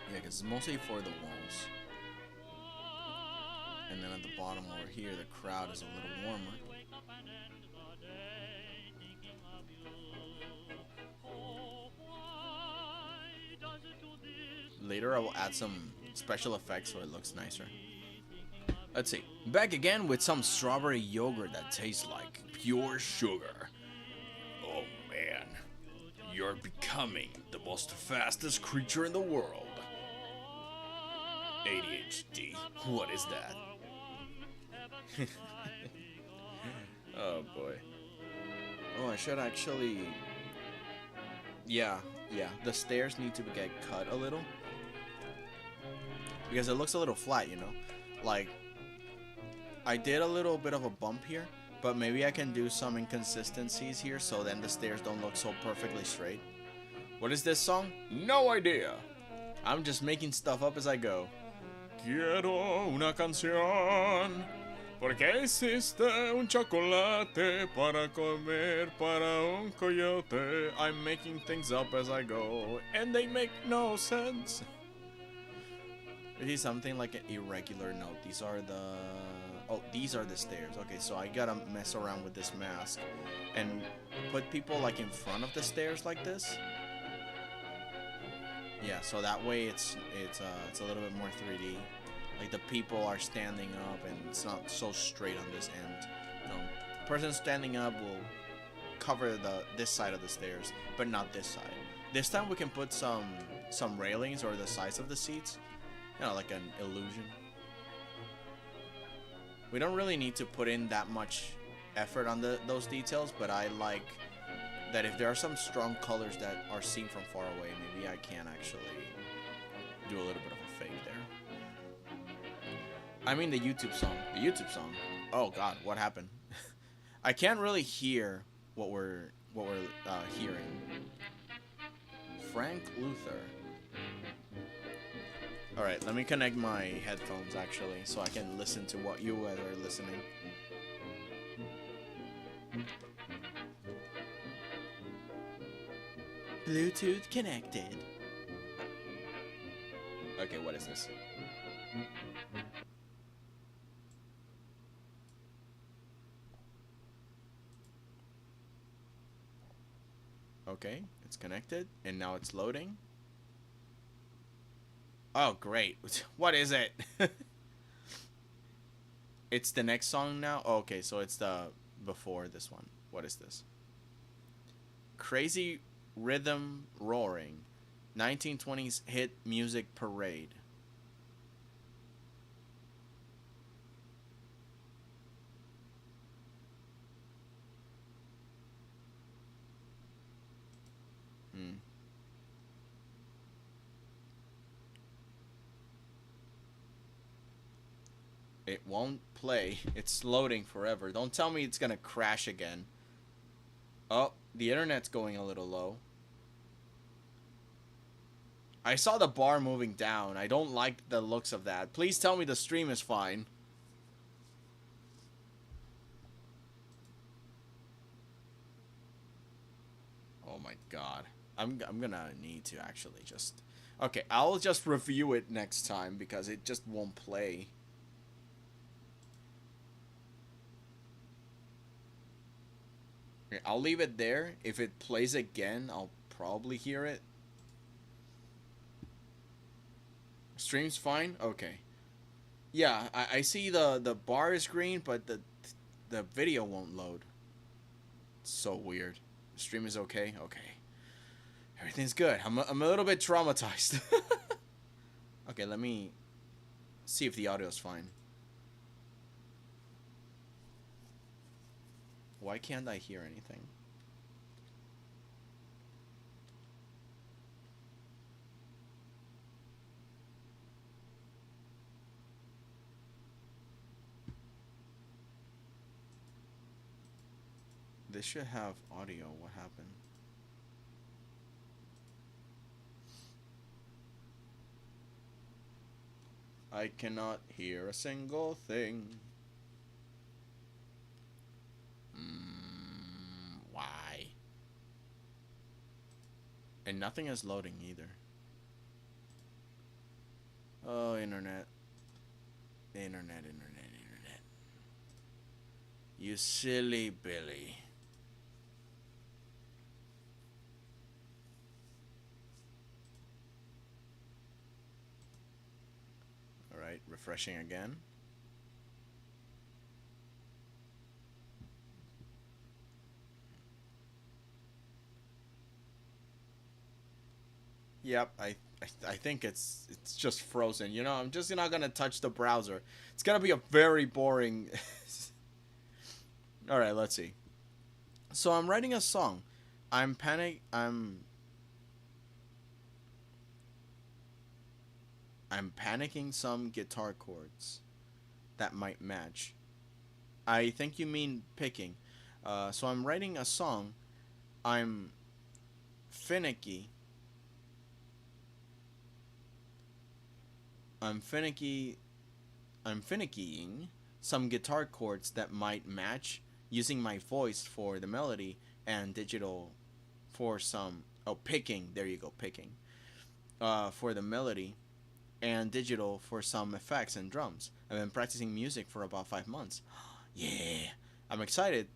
Yeah, because it's mostly for the walls. And then at the bottom over here, the crowd is a little warmer. Later I will add some special effects so it looks nicer. Let's see. Back again with some strawberry yogurt that tastes like pure sugar. Oh man. You're becoming the most fastest creature in the world. ADHD. What is that? Oh boy. Oh, I should actually... Yeah. The stairs need to get cut a little. Because it looks a little flat, you know? Like, I did a little bit of a bump here, but maybe I can do some inconsistencies here so then the stairs don't look so perfectly straight. What is this song? No idea. I'm just making stuff up as I go. Quiero una canción, porque hiciste un chocolate para comer para un coyote. I'm making things up as I go, and they make no sense. It is something like an irregular note. These are the stairs. Okay, so I gotta mess around with this mask and put people like in front of the stairs like this. Yeah, so that way it's a little bit more 3D. Like the people are standing up and it's not so straight on this end. You know, the person standing up will cover this side of the stairs, but not this side. This time we can put some railings or the sides of the seats, know, like an illusion. We don't really need to put in that much effort on those details, but I like that if there are some strong colors that are seen from far away, maybe I can actually do a little bit of a fade there. I mean the YouTube song. The YouTube song. Oh God, what happened? I can't really hear what we're hearing. Frank Luther. All right, let me connect my headphones actually, so I can listen to what you guys are listening. Bluetooth connected. Okay, what is this? Okay, it's connected, and now it's loading. Oh, great. What is it? It's the next song now? Oh, okay, so it's the before this one. What is this? Crazy Rhythm Roaring. 1920s hit music parade. It won't play. It's loading forever. Don't tell me it's gonna crash again. Oh, the internet's going a little low. I saw the bar moving down. I don't like the looks of that. Please tell me the stream is fine. Oh my God. I'm gonna need to actually just... Okay, I'll just review it next time because it just won't play. Okay, I'll leave it there. If it plays again, I'll probably hear it. Stream's fine? Okay. Yeah, I see the bar is green, but the video won't load. It's so weird. The stream is okay? Okay. Everything's good. I'm a little bit traumatized. Okay, let me see if the audio is fine. Why can't I hear anything? This should have audio. What happened? I cannot hear a single thing. Why? And nothing is loading either. Oh, internet. Internet. You silly Billy. Alright, refreshing again. Yep, I think it's just frozen. You know, I'm just not gonna touch the browser. It's gonna be a very boring. All right, let's see. So I'm writing a song. I'm panicking some guitar chords that might match. I think you mean picking. So I'm writing a song. I'm finicky. I'm finickying some guitar chords that might match, using my voice for the melody and digital for some... Oh, picking. There you go, picking. For the melody and digital for some effects and drums. I've been practicing music for about 5 months. Yeah, I'm excited.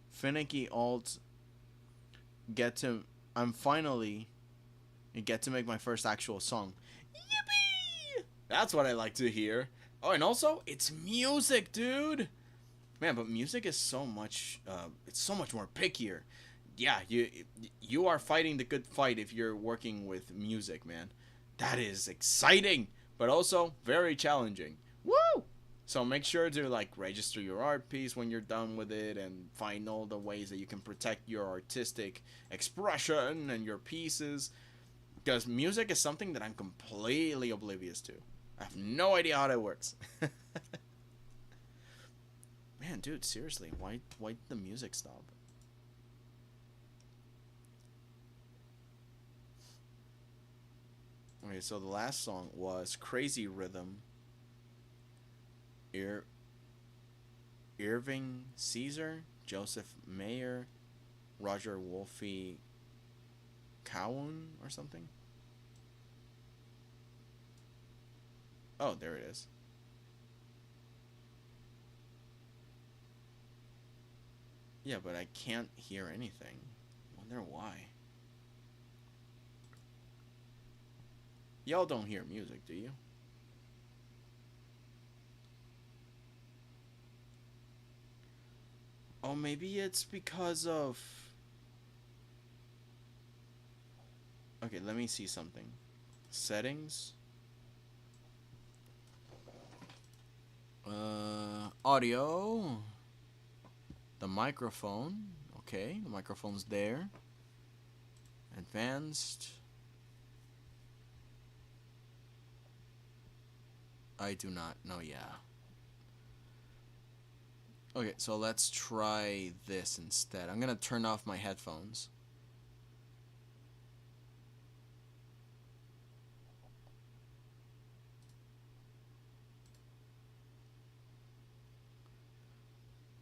Finicky alt I'm finally get to make my first actual song. Yippee! That's what I like to hear. Oh, and also, it's music, dude. Man, but music is so much, it's so much more pickier. yeah, you are fighting the good fight if you're working with music, man. That is exciting, but also very challenging. Woo! So make sure to like register your art piece when you're done with it and find all the ways that you can protect your artistic expression and your pieces. Because music is something that I'm completely oblivious to. I have no idea how that works. Man, dude, seriously, why did the music stop? Okay, so the last song was Crazy Rhythm. Irving Caesar, Joseph Mayer, Roger Wolfie Cowan or something. Oh, there it is. Yeah, but I can't hear anything. Wonder why. Y'all don't hear music, do you? Oh, maybe it's because of... Okay, let me see something. Settings. Audio. The microphone. Okay, the microphone's there. Advanced. I do not know, yeah. Okay, so let's try this instead. I'm gonna turn off my headphones.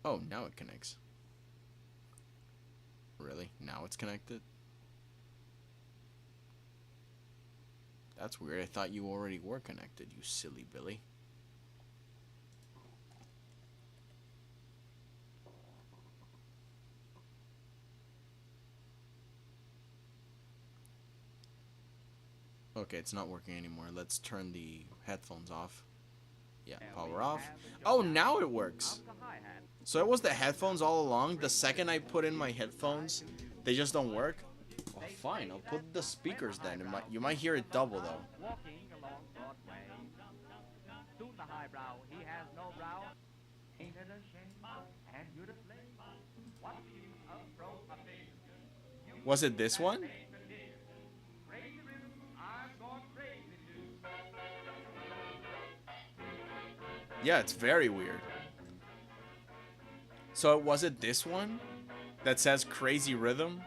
Oh, now it connects. Really? Now it's connected? That's weird. I thought you already were connected, you silly Billy. Okay, it's not working anymore. Let's turn the headphones off. Yeah, power off. Oh, now it works. So it was the headphones all along. The second I put in my headphones, they just don't work. Oh, fine. I'll put the speakers then. You might hear it double though. Was it this one? Yeah, it's very weird. So was it this one that says Crazy Rhythm?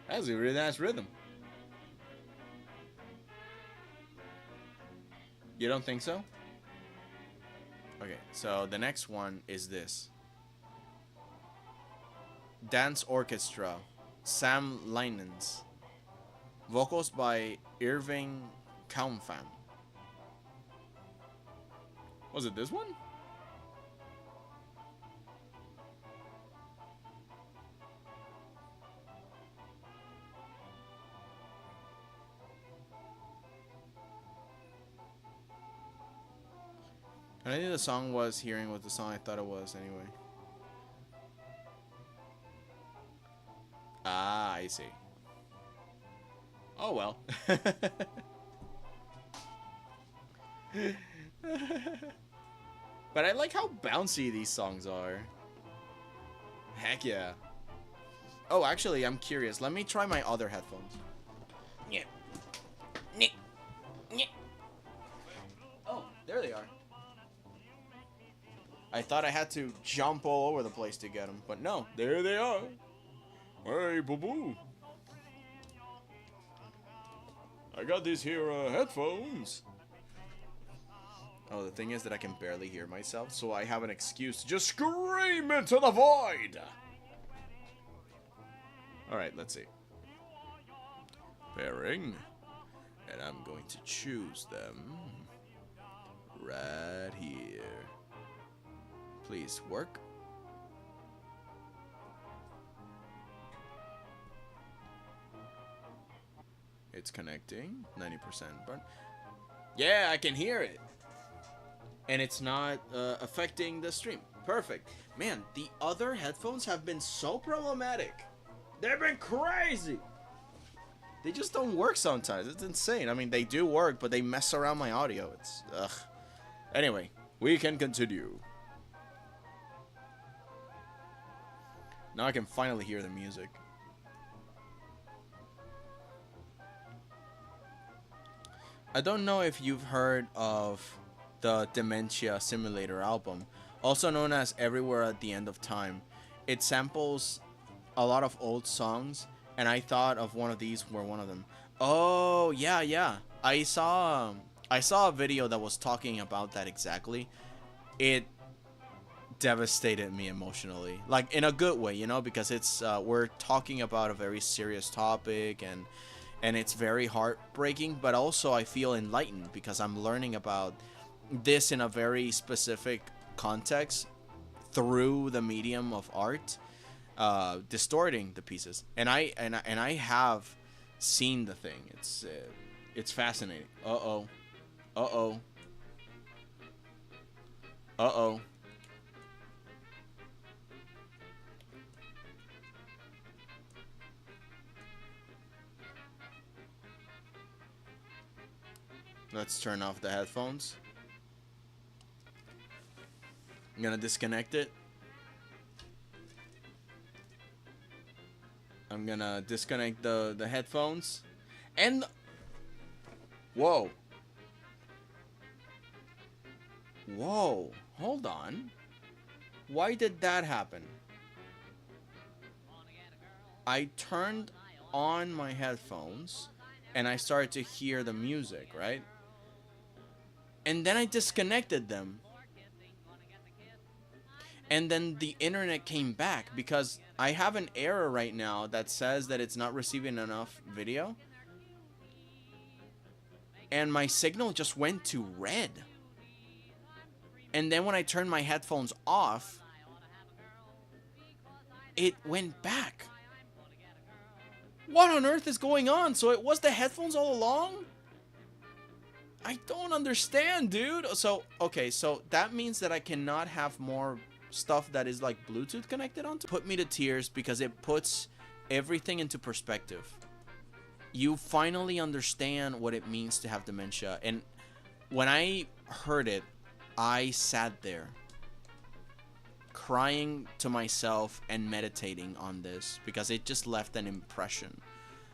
That's a really nice rhythm. You don't think so? Okay, so the next one is this. Dance Orchestra, Sam Linens. Vocals by Irving Kaufman. Was it this one? I think the song was hearing what the song I thought it was anyway. Ah, I see. Oh well. But I like how bouncy these songs are. Heck yeah. Oh, actually, I'm curious. Let me try my other headphones. Yeah. Oh, there they are. I thought I had to jump all over the place to get them, but no, there they are. Hey, boo-boo. I got these here headphones. Oh, the thing is that I can barely hear myself, so I have an excuse to just scream into the void. Alright, let's see. Pairing. And I'm going to choose them right here. Please work. It's connecting. 90% burn. Yeah, I can hear it. and it's not affecting the stream. Perfect. Man, the other headphones have been so problematic. They've been crazy. They just don't work sometimes. It's insane. I mean, they do work, but they mess around my audio. It's ugh. Anyway, we can continue. Now I can finally hear the music. I don't know if you've heard of the Dementia Simulator album, also known as Everywhere at the End of Time. It samples a lot of old songs, and I thought of one of these were one of them. Oh, yeah. I saw a video that was talking about that exactly. It devastated me emotionally, like in a good way, you know, because it's we're talking about a very serious topic, and it's very heartbreaking, but also I feel enlightened because I'm learning about this in a very specific context through the medium of art, distorting the pieces. And I have seen the thing. It's fascinating. Uh-oh. Let's turn off the headphones. I'm gonna disconnect it. I'm gonna disconnect the headphones. And whoa. Hold on. Why did that happen? I turned on my headphones and I started to hear the music, right? And then I disconnected them. And then the internet came back because I have an error right now that says that it's not receiving enough video. And my signal just went to red. And then when I turned my headphones off, it went back. What on earth is going on? So it was the headphones all along? I don't understand, dude. So, okay, so that means that I cannot have more stuff that is like Bluetooth connected onto. Put me to tears because it puts everything into perspective. You finally understand what it means to have dementia. And when I heard it, I sat there crying to myself and meditating on this because it just left an impression,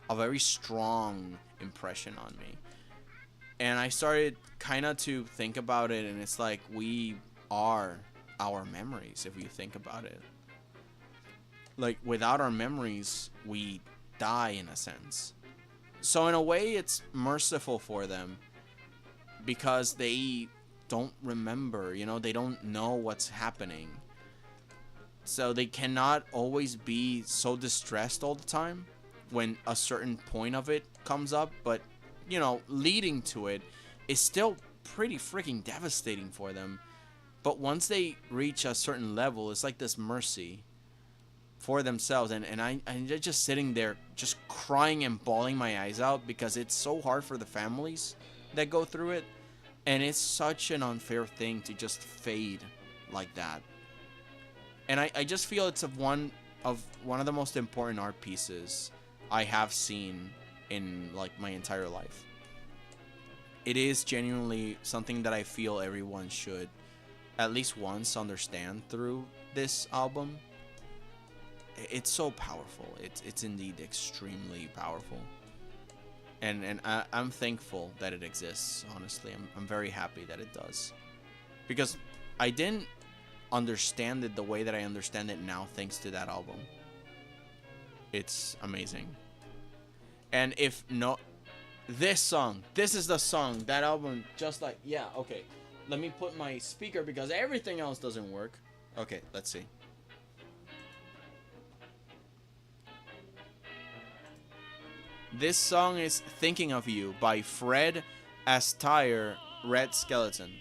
a very strong impression on me. And I started kind of to think about it, and it's like we are our memories if you think about it. Like without our memories, we die in a sense. So in a way, it's merciful for them because they don't remember, you know, they don't know what's happening. So they cannot always be so distressed all the time when a certain point of it comes up, but you know, leading to it is still pretty freaking devastating for them. But once they reach a certain level, it's like this mercy for themselves. And I'm just sitting there just crying and bawling my eyes out because it's so hard for the families that go through it. And it's such an unfair thing to just fade like that. And I just feel it's one of the most important art pieces I have seen in like my entire life. It is genuinely something that I feel everyone should at least once understand through this album. It's so powerful. It's indeed extremely powerful. And I'm thankful that it exists, honestly. I'm very happy that it does. Because I didn't understand it the way that I understand it now thanks to that album. It's amazing. And if no, this is the song, that album, just like, yeah, okay. Let me put my speaker because everything else doesn't work. Okay, let's see. This song is Thinking of You by Fred Astaire, Red Skeleton.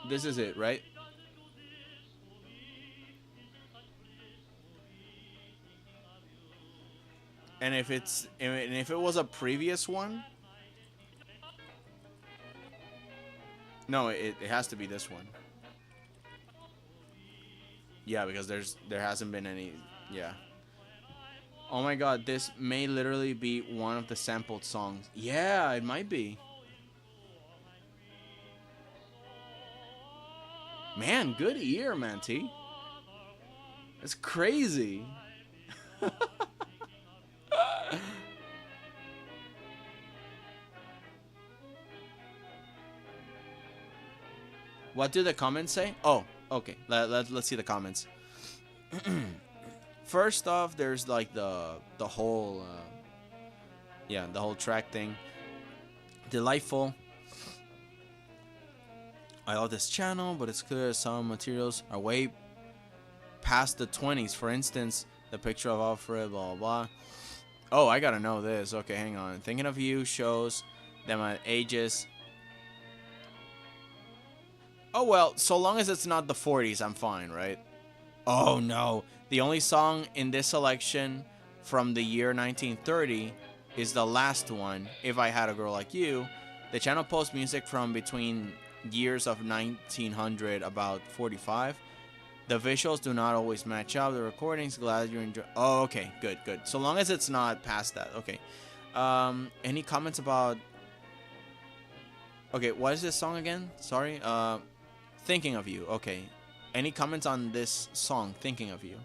This is it, right? And if it was a previous one, no, it has to be this one. Yeah, because there hasn't been any. Yeah. Oh my god, this may literally be one of the sampled songs. Yeah, it might be. Man, good ear, man, T. It's crazy. What do the comments say? Oh, okay. Let's see the comments. First off, there's like the whole yeah, the whole track thing. Delightful. I love this channel, but it's clear some materials are way past the 20s. For instance, the picture of Alfred, blah, blah, blah. Oh, I gotta know this. Okay, hang on. Thinking of You shows them at ages. Oh, well, so long as it's not the 40s, I'm fine, right? Oh, no. The only song in this selection from the year 1930 is the last one, If I Had a Girl Like You. The channel posts music from between years of 1900, about 45. The visuals do not always match up. The recordings, glad you enjoy. Oh, okay, good. So long as it's not past that. Okay. Any comments about... Okay, what is this song again? Sorry. Thinking of You. Okay. Any comments on this song, Thinking of You?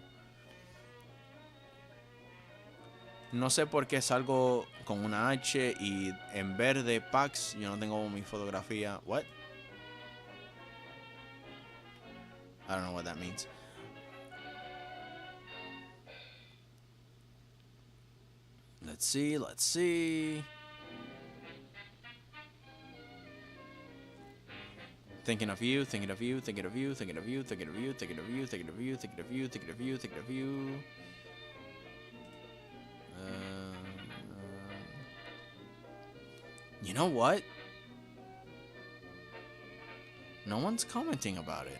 No sé por qué salgo con una H y en verde Pax. Yo no tengo mi fotografía. What? I don't know what that means. Let's see. Thinking of you, thinking of you, thinking of you, thinking of you, thinking of you, thinking of you, thinking of you, thinking of you, thinking of you, thinking of you. You know what? No one's commenting about it.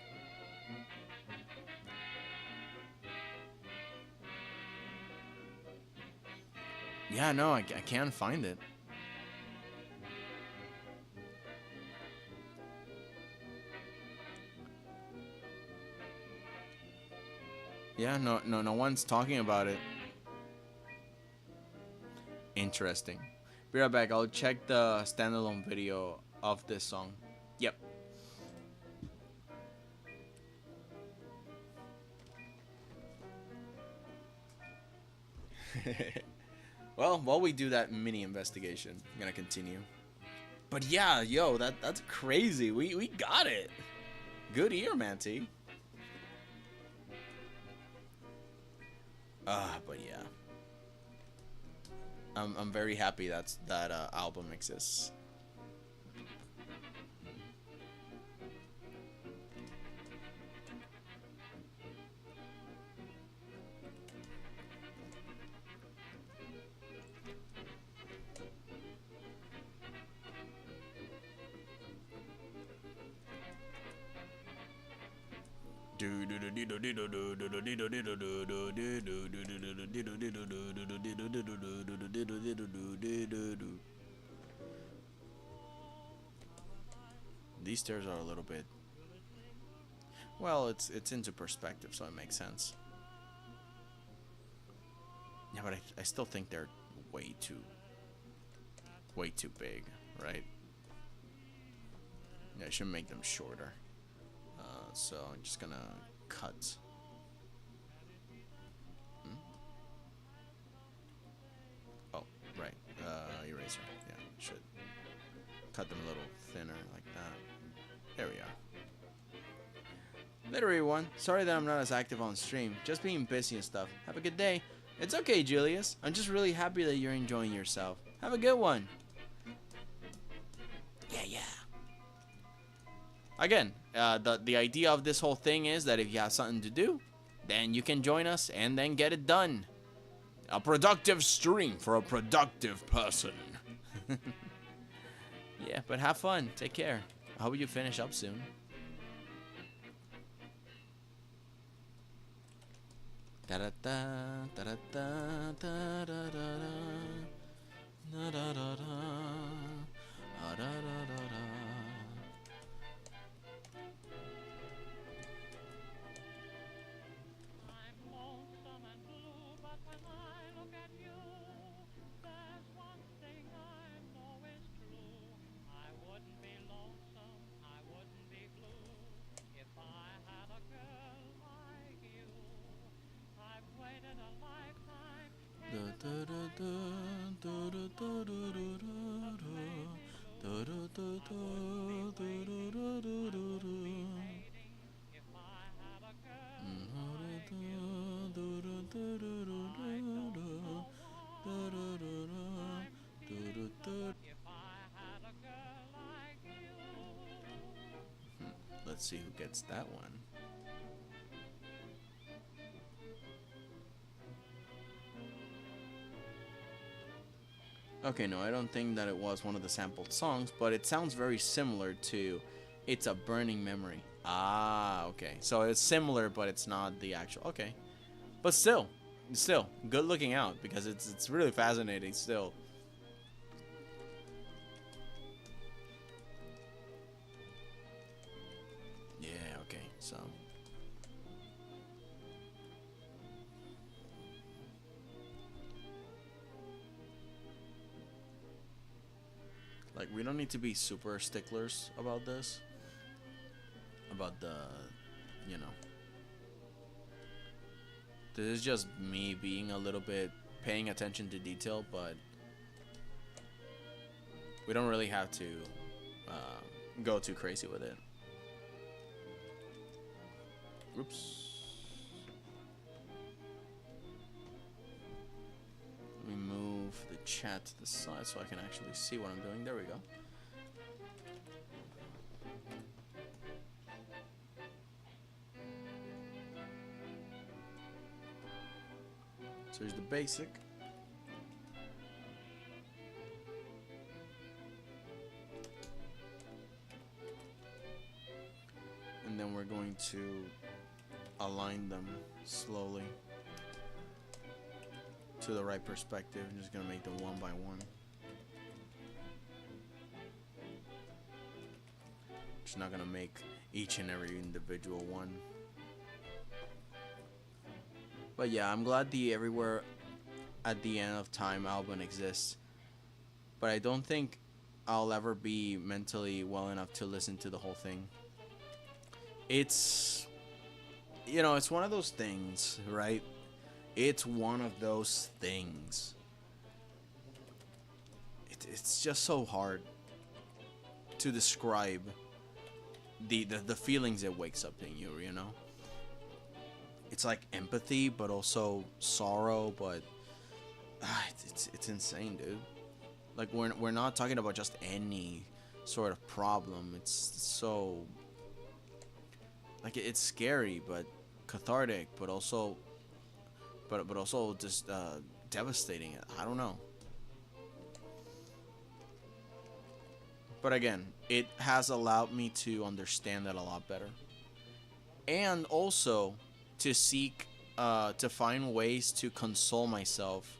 Yeah, no, I can't find it. Yeah, no one's talking about it. Interesting. Be right back. I'll check the standalone video of this song. Yep. Well, while we do that mini investigation, I'm gonna continue. But yeah, yo, that's crazy. We got it. Good ear, man, T. But yeah, I'm very happy that album exists. These stairs are a little bit, well, it's into perspective, so it makes sense. Yeah, but I still think they're way too big, right? Yeah, I should make them shorter. So I'm just gonna cut. Oh, right. Eraser. Yeah, should cut them a little thinner like that. There we are. Later, everyone. Sorry that I'm not as active on stream. Just being busy and stuff. Have a good day. It's okay, Julius. I'm just really happy that you're enjoying yourself. Have a good one. Yeah. Again, the idea of this whole thing is that if you have something to do, then you can join us and then get it done. A productive stream for a productive person. Yeah, but have fun. Take care. I hope you finish up soon. Da da da da da da da da da da da da. Let's see who gets that one. Okay, no, I don't think that it was one of the sampled songs, but it sounds very similar to It's a Burning Memory. Ah, okay. So it's similar, but it's not the actual. Okay. But still, good looking out, because it's really fascinating still. Yeah, okay, so. Like, we don't need to be super sticklers about this. About the, you know. This is just me being a little bit paying attention to detail, but we don't really have to go too crazy with it. Oops. Let me move the chat to the side so I can actually see what I'm doing. There we go. So here's the basic. And then we're going to align them slowly to the right perspective. I'm just going to make them one by one. Just not going to make each and every individual one. But yeah, I'm glad the Everywhere at the End of Time album exists. But I don't think I'll ever be mentally well enough to listen to the whole thing. It's, you know, it's one of those things, right? It's one of those things. It's just so hard to describe the feelings it wakes up in you, you know? It's like empathy, but also sorrow, but it's insane, dude. Like, we're not talking about just any sort of problem. It's so, like, it's scary, but cathartic, but also just devastating. I don't know. But again, it has allowed me to understand that a lot better, and also to seek to find ways to console myself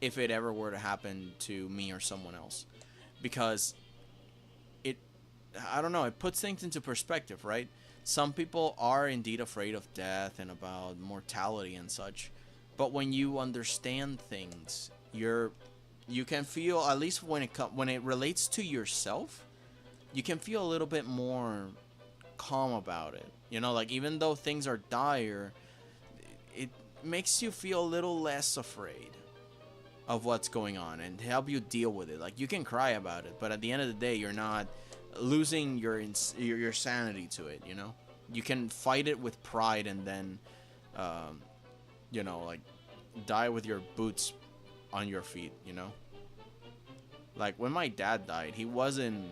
if it ever were to happen to me or someone else, because I don't know, it puts things into perspective, right? Some people are indeed afraid of death and about mortality and such, but when you understand things, you can feel, at least when it relates to yourself, you can feel a little bit more calm about it. You know, like, even though things are dire, it makes you feel a little less afraid of what's going on and help you deal with it. Like, you can cry about it, but at the end of the day, you're not losing your sanity to it, you know? You can fight it with pride and then, you know, like, die with your boots on your feet, you know? Like, when my dad died, he wasn't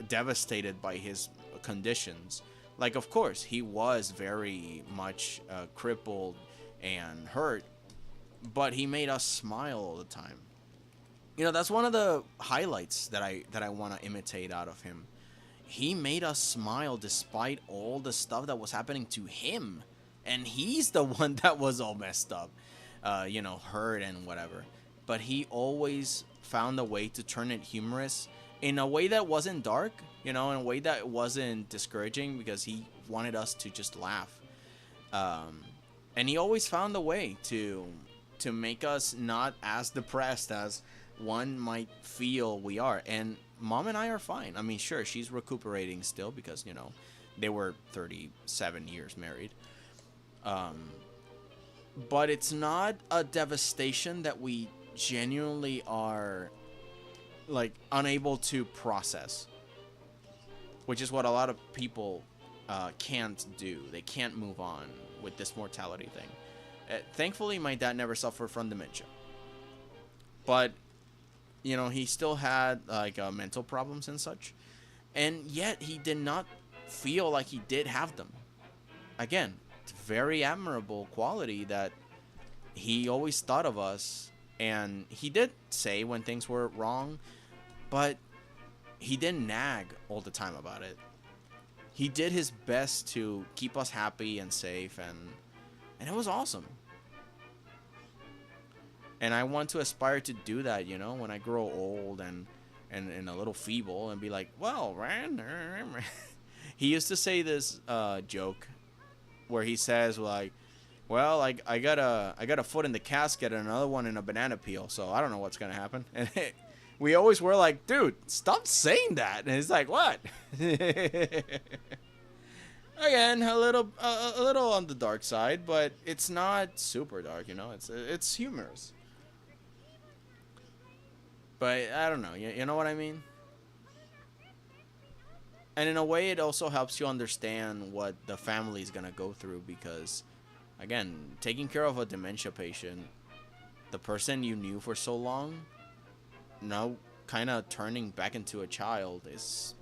devastated by his conditions. Like, of course, he was very much crippled and hurt, but he made us smile all the time. You know, that's one of the highlights that I want to imitate out of him. He made us smile despite all the stuff that was happening to him and he's the one that was all messed up, you know, hurt and whatever. But he always found a way to turn it humorous in a way that wasn't dark, you know, in a way that wasn't discouraging, because he wanted us to just laugh. And he always found a way to make us not as depressed as one might feel we are. And Mom and I are fine. I mean, sure, she's recuperating still because, you know, they were 37 years married. But it's not a devastation that we genuinely are, like, unable to process. Which is what a lot of people can't do. They can't move on with this mortality thing. Thankfully, my dad never suffered from dementia. But, you know, he still had, like, mental problems and such. And yet, he did not feel like he did have them. Again, it's a very admirable quality that he always thought of us. And he did say when things were wrong, but he didn't nag all the time about it. He did his best to keep us happy and safe, and it was awesome. And I want to aspire to do that, you know, when I grow old and a little feeble, and be like, well, Rand. He used to say this joke where he says, like, well, I got a foot in the casket and another one in a banana peel, so I don't know what's gonna happen. And we always were like, dude, stop saying that. And he's like, what? Again, a little on the dark side, but it's not super dark, you know. It's humorous. But I don't know, you know what I mean? And in a way, it also helps you understand what the family is gonna go through, because, again, taking care of a dementia patient, the person you knew for so long, now kind of turning back into a child is,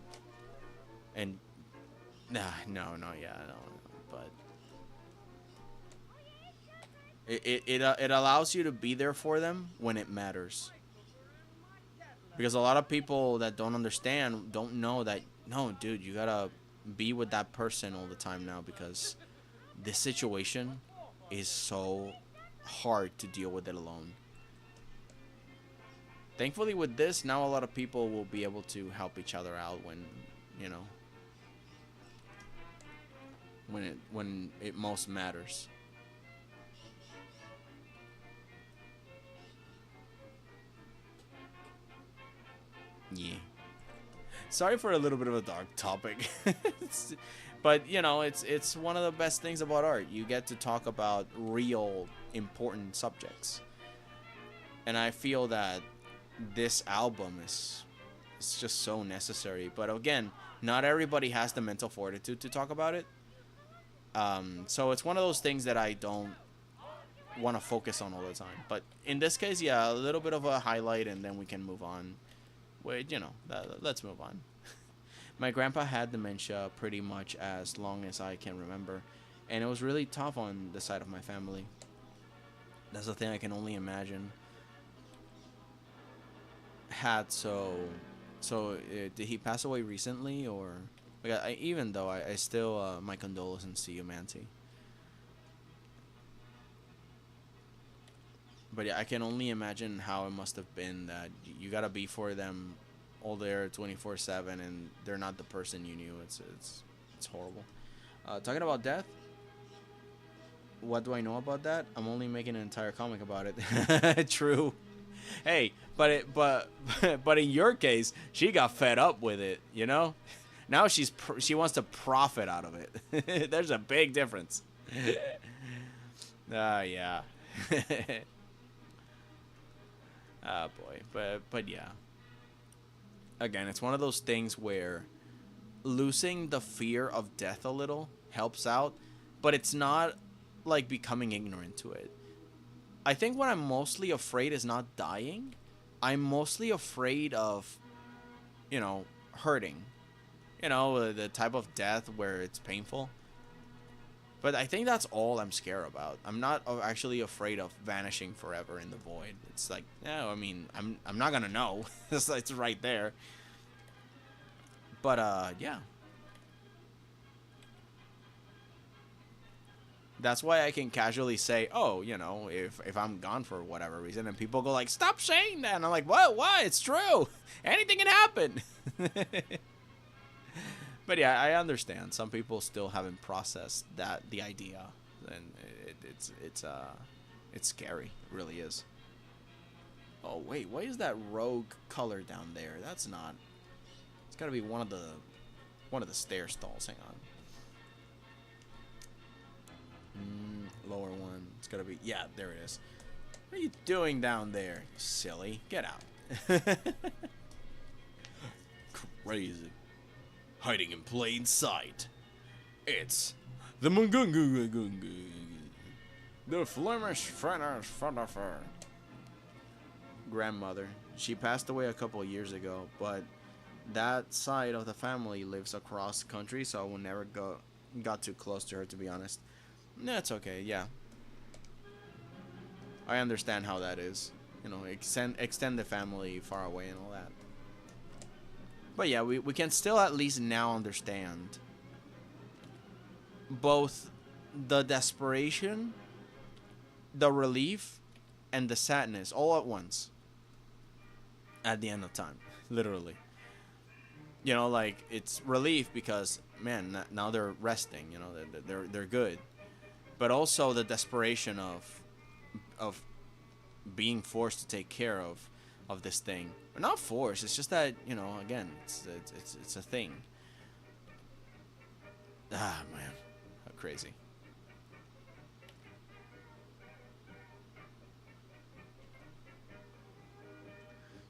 and no, but it allows you to be there for them when it matters. Because a lot of people that don't understand don't know that, no, dude, you gotta be with that person all the time now, because this situation is so hard to deal with it alone. Thankfully, with this, now a lot of people will be able to help each other out when, you know, when it most matters. Yeah. Sorry for a little bit of a dark topic. But, you know, it's one of the best things about art. You get to talk about real important subjects. And I feel that this album is just so necessary. But again, not everybody has the mental fortitude to talk about it. So it's one of those things that I don't want to focus on all the time. But in this case, yeah, a little bit of a highlight, and then we can move on. Wait, you know, let's move on. My grandpa had dementia pretty much as long as I can remember, and it was really tough on the side of my family. That's the thing I can only imagine. Did he pass away recently, or like, even though I still my condolences to you, Manti. But yeah, I can only imagine how it must have been that you gotta be for them all there 24/7, and they're not the person you knew. It's horrible. Talking about death, what do I know about that? I'm only making an entire comic about it. True. Hey, but in your case, she got fed up with it, you know? Now she wants to profit out of it. There's a big difference. Yeah. Oh boy, but yeah. Again, it's one of those things where losing the fear of death a little helps out, but it's not like becoming ignorant to it. I think what I'm mostly afraid is not dying. I'm mostly afraid of, you know, hurting. You know, the type of death where it's painful. But I think that's all I'm scared about. I'm not actually afraid of vanishing forever in the void. It's like, no, I mean, I'm not gonna know. It's right there. But yeah. that's why I can casually say, oh, you know, if I'm gone for whatever reason, and people go like, stop saying that, and I'm like, what? It's true. Anything can happen. But yeah, I understand. Some people still haven't processed the idea, and it's scary. It really is. Oh wait, what is that rogue color down there? That's not. It's gotta be one of the stair stalls. Hang on. Lower one. It's gotta be. Yeah, there it is. What are you doing down there, you silly? Get out. Crazy. Hiding in plain sight. It's the the Flemish photographer. Grandmother. She passed away a couple of years ago, but that side of the family lives across country, so I will never got too close to her, to be honest. That's okay, yeah. I understand how that is. You know, extend the family far away and all that. But yeah, we can still at least now understand both the desperation, the relief, and the sadness all at once. At the end of time, literally. You know, like, it's relief because, man, now they're resting. You know, they're good. But also the desperation of being forced to take care of this thing. Or not forced. It's just that, you know, again, it's a thing. Ah, man, how crazy.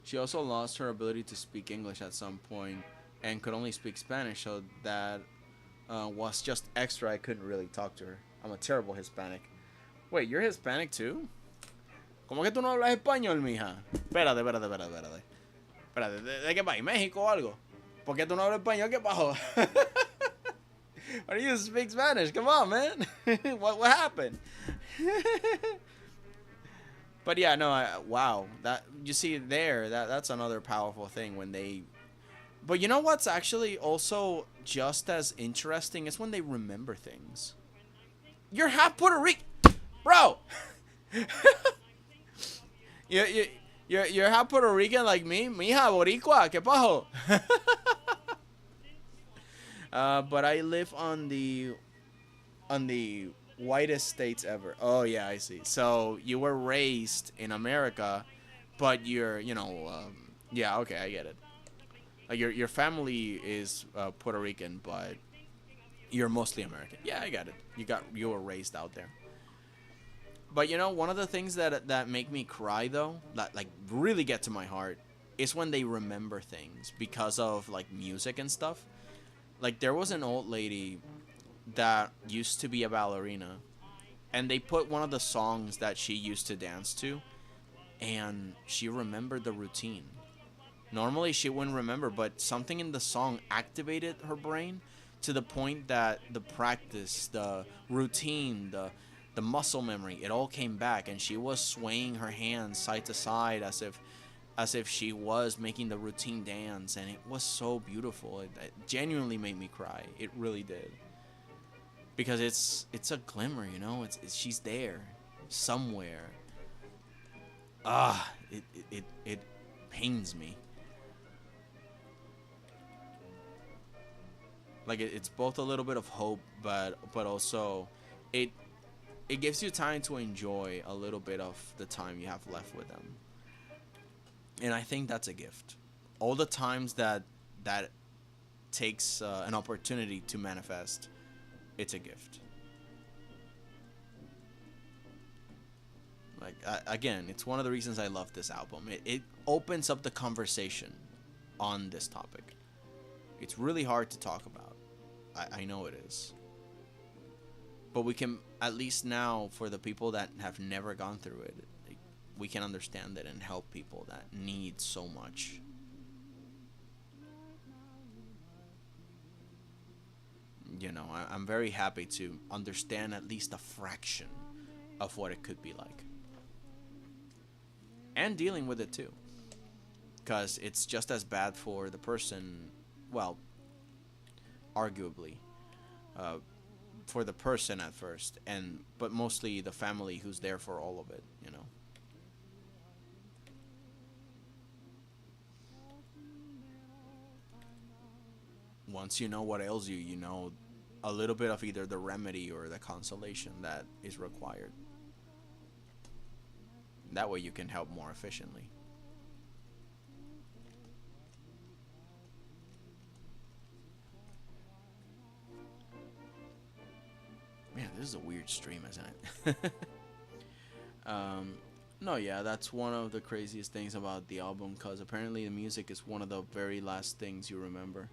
She also lost her ability to speak English at some point and could only speak Spanish, so that was just extra. I couldn't really talk to her. I'm a terrible Hispanic. Wait, you're Hispanic too? ¿Cómo que tú no hablas español, mija? Espérate. Espérate, ¿de qué país? ¿México o algo? ¿Por qué tú no hablas español? ¿Qué pasó? Why do you speak Spanish? Come on, man. What happened? But yeah, no, wow. That, you see there, that's another powerful thing when they... But you know what's actually also just as interesting is when they remember things. You're half Puerto Rican, bro. You're half Puerto Rican like me, mija boricua, ¿qué pajo? But I live on the whitest states ever. Oh yeah, I see. So you were raised in America, but you're, you know, yeah, okay, I get it. Like your family is Puerto Rican, but you're mostly American. Yeah, I get it. You were raised out there. But you know, one of the things that make me cry though, that like really get to my heart, is when they remember things because of like music and stuff. Like there was an old lady that used to be a ballerina, and they put one of the songs that she used to dance to, and she remembered the routine. Normally she wouldn't remember, but something in the song activated her brain to the point that the practice, the routine, the muscle memory, it all came back, and she was swaying her hands side to side as if she was making the routine dance, and it was so beautiful. It genuinely made me cry. It really did. Because it's a glimmer, you know. It's she's there somewhere. It pains me. Like it's both a little bit of hope, but also it gives you time to enjoy a little bit of the time you have left with them. And I think that's a gift. All the times that takes an opportunity to manifest, it's a gift. Like again, it's one of the reasons I love this album. It opens up the conversation on this topic. It's really hard to talk about. I know it is. But we can, at least now, for the people that have never gone through it, we can understand it and help people that need so much. You know, I'm very happy to understand at least a fraction of what it could be like. And dealing with it too. Because it's just as bad for the person, well, arguably, for the person at first, but mostly the family who's there for all of it, you know. Once you know what ails you, you know a little bit of either the remedy or the consolation that is required. That way you can help more efficiently. Man, this is a weird stream, isn't it? No, yeah, that's one of the craziest things about the album, because apparently the music is one of the very last things you remember.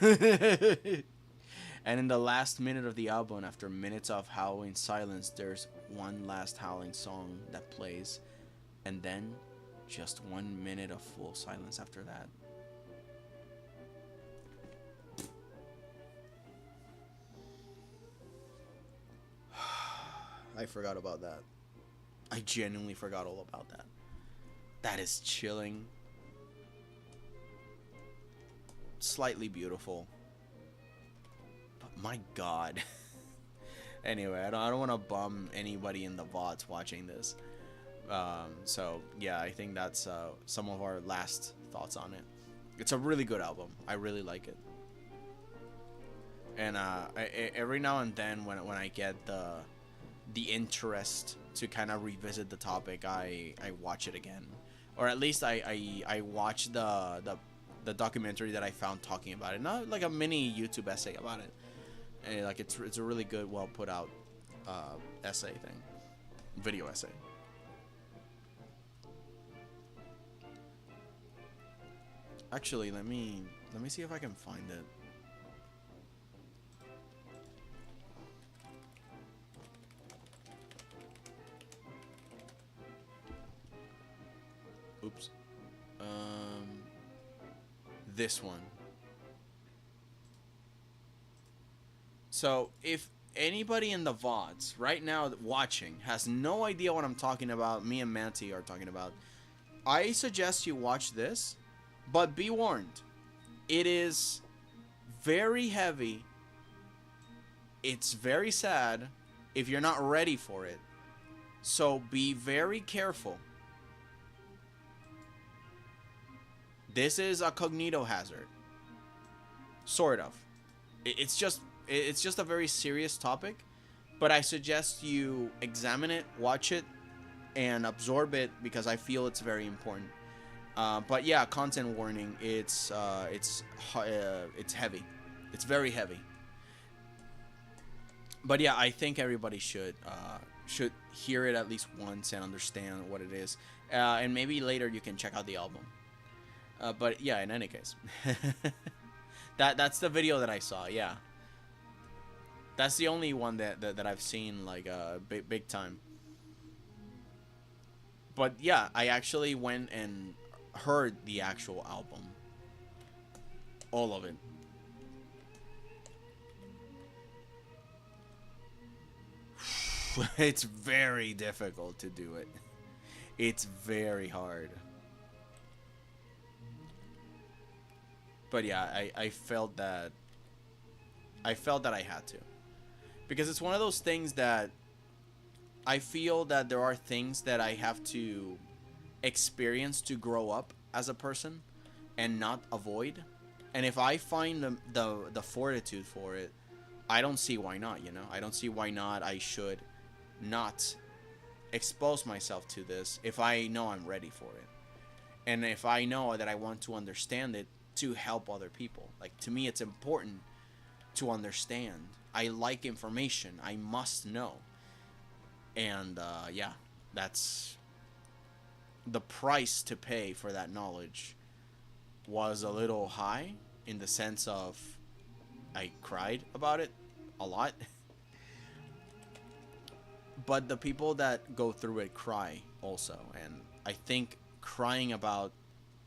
And in the last minute of the album, after minutes of howling silence, there's one last howling song that plays, and then just 1 minute of full silence after that. I forgot about that. I genuinely forgot all about that. That is chilling. Slightly beautiful. But my god. Anyway, I don't want to bum anybody in the VODs watching this. So, yeah, I think that's some of our last thoughts on it. It's a really good album. I really like it. And every now and then when I get the interest to kind of revisit the topic, I watch it again, or at least I watch the documentary that I found talking about it, not like a mini YouTube essay about it. And like it's a really good, well put out essay thing, video essay. Actually, let me see if I can find it. Oops. This one. So, if anybody in the VODs right now watching has no idea what I'm talking about, me and Manti are talking about, I suggest you watch this, but be warned. It is very heavy. It's very sad if you're not ready for it. So, be very careful. This is a cognito hazard, sort of. It's just a very serious topic, but I suggest you examine it, watch it, and absorb it, because I feel it's very important. But yeah, content warning. It's heavy. It's very heavy. But yeah, I think everybody should hear it at least once and understand what it is, and maybe later you can check out the album. But yeah, in any case, that's the video that I saw. Yeah, that's the only one that I've seen like big time. But yeah, I actually went and heard the actual album, all of it. It's very difficult to do it. It's very hard. But yeah, I felt that I had to, because it's one of those things that I feel that there are things that I have to experience to grow up as a person and not avoid. And if I find the fortitude for it, I don't see why not, you know? I don't see why not I should not expose myself to this if I know I'm ready for it. And if I know that I want to understand it to help other people. Like, to me, it's important to understand. I like information. I must know. And yeah, that's the price to pay for that knowledge was a little high, in the sense of I cried about it a lot. But the people that go through it cry also. And I think crying about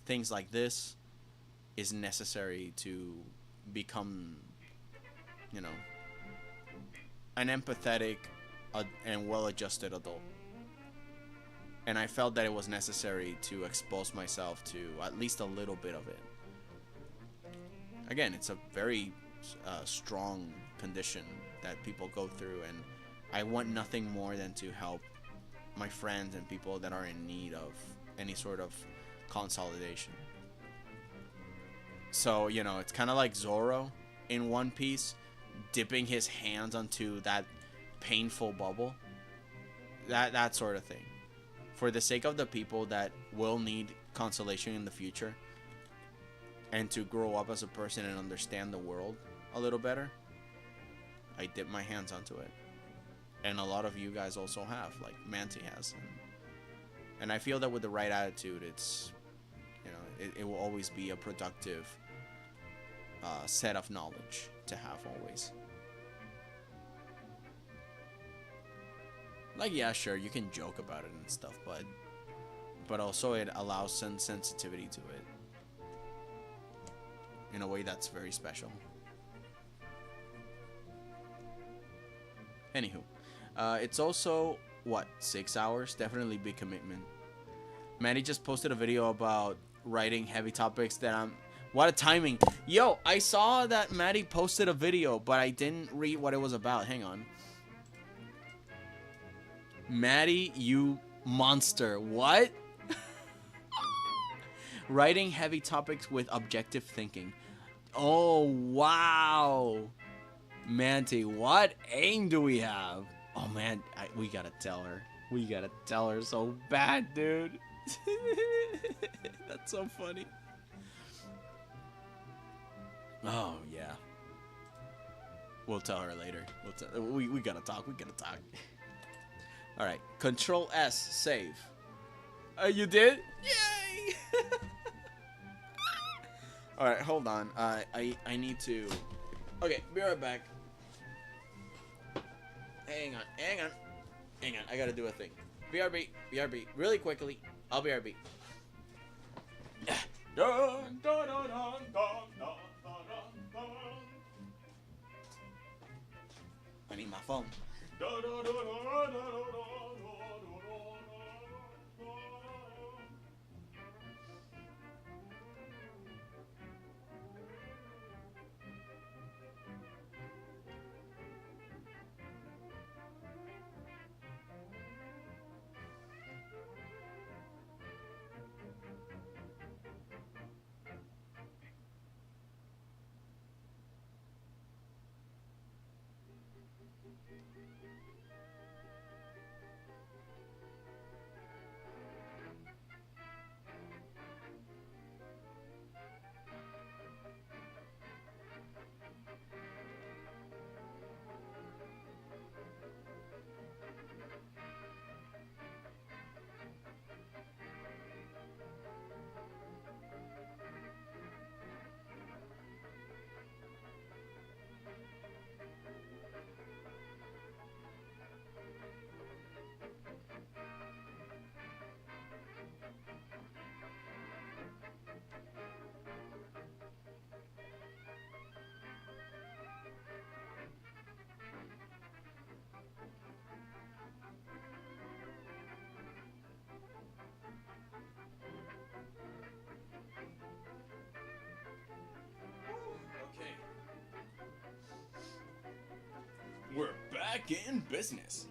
things like this is necessary to become, you know, an empathetic and well-adjusted adult. And I felt that it was necessary to expose myself to at least a little bit of it. again, it's a very strong condition that people go through, and I want nothing more than to help my friends and people that are in need of any sort of consolidation. So, you know, it's kind of like Zoro in One Piece, dipping his hands onto that painful bubble. That sort of thing. For the sake of the people that will need consolation in the future, and to grow up as a person and understand the world a little better, I dip my hands onto it. And a lot of you guys also have, like Manti has. And I feel that with the right attitude, it's, you know, it will always be a productive set of knowledge to have always. Like, yeah, sure, you can joke about it and stuff, but also it allows some sensitivity to it in a way that's very special. Anywho, it's also, what, 6 hours? Definitely big commitment. Manny just posted a video about writing heavy topics that I'm... What a timing. Yo, I saw that Maddie posted a video, but I didn't read what it was about. Hang on. Maddie, you monster. What? Writing heavy topics with objective thinking. Oh, wow. Manti, what aim do we have? Oh, man, we gotta tell her. We gotta tell her so bad, dude. That's so funny. Oh, yeah. We'll tell her later. We gotta talk. We gotta talk. Alright. Control S. Save. You did? Yay! Alright, hold on. I need to... Okay, be right back. Hang on. I gotta do a thing. BRB. Really quickly. I'll BRB. Dun, dun, dun, dun, dun, dun, dun, dun. I need my phone. Dun, dun, dun, dun, dun, dun, dun, dun. We're back in business.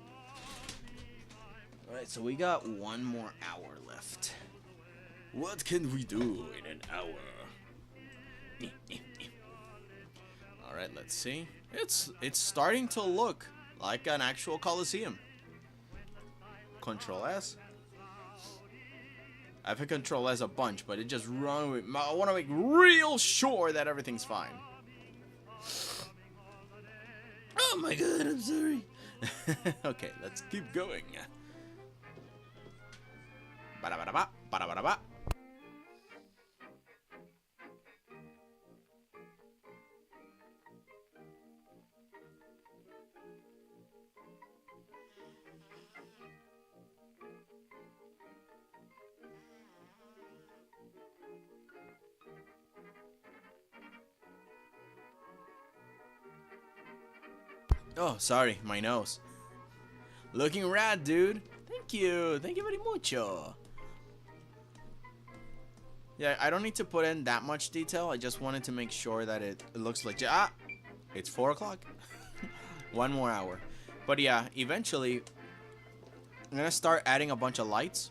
Alright, so we got one more hour left. What can we do in an hour? Alright, let's see. It's starting to look like an actual Coliseum. Control S. I've hit Control S a bunch, but it just run with I want to make real sure that everything's fine. Oh my god, I'm sorry. Okay, let's keep going. Ba-da-ba-da-ba, ba-da-ba-da-ba. Oh, sorry, my nose. Looking rad, dude. Thank you. Thank you very mucho. Yeah, I don't need to put in that much detail. I just wanted to make sure that it looks legit. Ah, it's 4 o'clock. 1 more hour. But yeah, eventually, I'm gonna start adding a bunch of lights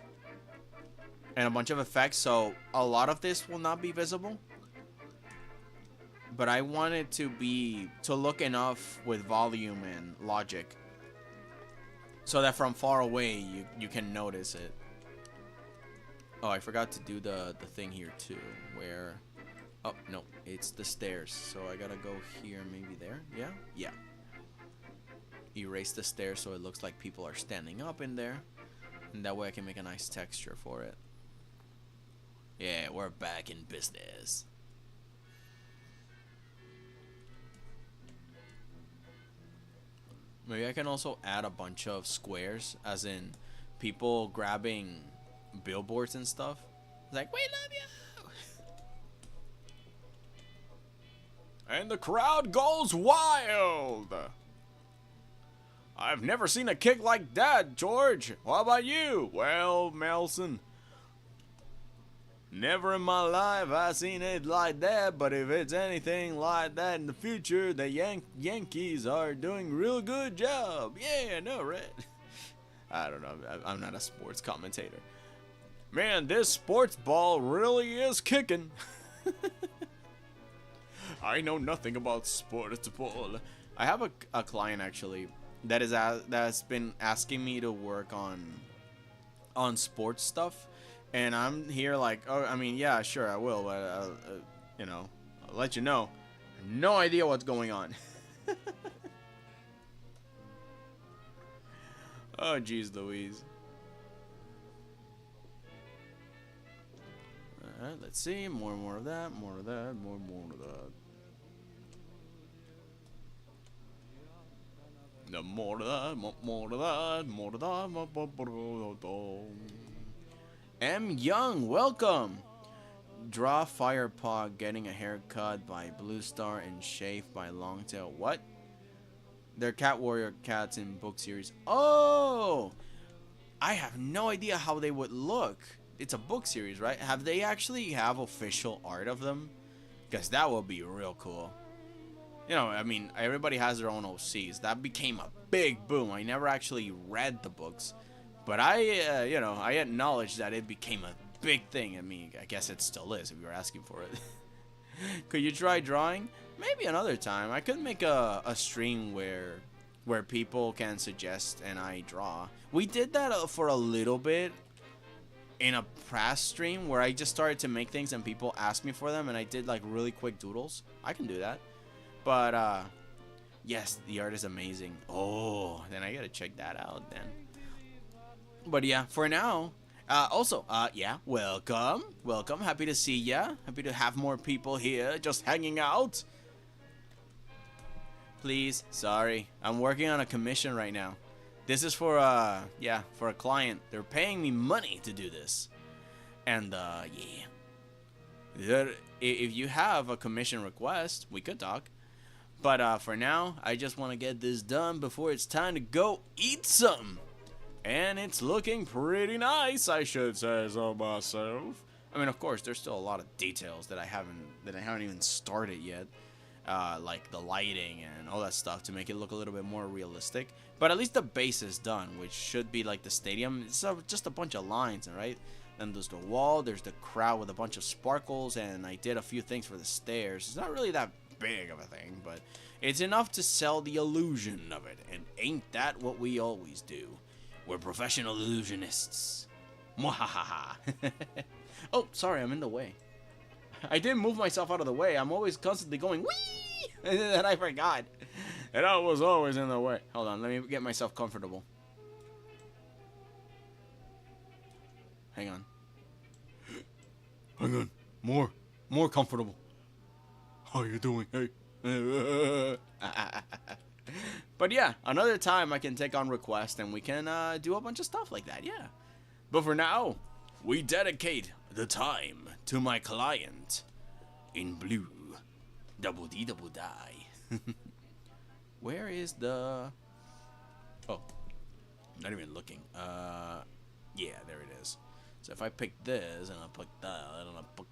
and a bunch of effects, so a lot of this will not be visible. But I want it to look enough with volume and logic, so that from far away you can notice it. Oh, I forgot to do the thing here too, where, oh no, it's the stairs, so I gotta go here, maybe there. Yeah. Erase the stairs so it looks like people are standing up in there, and that way I can make a nice texture for it. Yeah, we're back in business. Maybe I can also add a bunch of squares, as in people grabbing billboards and stuff. It's like, we love you! And the crowd goes wild! I've never seen a kick like that, George. What about you? Well, Melson, never in my life I've seen it like that, but if it's anything like that in the future, the Yankees are doing a real good job. Yeah, I know, right? I don't know. I'm not a sports commentator. Man, this sports ball really is kicking. I know nothing about sports ball. I have a client actually that's been asking me to work on sports stuff, and I'm here like, oh, I mean, yeah, sure, I will, but you know, I'll let you know. I have no idea what's going on. Oh, geez, Louise. Alright, let's see. More of that, more of that, more of that. The more of that, more of that, more of that. M. Young, welcome. Draw Firepaw getting a haircut by Blue Star and shaved by Longtail. What? They're Cat Warrior cats in book series. Oh! I have no idea how they would look. It's a book series, right? Have they actually have official art of them? Because that would be real cool. You know, I mean, everybody has their own OCs. That became a big boom. I never actually read the books, but you know, I acknowledge that it became a big thing. I mean, I guess it still is if you're asking for it. Could you try drawing? Maybe another time. I could make a stream where people can suggest and I draw. We did that for a little bit in a past stream where I just started to make things and people asked me for them, and I did like really quick doodles. I can do that. But, yes, the art is amazing. Oh, then I gotta check that out then. But yeah, for now, yeah, welcome. Welcome, happy to see ya. Happy to have more people here, just hanging out. Please, sorry, I'm working on a commission right now. This is for, yeah, for a client. They're paying me money to do this. And, yeah. If you have a commission request, we could talk. But for now, I just want to get this done before it's time to go eat some. And it's looking pretty nice, I should say so myself. I mean, of course, there's still a lot of details that I haven't even started yet, like the lighting and all that stuff to make it look a little bit more realistic. But at least the base is done, which should be like the stadium. It's just a bunch of lines, right? Then there's the wall, there's the crowd with a bunch of sparkles, and I did a few things for the stairs. It's not really that big of a thing, but it's enough to sell the illusion of it, and ain't that what we always do? We're professional illusionists. Mwahaha. Oh, sorry, I'm in the way. I didn't move myself out of the way. I'm always constantly going wee, and I forgot. And I was always in the way. Hold on, let me get myself comfortable. Hang on. Hang on. More comfortable. How you doing? Hey. But yeah, another time I can take on requests and we can do a bunch of stuff like that, yeah. But for now, we dedicate the time to my client in blue. Double D double die. Where is the... Oh, not even looking. Yeah, there it is. So if I pick this and I pick that and I pick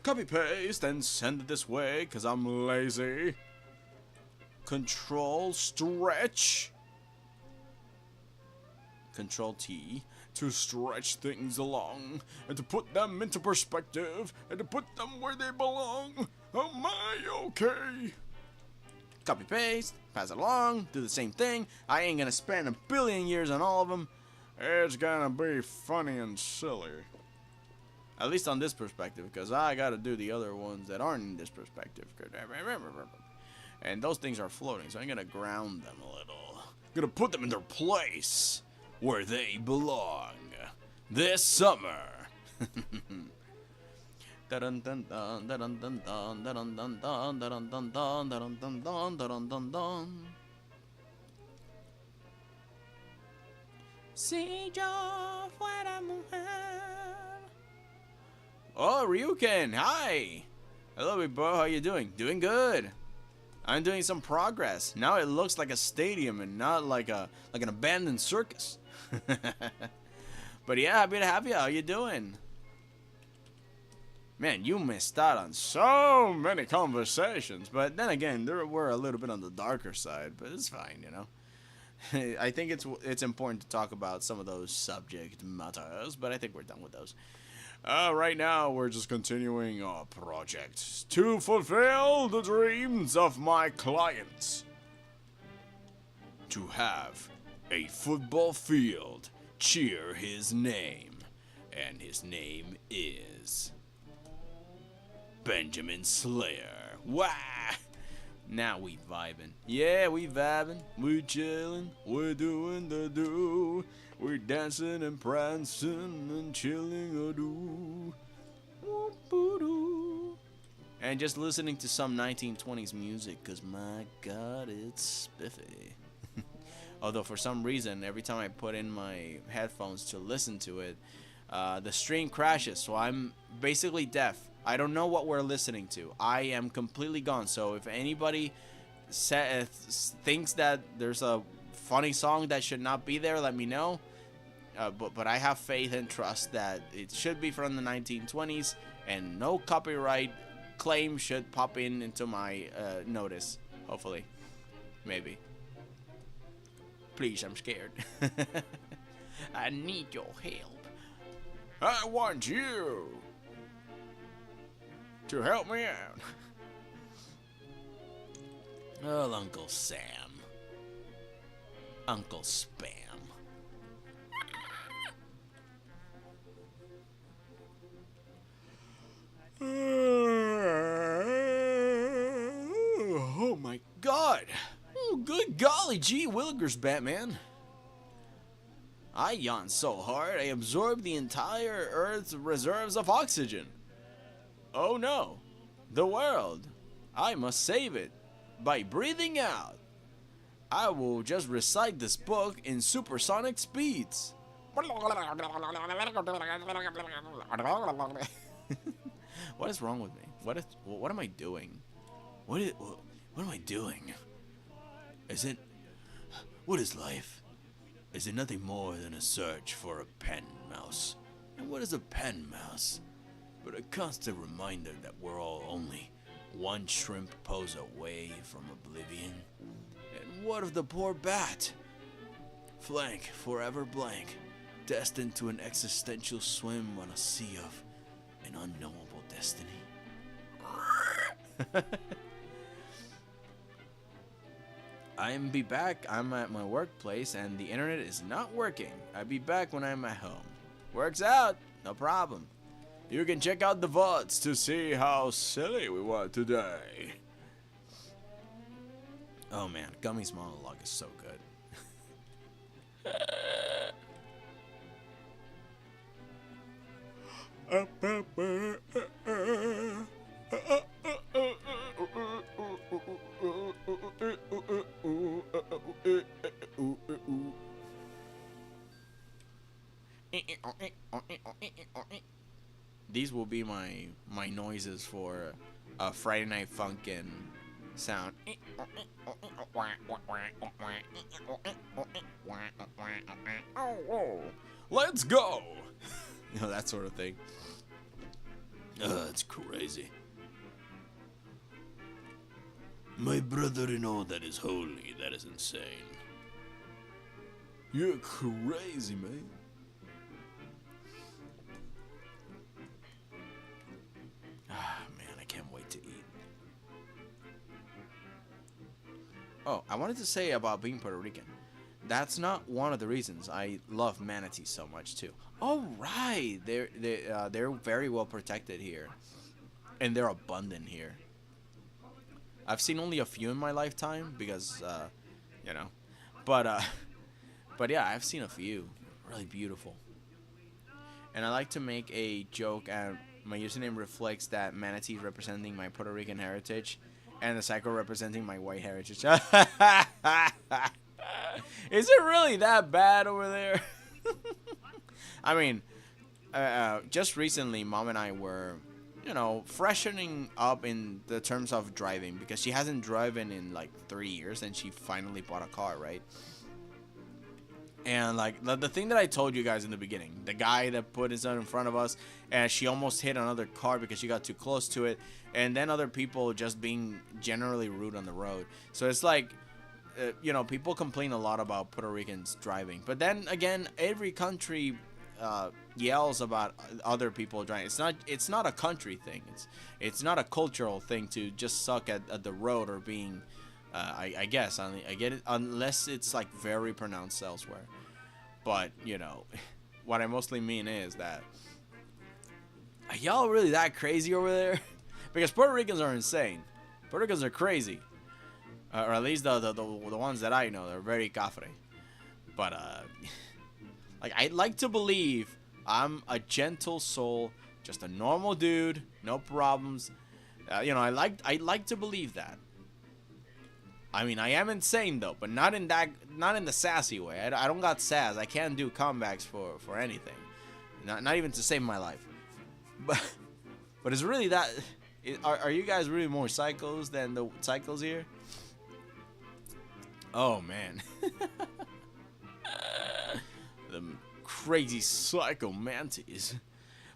copy paste and send it this way because I'm lazy. Control stretch. Control T to stretch things along and to put them into perspective and to put them where they belong. Oh my, okay. Copy paste, pass it along, do the same thing. I ain't gonna spend a billion years on all of them. It's gonna be funny and silly. At least on this perspective, because I gotta do the other ones that aren't in this perspective. And those things are floating, so I'm gonna ground them a little. Gonna put them in their place where they belong this summer. Si yo fuera mujer. Oh, Ryuken, hi. Hello, big bro. How you doing? Doing good. I'm doing some progress. Now it looks like a stadium and not like an abandoned circus. But yeah, happy to have you. How you doing? Man, you missed out on so many conversations. But then again, there were a little bit on the darker side. But it's fine, you know. I think it's important to talk about some of those subject matters. But I think we're done with those. Right now, we're just continuing our project to fulfill the dreams of my clients. To have a football field cheer his name. And his name is Benjamin Slayer. Wah! Now we vibing. Yeah, we vibing. We chilling. We're doing the do. We're dancing and prancing and chilling a do. And just listening to some 1920s music, cause my God, it's spiffy. Although for some reason, every time I put in my headphones to listen to it, the stream crashes, so I'm basically deaf. I don't know what we're listening to. I am completely gone. So if anybody thinks that there's a funny song that should not be there, let me know. But I have faith and trust that it should be from the 1920s, and no copyright claim should pop into my notice. Hopefully, maybe. Please, I'm scared. I need your help. I want you to help me out. Oh, Uncle Sam. Uncle Spam. Oh my God. Oh, good golly gee willikers, Batman. I yawned so hard I absorbed the entire Earth's reserves of oxygen. Oh no, the world. I must save it by breathing out. I will just recite this book in supersonic speeds. What is wrong with me? What am I doing? What am I doing? What is life? Is it nothing more than a search for a pen mouse? And what is a pen mouse? But a constant reminder that we're all only one shrimp pose away from oblivion. And what of the poor bat? Flank, forever blank, destined to an existential swim on a sea of an unknowable destiny. I'm back. I'm at my workplace and the internet is not working. I'll be back when I'm at home. Works out, no problem. You can check out the VODs to see how silly we were today. Oh man, Gummy's monologue is so good. These will be my noises for Friday Night Funkin' sound. Let's go. You know, that sort of thing. It's crazy. My brother-in-law, that is holy. That is insane. You're crazy, man. Ah, man, I can't wait to eat. Oh, I wanted to say about being Puerto Rican. That's not one of the reasons I love manatees so much too. Oh right, they're very well protected here, and they're abundant here. I've seen only a few in my lifetime because, you know, but yeah, I've seen a few. Really beautiful. And I like to make a joke, and my username reflects that manatee representing my Puerto Rican heritage, and the psycho representing my white heritage. Is it really that bad over there? I mean, just recently, Mom and I were, you know, freshening up in the terms of driving, because she hasn't driven in like 3 years, and she finally bought a car, right? And like the thing that I told you guys in the beginning, the guy that put his son in front of us, and she almost hit another car because she got too close to it, and then other people just being generally rude on the road. So it's like, you know, people complain a lot about Puerto Ricans driving, but then again, every country yells about other people driving. It's not a country thing. It's not a cultural thing to just suck at the road or being. I guess I get it, unless it's like very pronounced elsewhere. But you know, what I mostly mean is that, are y'all really that crazy over there? Because Puerto Ricans are insane. Puerto Ricans are crazy, or at least the ones that I know, they're very cafre. But like, I'd like to believe I'm a gentle soul, just a normal dude, no problems. You know, I like to believe that. I mean, I am insane though, but not in the sassy way. I don't got sass. I can't do comebacks for anything, not even to save my life. But it's really that. Are you guys really more psychos than the psychos here? Oh man, the crazy psycho mantis.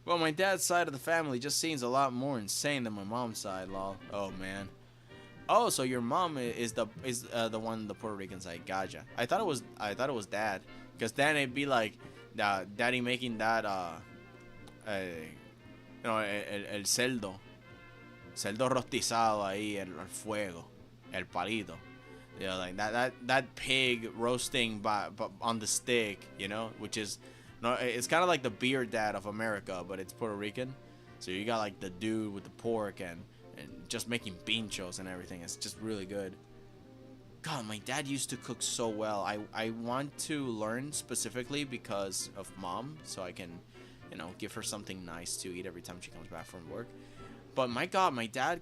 Well, my dad's side of the family just seems a lot more insane than my mom's side, lol. Oh man. Oh, so your mom is the one, the Puerto Rican side. Gotcha. I thought it was dad, because then it'd be like daddy making that you know, el cerdo rostizado ahí, el fuego, el palito. You know, like that pig roasting on the stick, you know, which is, no, it's kind of like the beer dad of America, but it's Puerto Rican. So you got like the dude with the pork and just making pinchos and everything. It's just really good. God, my dad used to cook so well. I want to learn specifically because of Mom, so I can, you know, give her something nice to eat every time she comes back from work. But my God, my dad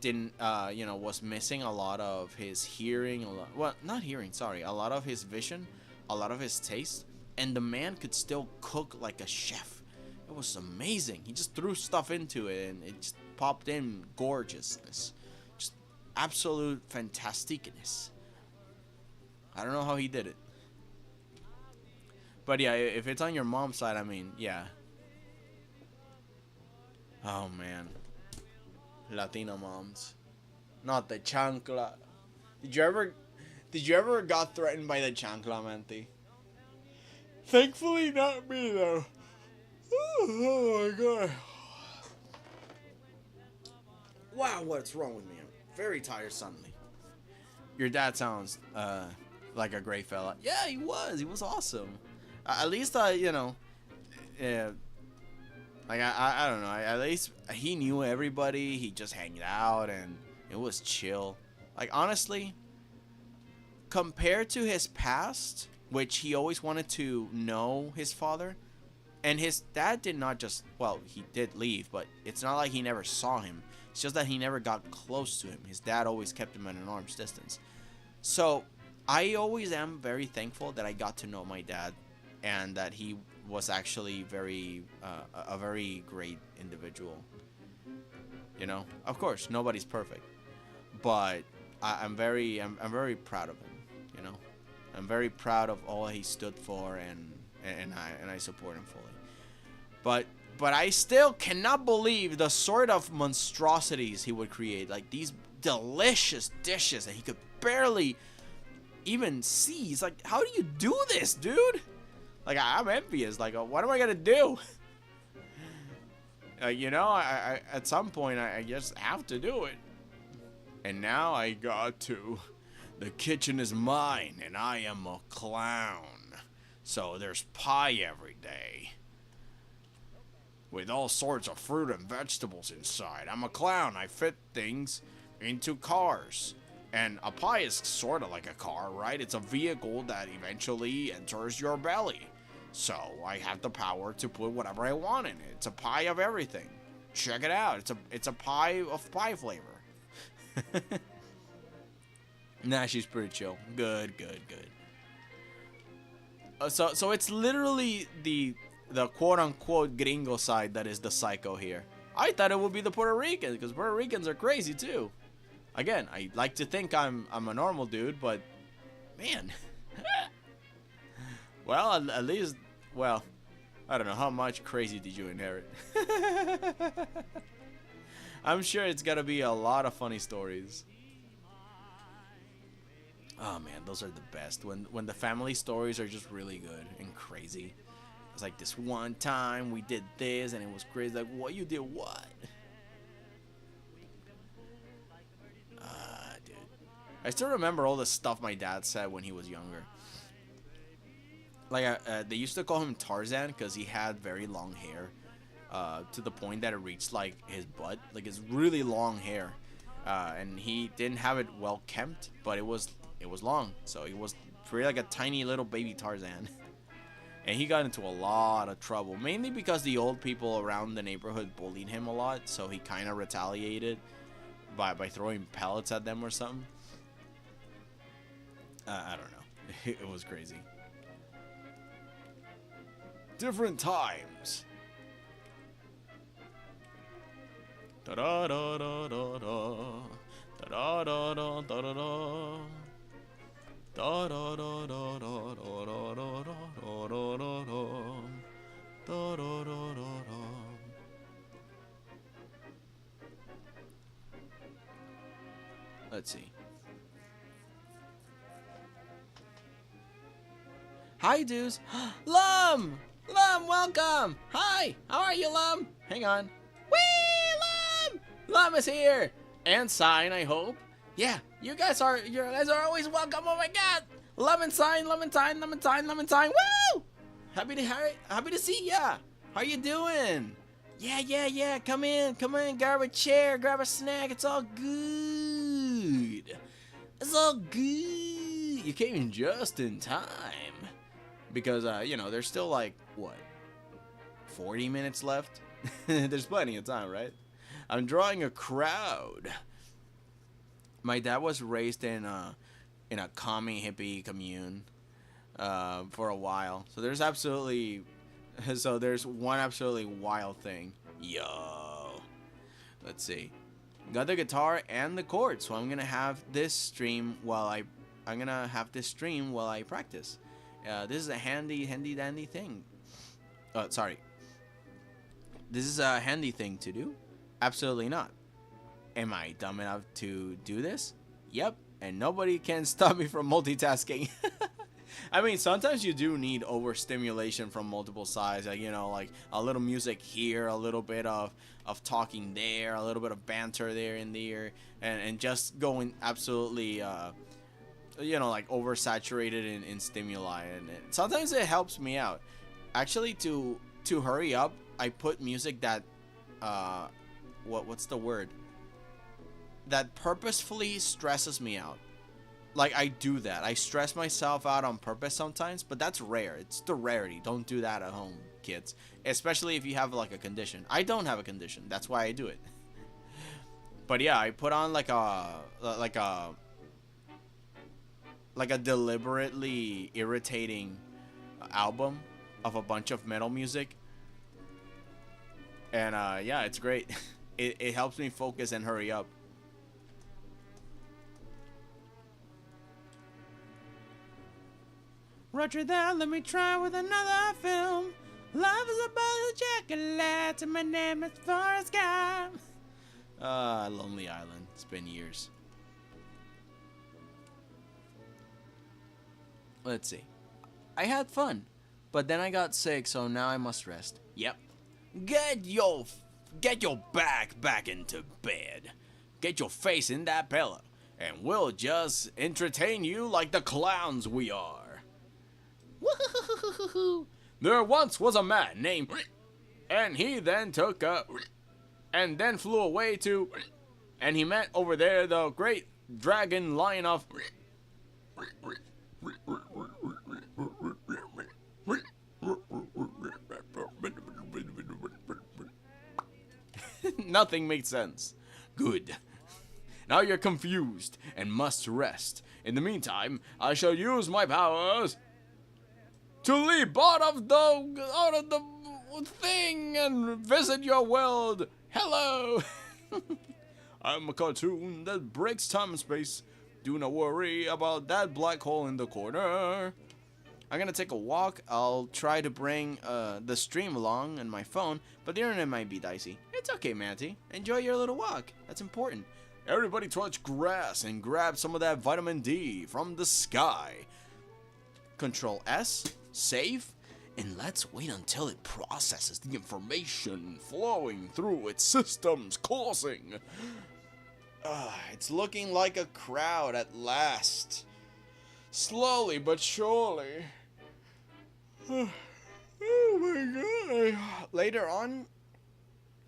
didn't, you know, was missing a lot of his hearing, well, not hearing, sorry, a lot of his vision, a lot of his taste, and the man could still cook like a chef. It was amazing. He just threw stuff into it, and it just popped in gorgeousness, just absolute fantasticness. I don't know how he did it, but yeah, if it's on your mom's side, I mean, yeah. Oh man, Latino moms, not the chancla. Did you ever got threatened by the chancla, Manti? Thankfully, not me though. Oh my God. Wow, what's wrong with me? I'm very tired suddenly. Your dad sounds like a great fella. Yeah, he was awesome. At least you know, like I don't know. At least he knew everybody. He just hanged out and it was chill. Like honestly, compared to his past, which he always wanted to know his father, and his dad did not just, well, he did leave, but it's not like he never saw him. It's just that he never got close to him. His dad always kept him at an arm's distance. So I always am very thankful that I got to know my dad, and that he was actually a very great individual. You know, of course, nobody's perfect, but I'm very proud of him. You know, I'm very proud of all he stood for, and I support him fully. But I still cannot believe the sort of monstrosities he would create, like these delicious dishes that he could barely even see. It's like, how do you do this, dude? Like, I'm envious. Like, what am I gonna do? You know, I at some point I just have to do it. And now I got to. The kitchen is mine, and I am a clown. So there's pie every day, with all sorts of fruit and vegetables inside. I'm a clown. I fit things into cars. And a pie is sort of like a car, right? It's a vehicle that eventually enters your belly. So I have the power to put whatever I want in it. It's a pie of everything. Check it out. It's a pie of pie flavor. Nah, she's pretty chill. Good. So it's literally the quote-unquote gringo side that is the psycho here. I thought it would be the Puerto Ricans, because Puerto Ricans are crazy too. Again, I like to think I'm a normal dude, but man. Well, at least, well, I don't know, how much crazy did you inherit? I'm sure it's gotta be a lot of funny stories. Oh man, those are the best. When the family stories are just really good and crazy. It's like, this one time we did this and it was crazy. Like, what, you did what? Dude. I still remember all the stuff my dad said when he was younger. Like, they used to call him Tarzan because he had very long hair. To the point that it reached, like, his butt. Like, it's really long hair. And he didn't have it well kempt, but it was long. So he was pretty like a tiny little baby Tarzan. And he got into a lot of trouble, mainly because the old people around the neighborhood bullied him a lot. So he kind of retaliated by throwing pellets at them or something. I don't know. It was crazy. Different times. Da da da da da da da da da da da da. Da da da da da da da da da da da da da da da. Let's see. Hi, dudes. Lum! Lum, welcome! Hi! How are you, Lum? Hang on. Whee, Lum! Lum is here! And Sign, I hope. Yeah, you guys are always welcome. Oh my god! Lum and Sign, Lum and Sign, Lum and Sign, Lum and Sign. Woo! Happy to see ya! How you doing? Yeah. Come in, grab a chair, grab a snack. It's all good. It's all good. You came in just in time. Because, you know, there's still like, what, 40 minutes left? There's plenty of time, right? I'm drawing a crowd. My dad was raised in a commie hippie commune for a while. So there's one absolutely wild thing. Yo. Let's see. Got the guitar and the chords, so I'm gonna have this stream while I practice. This is a handy dandy thing. Sorry. This is a handy thing to do? Absolutely not. Am I dumb enough to do this? Yep. And nobody can stop me from multitasking. I mean, sometimes you do need overstimulation from multiple sides. Like, you know, like a little music here, a little bit of talking there, a little bit of banter there and there, and just going absolutely, you know, like oversaturated in stimuli. And sometimes it helps me out. Actually, to hurry up, I put music that, what's the word? That purposefully stresses me out. Like, I do that. I stress myself out on purpose sometimes, but that's rare. It's the rarity. Don't do that at home, kids. Especially if you have, like, a condition. I don't have a condition. That's why I do it. But yeah, I put on, like a deliberately irritating album of a bunch of metal music. And, yeah, it's great. It helps me focus and hurry up. Roger that, let me try with another film. Love is a bowl of chocolate, and my name is Forrest Gump. Lonely Island. It's been years. Let's see. I had fun, but then I got sick, so now I must rest. Yep. Get your back into bed. Get your face in that pillow, and we'll just entertain you like the clowns we are. There once was a man named, and he then took a, and then flew away to, and he met over there the great dragon lion of. Nothing makes sense. Good. Now you're confused and must rest. In the meantime, I shall use my powers to leap out of the thing and visit your world. Hello. I'm a cartoon that breaks time and space. Do not worry about that black hole in the corner. I'm gonna take a walk. I'll try to bring the stream along on my phone, but the internet might be dicey. It's okay, Manty. Enjoy your little walk. That's important. Everybody touch grass and grab some of that vitamin D from the sky. Control S, save, and let's wait until it processes the information flowing through its systems, causing. It's looking like a crowd at last. Slowly but surely. Oh my god. Later on,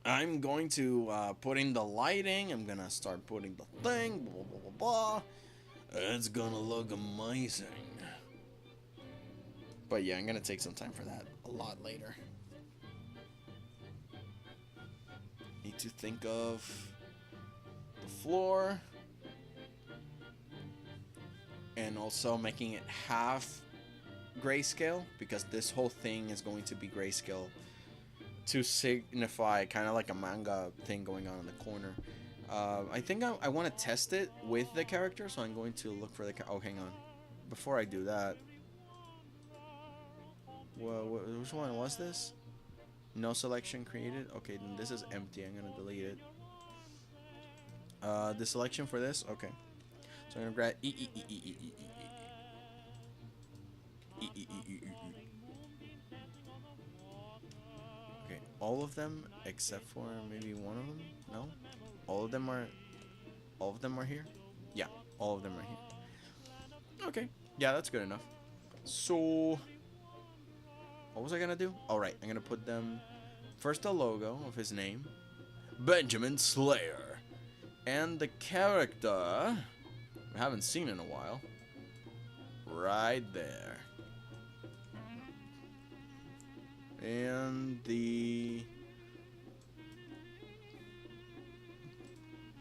I'm going to put in the lighting. I'm gonna start putting the thing. Blah, blah, blah, blah. It's gonna look amazing. But yeah, I'm gonna take some time for that a lot later. Need to think of the floor. And also making it half grayscale, because this whole thing is going to be grayscale to signify kind of like a manga thing going on in the corner. I think I want to test it with the character, so I'm going to look for the oh, hang on. Before I do that, which one was this? No selection created. Okay, then this is empty. I'm gonna delete it. The selection for this. Okay, so I'm gonna grab Okay, all of them except for maybe one of them. No, all of them are here. Yeah, all of them are here. Okay, yeah, that's good enough. So what was I gonna do? All right, I'm gonna put them first, the logo of his name, Benjamin Slayer, and the character I haven't seen in a while, right there. And the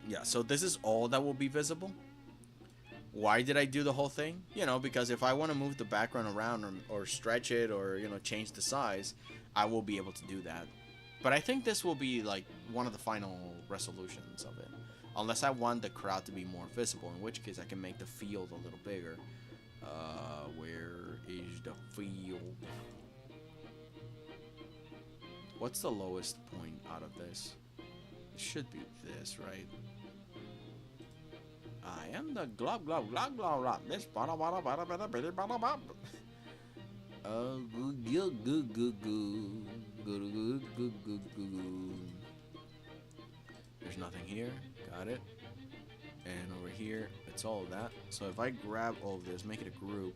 yeah, so this is all that will be visible. Why did I do the whole thing? You know, because if I want to move the background around or stretch it or, you know, change the size, I will be able to do that. But I think this will be like one of the final resolutions of it. Unless I want the crowd to be more visible, in which case I can make the field a little bigger. Where is the field? What's the lowest point out of this? It should be this, right? I am the glob glob glob glob glob. This bada bada bada bada bada bada bada. Goo goo goo goo goo goo goo goo goo. There's nothing here. Got it. And over here, it's all of that. So if I grab all of this, make it a group,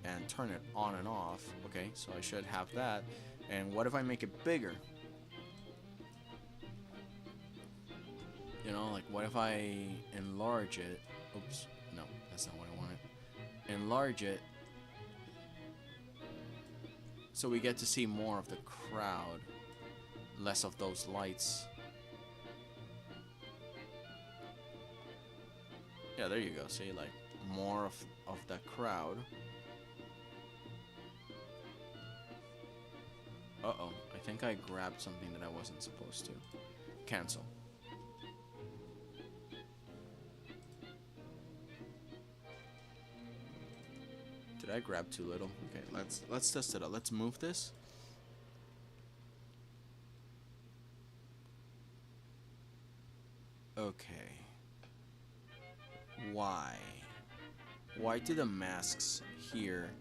and turn it on and off. Okay, so I should have that. And what if I make it bigger? You know, like what if I enlarge it? Oops, no, that's not what I wanted. Enlarge it so we get to see more of the crowd, less of those lights. Yeah, there you go. See, like more of the crowd. Uh-oh, I think I grabbed something that I wasn't supposed to. Cancel. Did I grab too little? Okay, let's test it out. Let's move this. Okay. Why? Why do the masks here?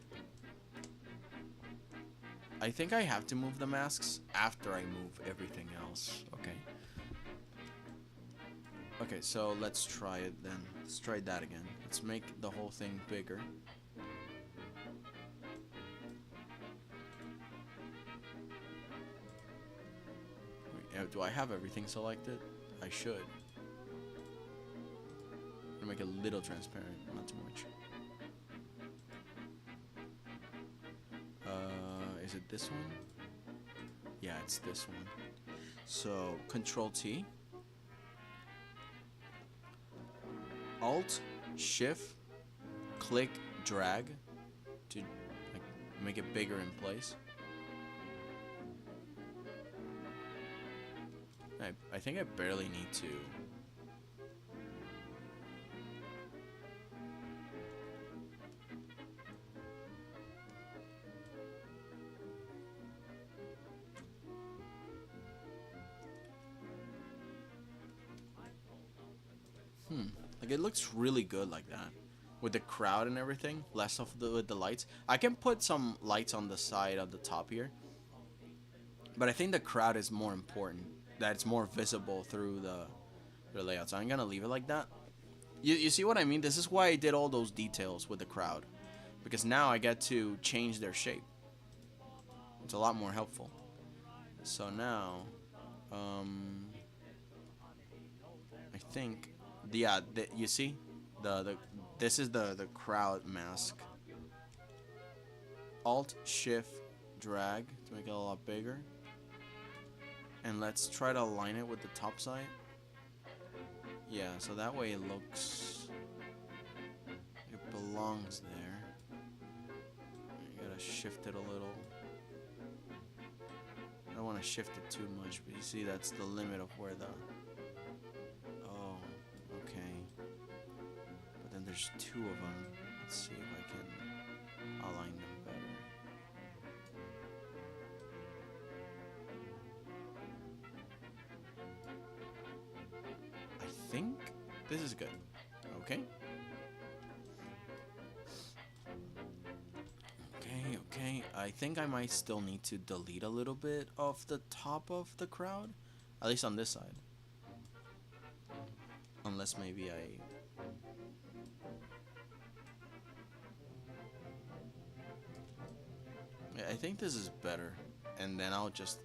I think I have to move the masks after I move everything else. Okay. Okay, so let's try it then. Let's try that again. Let's make the whole thing bigger. Wait, do I have everything selected? I should. I'm gonna make it a little transparent, not too much. Is it this one? Yeah, it's this one. So, Control T. Alt, Shift, click, drag to like, make it bigger in place. I think I barely need to. Like it looks really good like that. With the crowd and everything, less of with the lights. I can put some lights on the side of the top here. But I think the crowd is more important. That it's more visible through the layout. So I'm gonna leave it like that. You see what I mean? This is why I did all those details with the crowd. Because now I get to change their shape. It's a lot more helpful. So now, I think, yeah, you see, this is the crowd mask. Alt Shift drag to make it a lot bigger. And let's try to align it with the top side. Yeah, so that way it looks, it belongs there. You gotta shift it a little. I don't want to shift it too much, but you see that's the limit of where the, oh, okay. But then there's two of them. Let's see if I can align them better. I think this is good. Okay. Okay. I think I might still need to delete a little bit of the top of the crowd. At least on this side. Unless maybe I think this is better. And then I'll just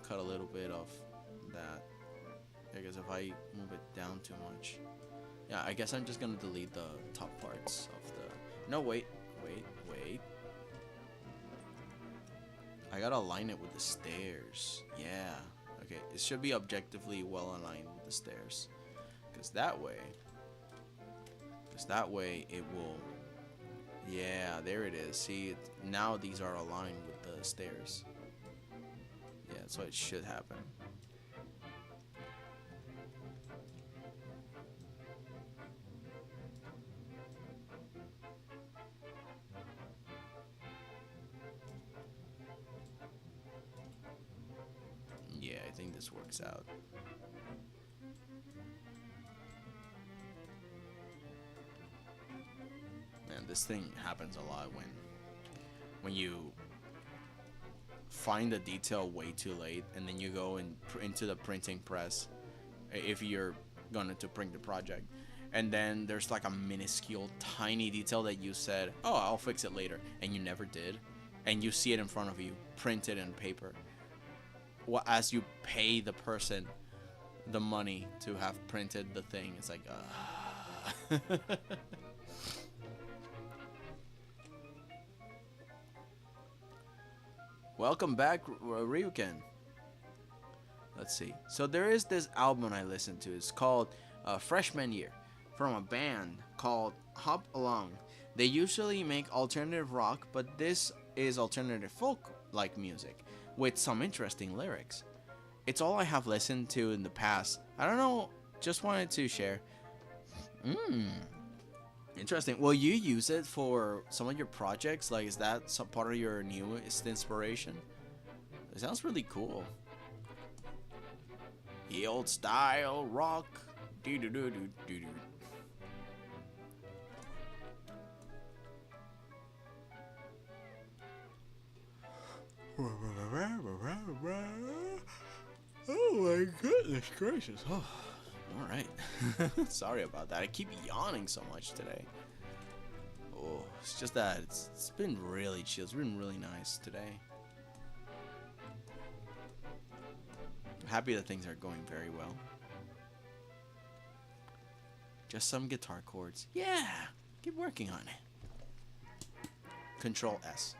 cut a little bit of that. Because if I move it down too much. Yeah, I guess I'm just gonna delete the top parts of the... No, wait. I gotta align it with the stairs. Yeah. Okay, it should be objectively well aligned with the stairs. Because that way it will... Yeah, there it is. See, now these are aligned with the stairs. Yeah, that's what it should happen. Yeah, I think this works out. Man, this thing happens a lot when you find the detail way too late and then you go into the printing press if you're going to print the project, and then there's like a minuscule tiny detail that you said, oh, I'll fix it later, and you never did, and you see it in front of you printed in paper. Well, as you pay the person the money to have printed the thing, it's like Welcome back, Ryuken. Let's see. So there is this album I listened to. It's called Freshman Year, from a band called Hop Along. They usually make alternative rock, but this is alternative folk-like music with some interesting lyrics. It's all I have listened to in the past. I don't know, just wanted to share. Interesting. Will you use it for some of your projects? Like, is that some part of your newest inspiration? It sounds really cool. The old style rock. Do do do do do do. Oh my goodness gracious. Oh, all right. Sorry about that. I keep yawning so much today. Oh, it's just that it's been really chill. It's been really nice today. I'm happy that things are going very well. Just some guitar chords. Yeah, keep working on it. Control S.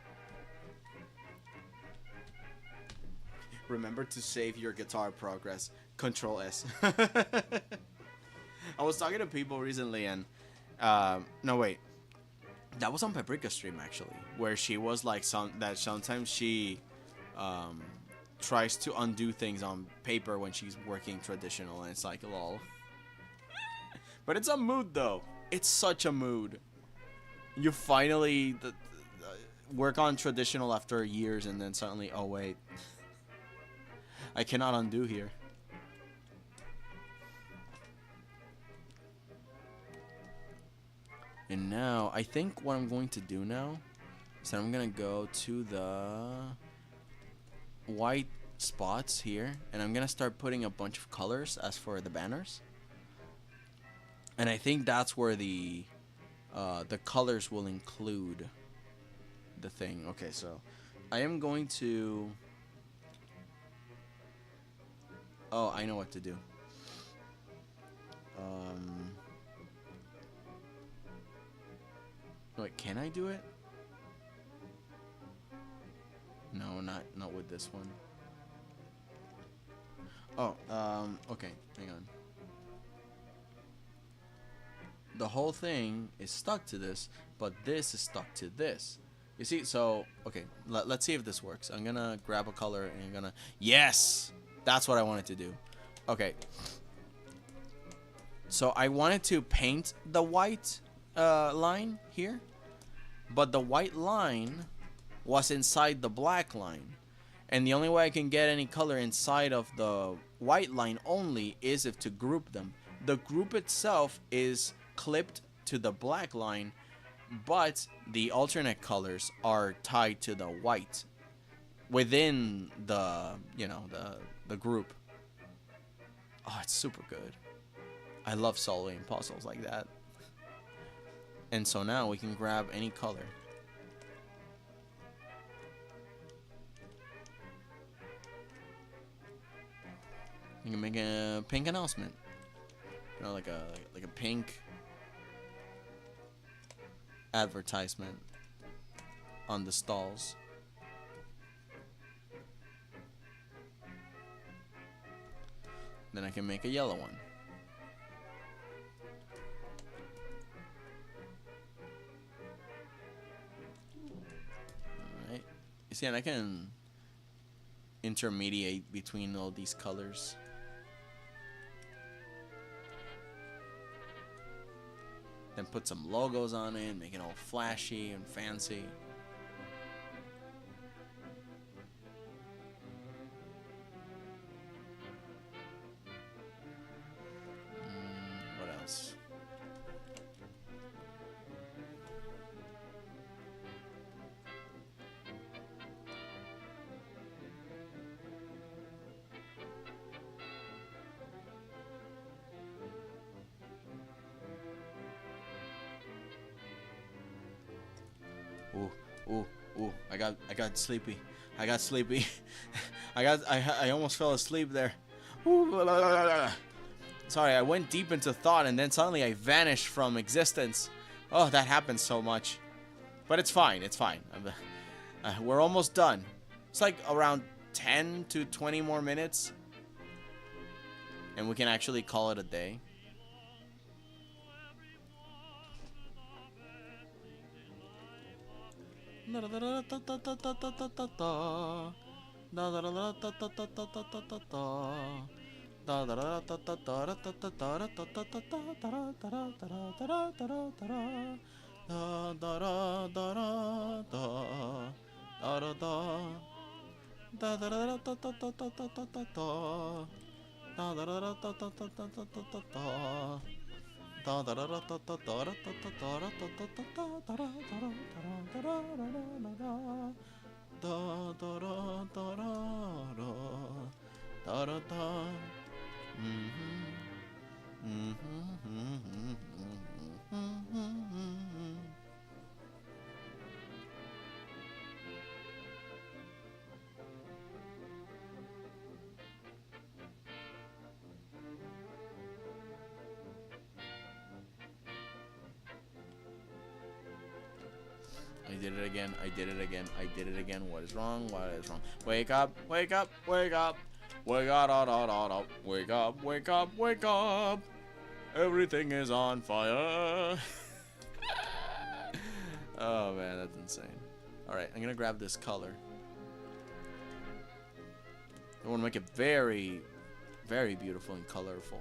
Remember to save your guitar progress. Control S. I was talking to people recently and no wait. That was on Paprika's stream actually, where she was like sometimes she tries to undo things on paper when she's working traditional, and it's like lol. But it's a mood though. It's such a mood. You finally work on traditional after years, and then suddenly, oh wait, I cannot undo here. And now, I think what I'm going to do now is that I'm going to go to the white spots here, and I'm going to start putting a bunch of colors as for the banners. And I think that's where the colors will include the thing. Okay, so I am going to... Oh, I know what to do. Wait, can I do it? No, not with this one. Oh, okay, hang on. The whole thing is stuck to this, but this is stuck to this. You see, so, okay, let's see if this works. I'm gonna grab a color and I'm gonna... Yes! That's what I wanted to do. Okay. So I wanted to paint the white line here, but the white line was inside the black line. And the only way I can get any color inside of the white line only is if to group them. The group itself is clipped to the black line, but the alternate colors are tied to the white within the, you know, the group. Oh, it's super good. I love solving puzzles like that. And so now we can grab any color. You can make a pink announcement. You know, like a pink advertisement on the stalls. Then I can make a yellow one. Alright. You see, and I can intermediate between all these colors. Then put some logos on it, make it all flashy and fancy. What else? Ooh, I got sleepy. I got sleepy. I almost fell asleep there. Ooh, la, la, la, la. Sorry, I went deep into thought and then suddenly I vanished from existence. Oh, that happens so much. But it's fine, it's fine. We're almost done. It's like around 10 to 20 more minutes. And we can actually call it a day. I did it again. I did it again. I did it again. What is wrong? What is wrong? Wake up! Wake up! Wake up! Wake up! Wake up! Wake up! Wake up! Everything is on fire. Oh man, that's insane. All right, I'm gonna grab this color. I want to make it very, very beautiful and colorful.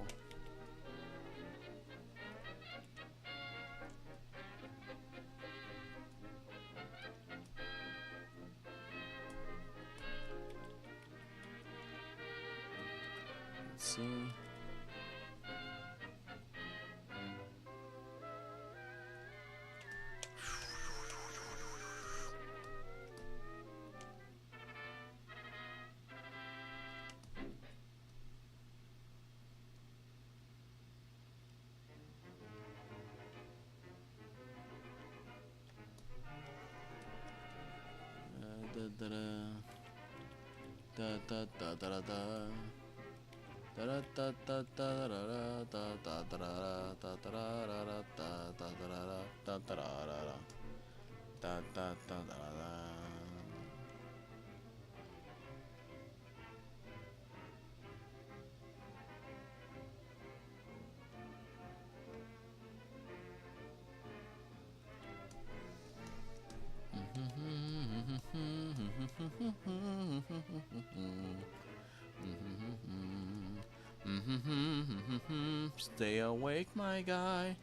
Let's see. Stay awake, my guy.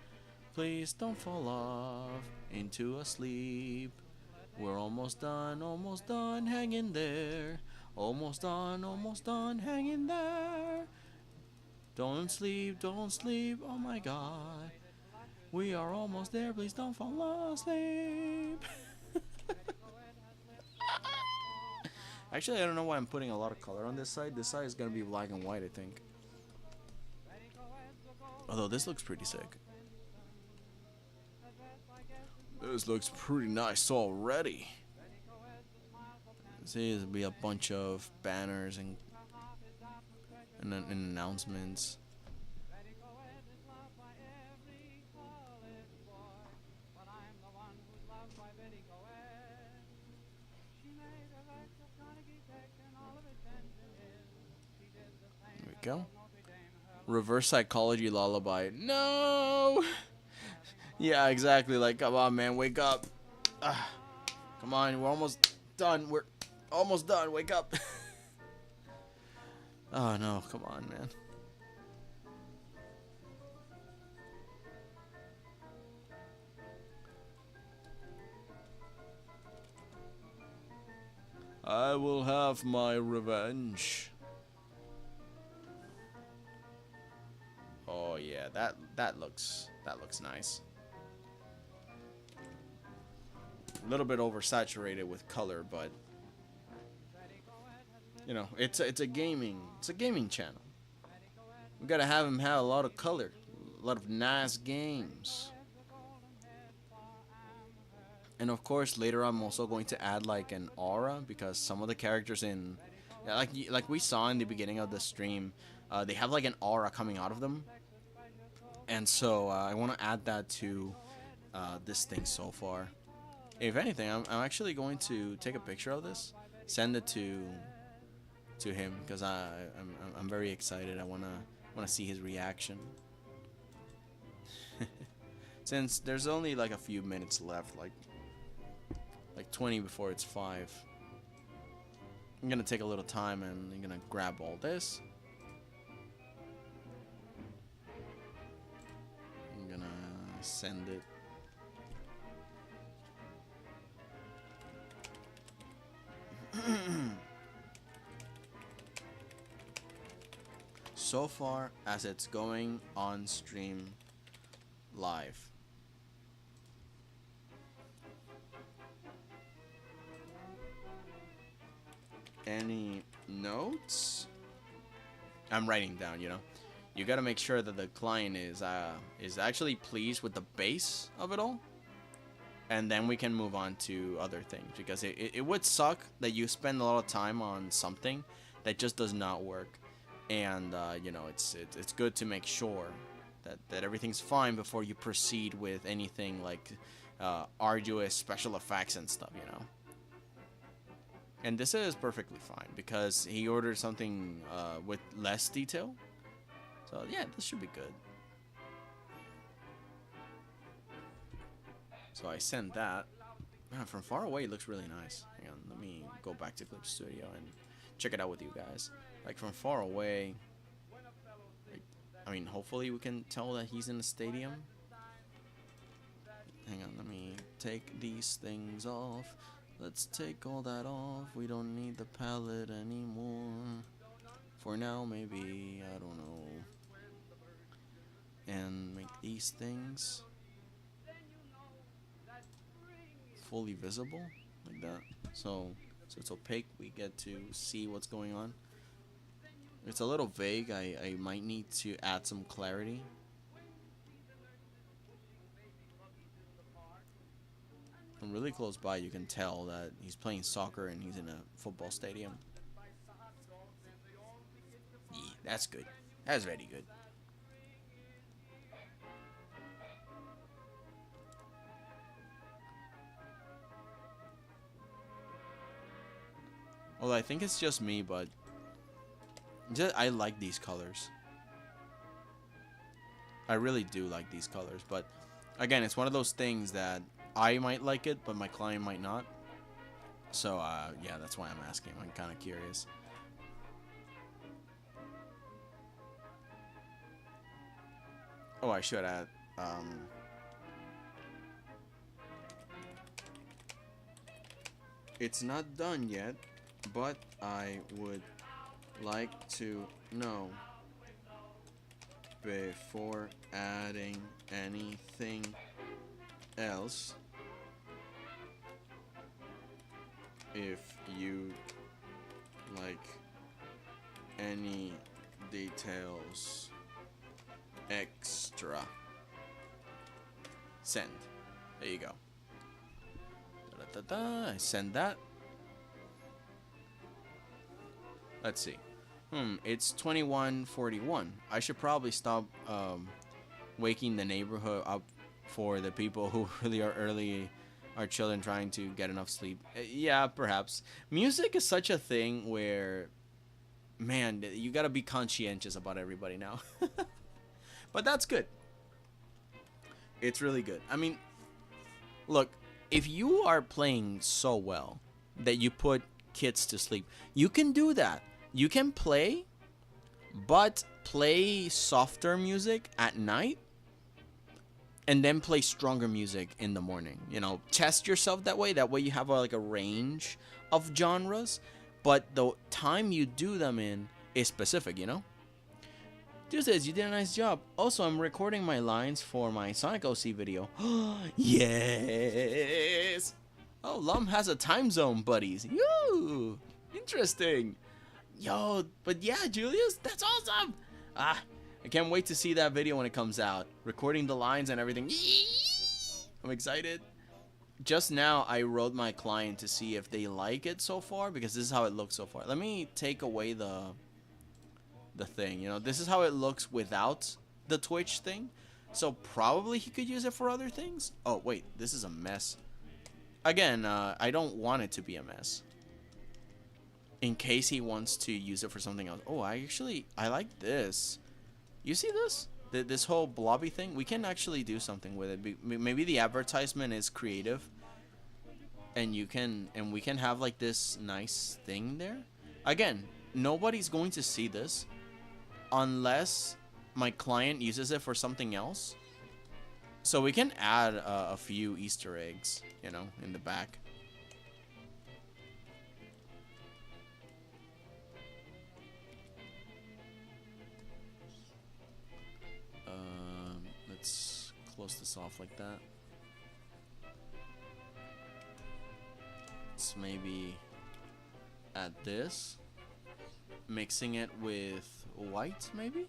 Please don't fall off into a sleep. We're almost done, hang in there. Almost done, hang in there. Don't sleep, oh my god. We are almost there, please don't fall asleep. Actually, I don't know why I'm putting a lot of color on this side. This side is gonna be black and white, I think. Although this looks pretty sick. This looks pretty nice already. See, there'll be a bunch of banners and announcements. There we go. Reverse psychology lullaby. No! Yeah, exactly. Like, come on, man, wake up. Come on, we're almost done. We're almost done. Wake up. Oh, no. Come on, man. I will have my revenge. Oh yeah, that looks nice. A little bit oversaturated with color, but you know, it's a gaming channel. We gotta have him have a lot of color, a lot of nice games. And of course, later I'm also going to add like an aura, because some of the characters in, like we saw in the beginning of the stream, they have like an aura coming out of them. And so I want to add that to this thing so far. If anything, I'm actually going to take a picture of this, send it to him, because I'm very excited. I wanna see his reaction. Since there's only like a few minutes left, like 20 before it's 5. I'm gonna take a little time and I'm gonna grab all this. send it. So far as it's going on stream live. Any notes? I'm writing down, you know. You gotta make sure that the client is actually pleased with the base of it all, and then we can move on to other things, because it would suck that you spend a lot of time on something that just does not work, and you know, it's good to make sure that everything's fine before you proceed with anything like arduous special effects and stuff, you know. And this is perfectly fine because he ordered something with less detail. So yeah, this should be good. So I sent that. Man, from far away it looks really nice. Hang on, let me go back to Clip Studio and check it out with you guys. Like from far away, I mean, hopefully we can tell that he's in the stadium. Hang on, let me take these things off. Let's take all that off. We don't need the palette anymore. For now, maybe, I don't know. And make these things fully visible, like that. So it's opaque. We get to see what's going on. It's a little vague. I might need to add some clarity. From really close by, you can tell that he's playing soccer and he's in a football stadium. Yeah, that's good. That's very good. Well, I think it's just me, but I like these colors. I really do like these colors, but again, it's one of those things that I might like it, but my client might not. So, yeah, that's why I'm asking. I'm kind of curious. Oh, I should add, it's not done yet, but I would like to know before adding anything else if you like any details extra. Send. There you go. I send that. Let's see. It's 21:41. I should probably stop waking the neighborhood up for the people who really are early, our children trying to get enough sleep. Yeah, perhaps. Music is such a thing where, man, you gotta be conscientious about everybody now. But that's good. It's really good. I mean, look, if you are playing so well that you put kids to sleep, you can do that. You can play, but play softer music at night and then play stronger music in the morning. You know, test yourself that way. That way you have like a range of genres, but the time you do them in is specific, you know? Dude says, you did a nice job. Also, I'm recording my lines for my Sonic OC video. Yes! Oh, Lum has a time zone, buddies. Yoo! Interesting. Yo, but yeah, Julius, that's awesome. I can't wait to see that video when it comes out. Recording the lines and everything. I'm excited. Just now, I wrote my client to see if they like it so far, because this is how it looks so far. Let me take away the thing, you know. This is how it looks without the Twitch thing. So probably he could use it for other things. Oh, wait, this is a mess. Again, I don't want it to be a mess. In case he wants to use it for something else. Oh, I like this. You see this? This whole blobby thing? We can actually do something with it. Maybe the advertisement is creative. And we can have like this nice thing there. Again, nobody's going to see this unless my client uses it for something else. So we can add a few Easter eggs, you know, in the back. Let's close this off like that. Let's maybe add this, mixing it with white, maybe?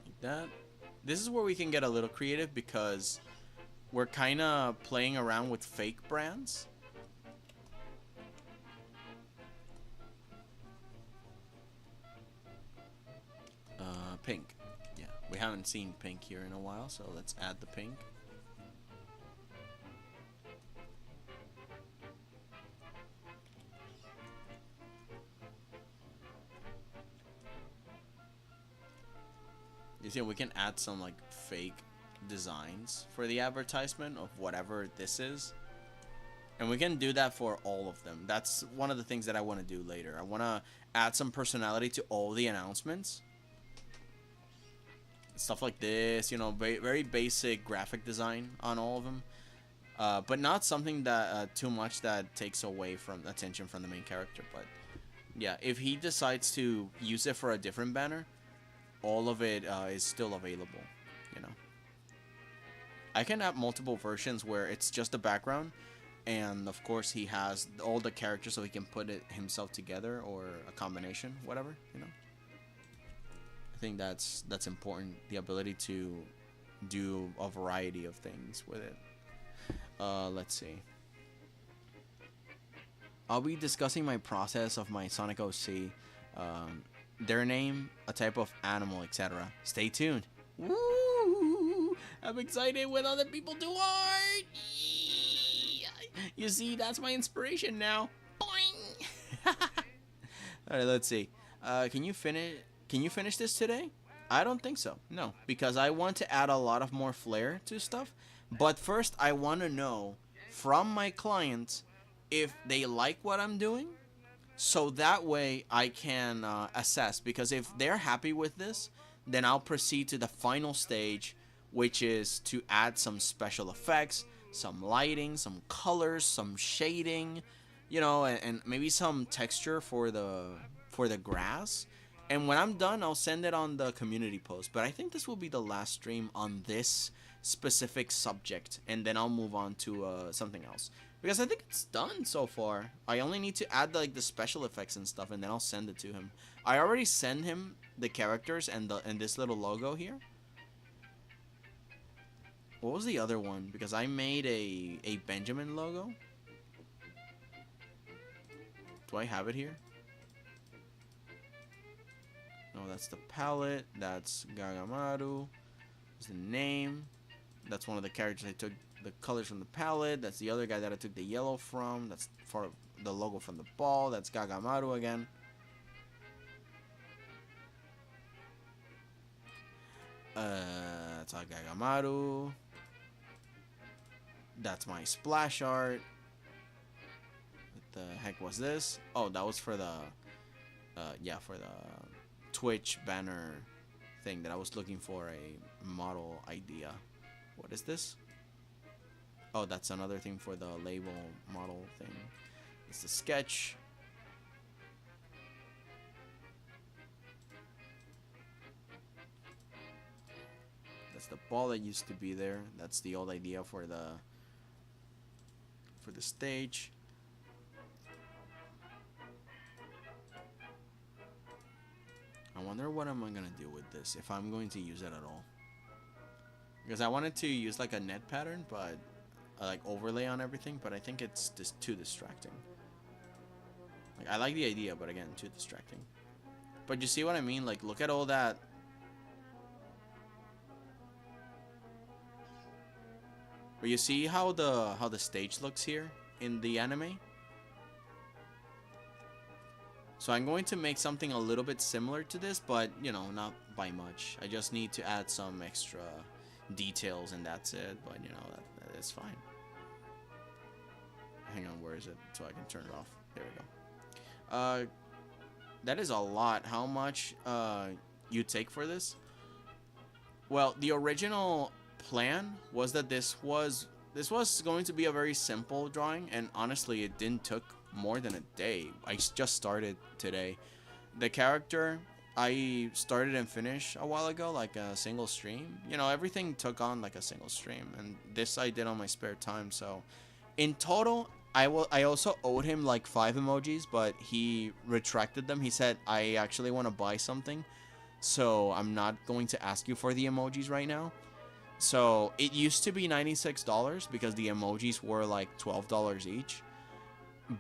Like that. This is where we can get a little creative because we're kind of playing around with fake brands. Pink. Yeah, we haven't seen pink here in a while, so let's add the pink. You see, we can add some like fake designs for the advertisement of whatever this is. And we can do that for all of them. That's one of the things that I want to do later. I want to add some personality to all the announcements. Stuff like this, you know, very basic graphic design on all of them. But not something that too much that takes away from attention from the main character. But yeah, if he decides to use it for a different banner, all of it is still available, you know. I can have multiple versions where it's just the background, and of course he has all the characters so he can put it himself together, or a combination, whatever, you know. I think that's important, the ability to do a variety of things with it. Let's see. I'll be discussing my process of my Sonic OC, their name, a type of animal, etc. Stay tuned. Woo! I'm excited when other people do art. You see, that's my inspiration now. Boing! All right, let's see. Can you finish this today? I don't think so. No, because I want to add a lot of more flair to stuff. But first, I want to know from my clients if they like what I'm doing, so that way I can assess. Because if they're happy with this, then I'll proceed to the final stage, which is to add some special effects, some lighting, some colors, some shading, you know, and maybe some texture for the grass. And when I'm done, I'll send it on the community post. But I think this will be the last stream on this specific subject, and then I'll move on to something else, because I think it's done so far. I only need to add like the special effects and stuff, and then I'll send it to him. I already sent him the characters and this little logo here. What was the other one? Because I made a Benjamin logo. Do I have it here? No, that's the palette. That's Gagamaru. That's the name. That's one of the characters I took the colors from the palette. That's the other guy that I took the yellow from. That's for the logo from the ball. That's Gagamaru again. That's Gagamaru. That's my splash art. What the heck was this? Oh, that was for the yeah, for the Twitch banner thing that I was looking for a model idea. What is this? Oh, that's another thing for the label model thing. It's the sketch. That's the ball that used to be there. That's the old idea for the stage. I wonder what am I gonna do with this, if I'm going to use it at all. Because I wanted to use like a net pattern, but like overlay on everything, but I think it's just too distracting. Like, I like the idea, but again, too distracting. But you see what I mean? Like, look at all that. But you see how the stage looks here in the anime? So I'm going to make something a little bit similar to this, but, you know, not by much. I just need to add some extra details and that's it. But, you know, that is fine. Hang on, where is it? So I can turn it off. There we go. That is a lot. How much you take for this? Well, the original plan was that this was going to be a very simple drawing, and honestly, it didn't took more than a day. I just started today. The character I started and finished a while ago, like a single stream. You know, everything took on like a single stream, and this I did on my spare time. So, in total, I also owed him like 5 emojis, but he retracted them. He said, I actually want to buy something, so I'm not going to ask you for the emojis right now. So it used to be $96 because the emojis were like $12 each.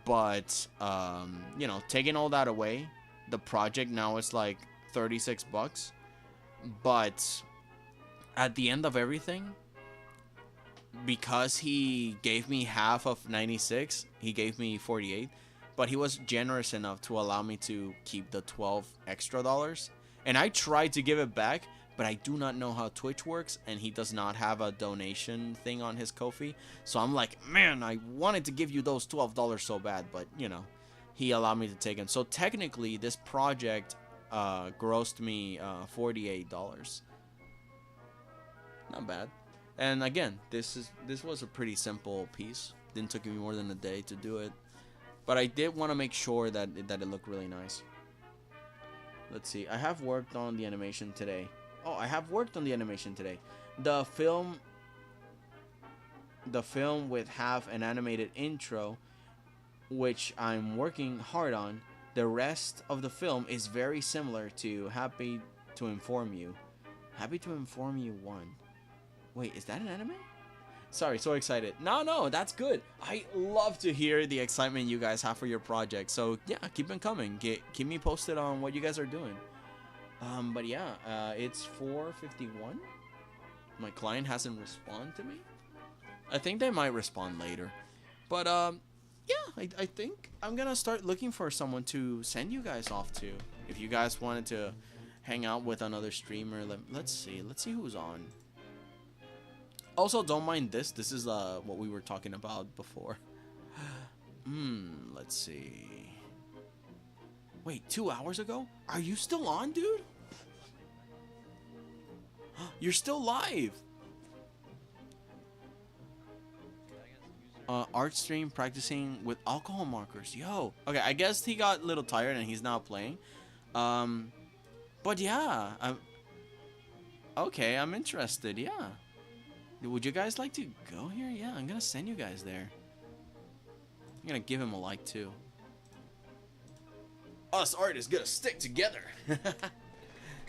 But, you know, taking all that away, the project now is like 36 bucks. But at the end of everything, because he gave me half of 96, he gave me 48, but he was generous enough to allow me to keep the 12 extra dollars. And I tried to give it back, but I do not know how Twitch works, and he does not have a donation thing on his Ko-fi. So I'm like, man, I wanted to give you those $12 so bad, but you know, he allowed me to take them. So technically, this project grossed me $48. Not bad. And again, this was a pretty simple piece. Didn't take me more than a day to do it, but I did want to make sure that it looked really nice. Let's see. I have worked on the animation today. Oh, I have worked on the animation today. The film with half an animated intro, which I'm working hard on. The rest of the film is very similar to Happy to Inform You. Happy to Inform You 1. Wait, is that an anime? Sorry, so excited. No, that's good. I love to hear the excitement you guys have for your project. So yeah, keep it coming. Keep me posted on what you guys are doing. But yeah, it's 4:51. My client hasn't responded to me. I think they might respond later. But yeah, I think I'm gonna start looking for someone to send you guys off to. If you guys wanted to hang out with another streamer, let's see who's on. Also, don't mind this. This is what we were talking about before. Let's see. Wait, 2 hours ago? Are you still on, dude? You're still live. Art stream practicing with alcohol markers. Yo. Okay, I guess he got a little tired and he's now playing. But yeah. Okay, I'm interested. Yeah. Would you guys like to go here? Yeah, I'm gonna send you guys there. I'm gonna give him a like too. Us artists gonna stick together.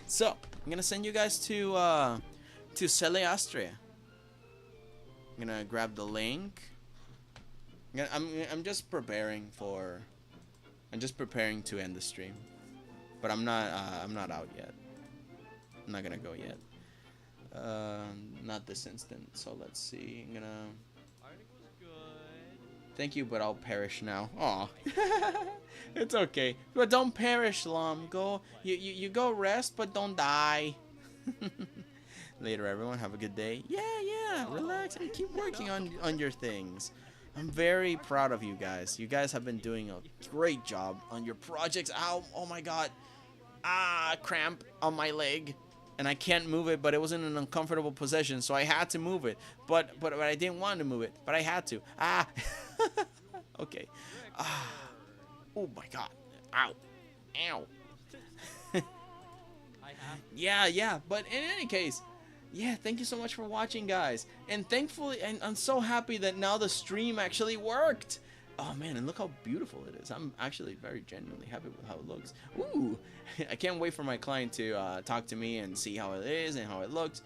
So I'm gonna send you guys to 𝐂𝐫𝐭 𝐒𝐿𝐬. I'm gonna grab the link. I'm just preparing to end the stream, but I'm not out yet. I'm not gonna go yet. Not this instant. So let's see. I'm gonna. Article was good. Thank you, but I'll perish now. Aw. It's okay. But don't perish, Lum. Go. You go rest, but don't die. Later, everyone. Have a good day. Yeah. Relax and keep working on your things. I'm very proud of you guys. You guys have been doing a great job on your projects. Ow! Oh my God. Cramp on my leg. And I can't move it, but it was in an uncomfortable position, so I had to move it. But I didn't want to move it, but I had to. Okay. Oh my God. Ow. Yeah. But in any case, yeah, thank you so much for watching, guys. And thankfully, and I'm so happy that now the stream actually worked. Oh man, and look how beautiful it is. I'm actually very genuinely happy with how it looks. Ooh, I can't wait for my client to talk to me and see how it is and how it looks.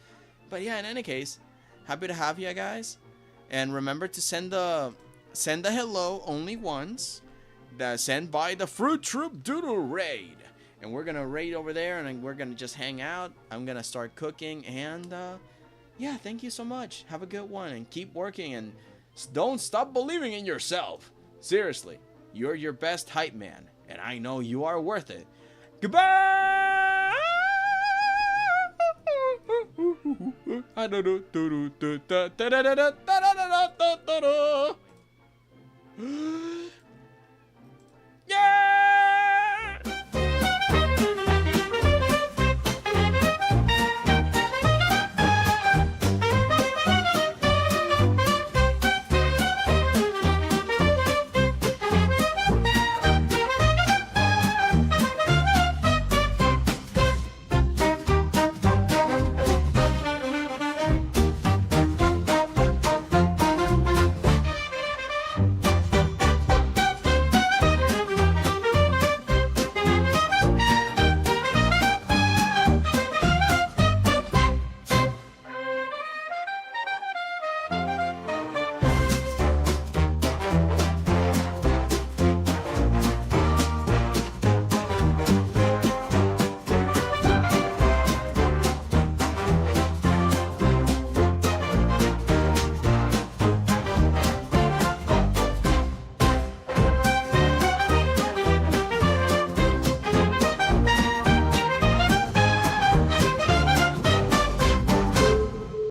But yeah, in any case, happy to have you guys. And remember to send the hello only once. Sent by the Fruit Troop Doodle Raid. And we're gonna raid over there and we're gonna just hang out. I'm gonna start cooking and yeah, thank you so much. Have a good one and keep working and don't stop believing in yourself. Seriously, you're your best hype man, and I know you are worth it. Goodbye!